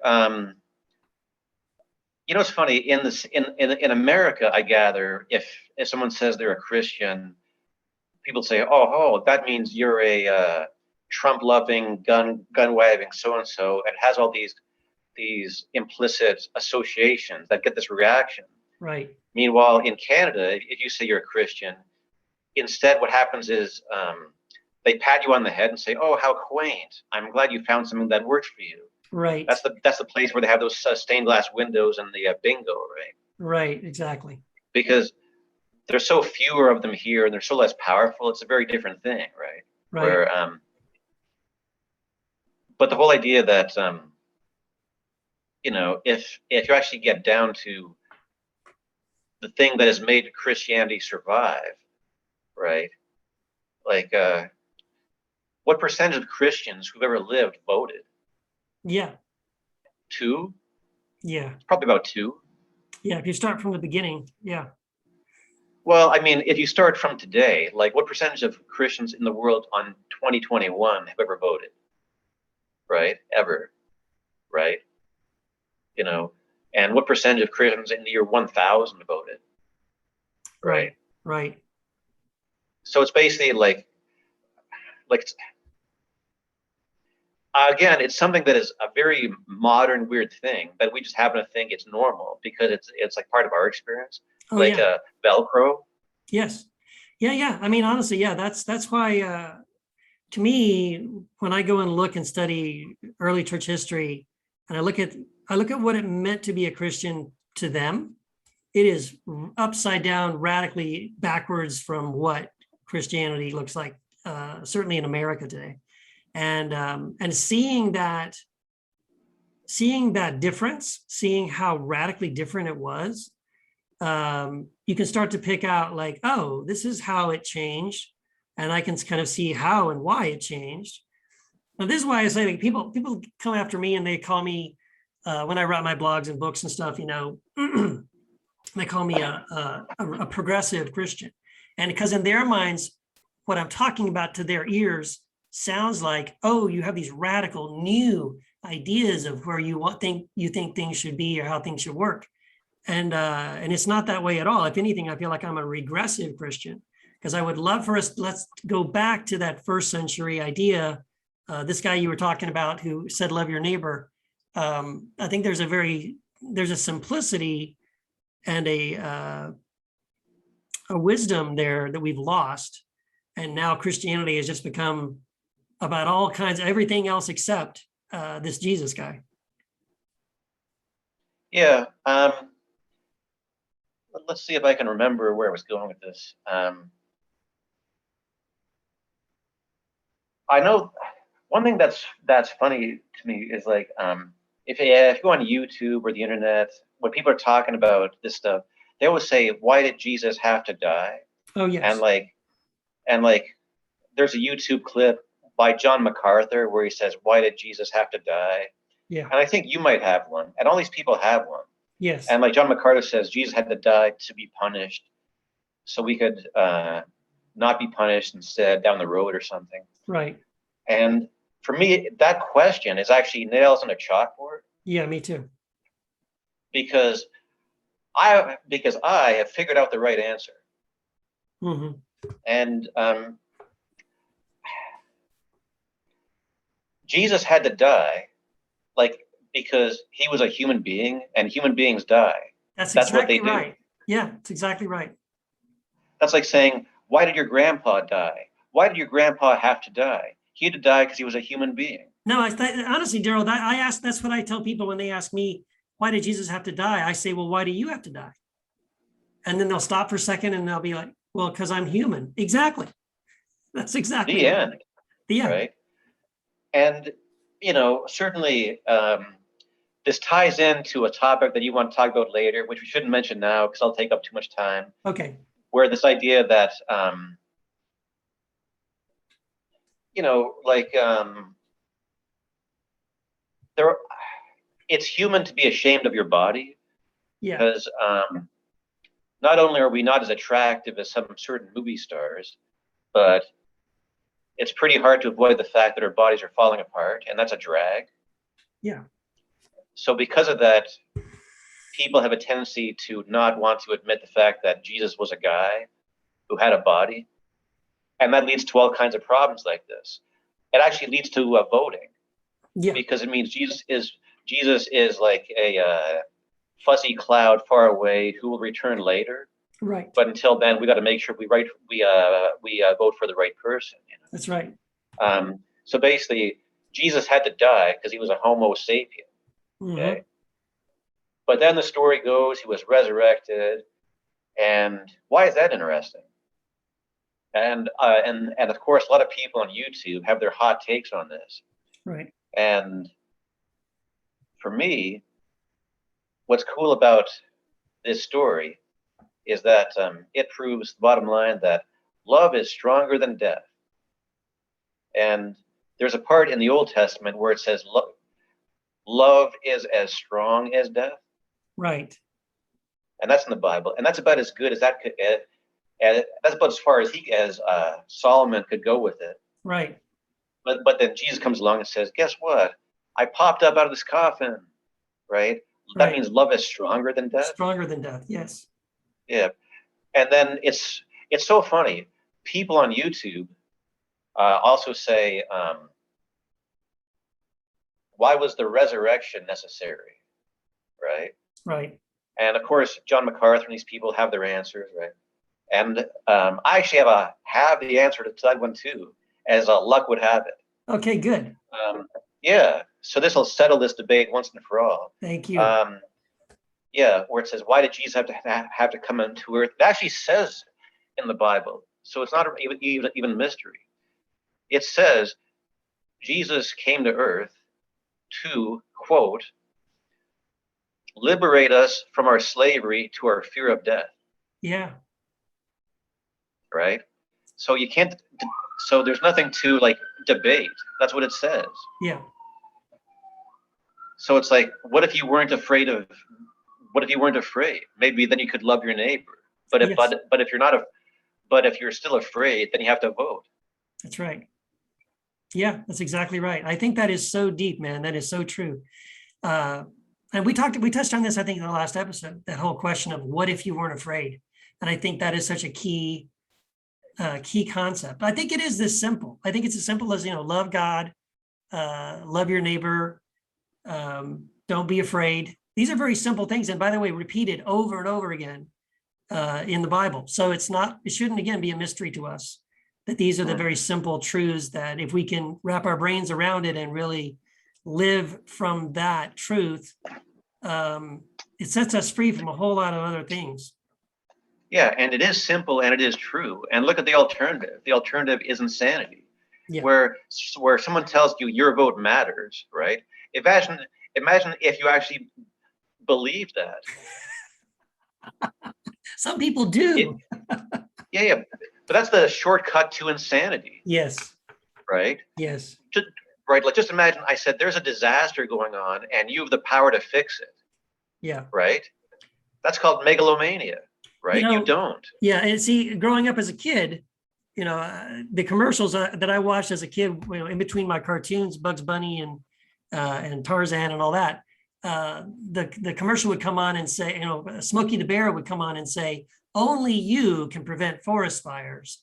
it's funny in America. I gather if someone says they're a Christian, people say, "Oh, that means you're a Trump-loving, gun-waving so-and-so," and has all these implicit associations that get this reaction. Right. Meanwhile, in Canada, if you say you're a Christian, instead what happens is they pat you on the head and say, "Oh, how quaint! I'm glad you found something that works for you." Right. That's the place where they have those stained glass windows and the bingo, right? Right. Exactly. Because there's so fewer of them here, and they're so less powerful. It's a very different thing, right? Right. Where, but the whole idea that, if you actually get down to the thing that has made Christianity survive, right? Like, what percentage of Christians who've ever lived voted? Yeah. 2? Yeah. Probably about 2. Yeah. If you start from the beginning. Yeah. Well, I mean, if you start from today, like what percentage of Christians in the world on 2021 have ever voted? Right? Ever. Right? And what percentage of Christians in the year 1000 voted? Right? Right. So it's basically like again, it's something that is a very modern, weird thing that we just happen to think it's normal because it's like part of our experience, Oh, like yeah. Velcro. Yes. Yeah. Yeah. I mean, honestly, yeah, that's why, to me, when I go and look and study early church history, and I look at what it meant to be a Christian to them, it is upside down, radically backwards from what Christianity looks like, certainly in America today. And seeing that difference, seeing how radically different it was, you can start to pick out like, oh, this is how it changed, and I can kind of see how and why it changed. Now, this is why I say, like, people come after me and they call me, when I write my blogs and books and stuff, they call me a progressive Christian, and because in their minds, what I'm talking about to their ears sounds like, oh, you have these radical new ideas of where you think things should be or how things should work. And it's not that way at all. If anything, I feel like I'm a regressive Christian, because I would love for us, let's go back to that first century idea. This guy you were talking about who said, love your neighbor. I think there's a simplicity and a wisdom there that we've lost. And now Christianity has just become about all kinds of everything else except this Jesus guy. Yeah. Let's see if I can remember where I was going with this. I know one thing that's funny to me is like, if you go on YouTube or the internet, when people are talking about this stuff, they always say, "Why did Jesus have to die?" Oh, yes. And like, there's a YouTube clip by John MacArthur where he says, "Why did Jesus have to die?" Yeah. And I think you might have one, and all these people have one. Yes. And like John MacArthur says, Jesus had to die to be punished, so we could not be punished instead down the road or something. Right. And for me, that question is actually nails on a chalkboard. Yeah, me too. Because I have figured out the right answer. Mm-hmm. And Jesus had to die, like, because he was a human being, and human beings die. That's what exactly they do. right. Yeah, that's exactly right. That's like saying, why did your grandpa die? Why did your grandpa have to die? He had to die because he was a human being. No, honestly, Darrell, that's what I tell people when they ask me, why did Jesus have to die? I say, well, why do you have to die? And then they'll stop for a second and they'll be like, well, because I'm human. Exactly. That's exactly The right. end. The end. Right. And, certainly this ties into a topic that you want to talk about later, which we shouldn't mention now because I'll take up too much time. Okay. Where this idea that, it's human to be ashamed of your body. Yeah. Because not only are we not as attractive as some certain movie stars, but it's pretty hard to avoid the fact that our bodies are falling apart, and that's a drag. Yeah. So because of that, people have a tendency to not want to admit the fact that Jesus was a guy who had a body. And that leads to all kinds of problems like this. It actually leads to voting. Yeah. Because it means Jesus is like a fuzzy cloud far away who will return later. Right. But until then, we got to make sure we vote for the right person. That's right. So basically, Jesus had to die because he was a Homo sapien. Okay. Mm-hmm. But then the story goes he was resurrected, and why is that interesting? And of course, a lot of people on YouTube have their hot takes on this. Right. And for me, what's cool about this story is that it proves, the bottom line, that love is stronger than death. And there's a part in the Old Testament where it says love is as strong as death. Right. And that's in the Bible. And that's about as good as that could. And that's about as far as Solomon could go with it. Right. But then Jesus comes along and says, guess what? I popped up out of this coffin, right? That means love is stronger than death. Stronger than death, yes. Yeah. And then it's so funny. People on YouTube also say, why was the resurrection necessary? Right? Right. And of course, John MacArthur and these people have their answers, right? And I actually have the answer to that one too, as luck would have it. Okay, good. Yeah. So this will settle this debate once and for all. Thank you. Yeah, where it says, why did Jesus have to come into earth? It actually says in the Bible, so it's not even mystery. It says Jesus came to earth to, quote, liberate us from our slavery to our fear of death. Yeah. Right? So you can't, so there's nothing to debate. That's what it says. Yeah. So it's like, what if you weren't afraid? Maybe then you could love your neighbor. But if you're still afraid, then you have to vote. That's right. Yeah, that's exactly right. I think that is so deep, man. That is so true. And we touched on this, I think, in the last episode, that whole question of what if you weren't afraid? And I think that is such a key concept. I think it is this simple. I think it's as simple as, love God, love your neighbor, don't be afraid. These are very simple things. And by the way, repeated over and over again in the Bible. So it shouldn't, again, be a mystery to us that these are the very simple truths that if we can wrap our brains around it and really live from that truth, it sets us free from a whole lot of other things. Yeah, and it is simple and it is true. And look at the alternative. The alternative is insanity, yeah. where someone tells you your vote matters, right? Imagine if you actually believe that. Some people do. Yeah, but that's the shortcut to insanity. Yes. Right? Yes. Right. Just imagine I said there's a disaster going on and you have the power to fix it. Yeah. Right? That's called megalomania. Right? You don't. Yeah. And see, growing up as a kid, the commercials that I watched as a kid, in between my cartoons, Bugs Bunny and Tarzan and all that, the commercial would come on and say, Smokey the Bear would come on and say, only you can prevent forest fires.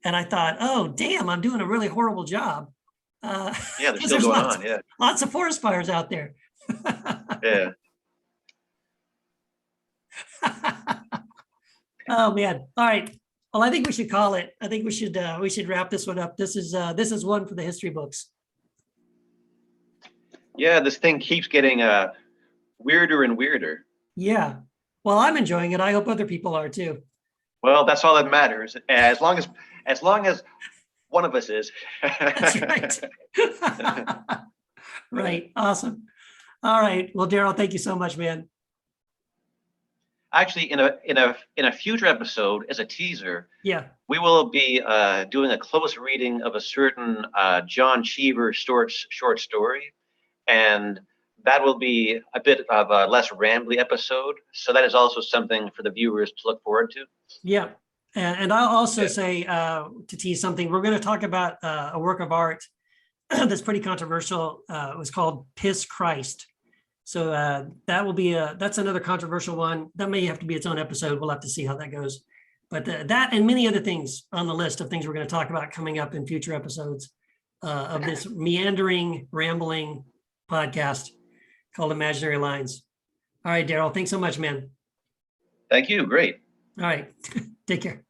And I thought, oh, damn, I'm doing a really horrible job. Yeah, they're still going on. Yeah. Lots of forest fires out there. Yeah. Oh, man. All right. Well, I think we should call it. I think we should wrap this one up. This is one for the history books. Yeah, this thing keeps getting weirder and weirder. Yeah. Well, I'm enjoying it. I hope other people are too. Well, that's all that matters. As long as one of us is. That's right. Right. Awesome. All right. Well, Darrell, thank you so much, man. Actually, in a future episode, as a teaser, Yeah. we will be doing a close reading of a certain John Cheever short story, and that will be a bit of a less rambly episode. So that is also something for the viewers to look forward to. Yeah. And I'll also say, to tease something, we're going to talk about a work of art that's pretty controversial. It was called Piss Christ. So that will be that's another controversial one. That may have to be its own episode. We'll have to see how that goes. But that and many other things on the list of things we're going to talk about coming up in future episodes of this meandering, rambling podcast called Imaginary Lines. All right, Darrell, thanks so much, man. Thank you. Great. All right. Take care.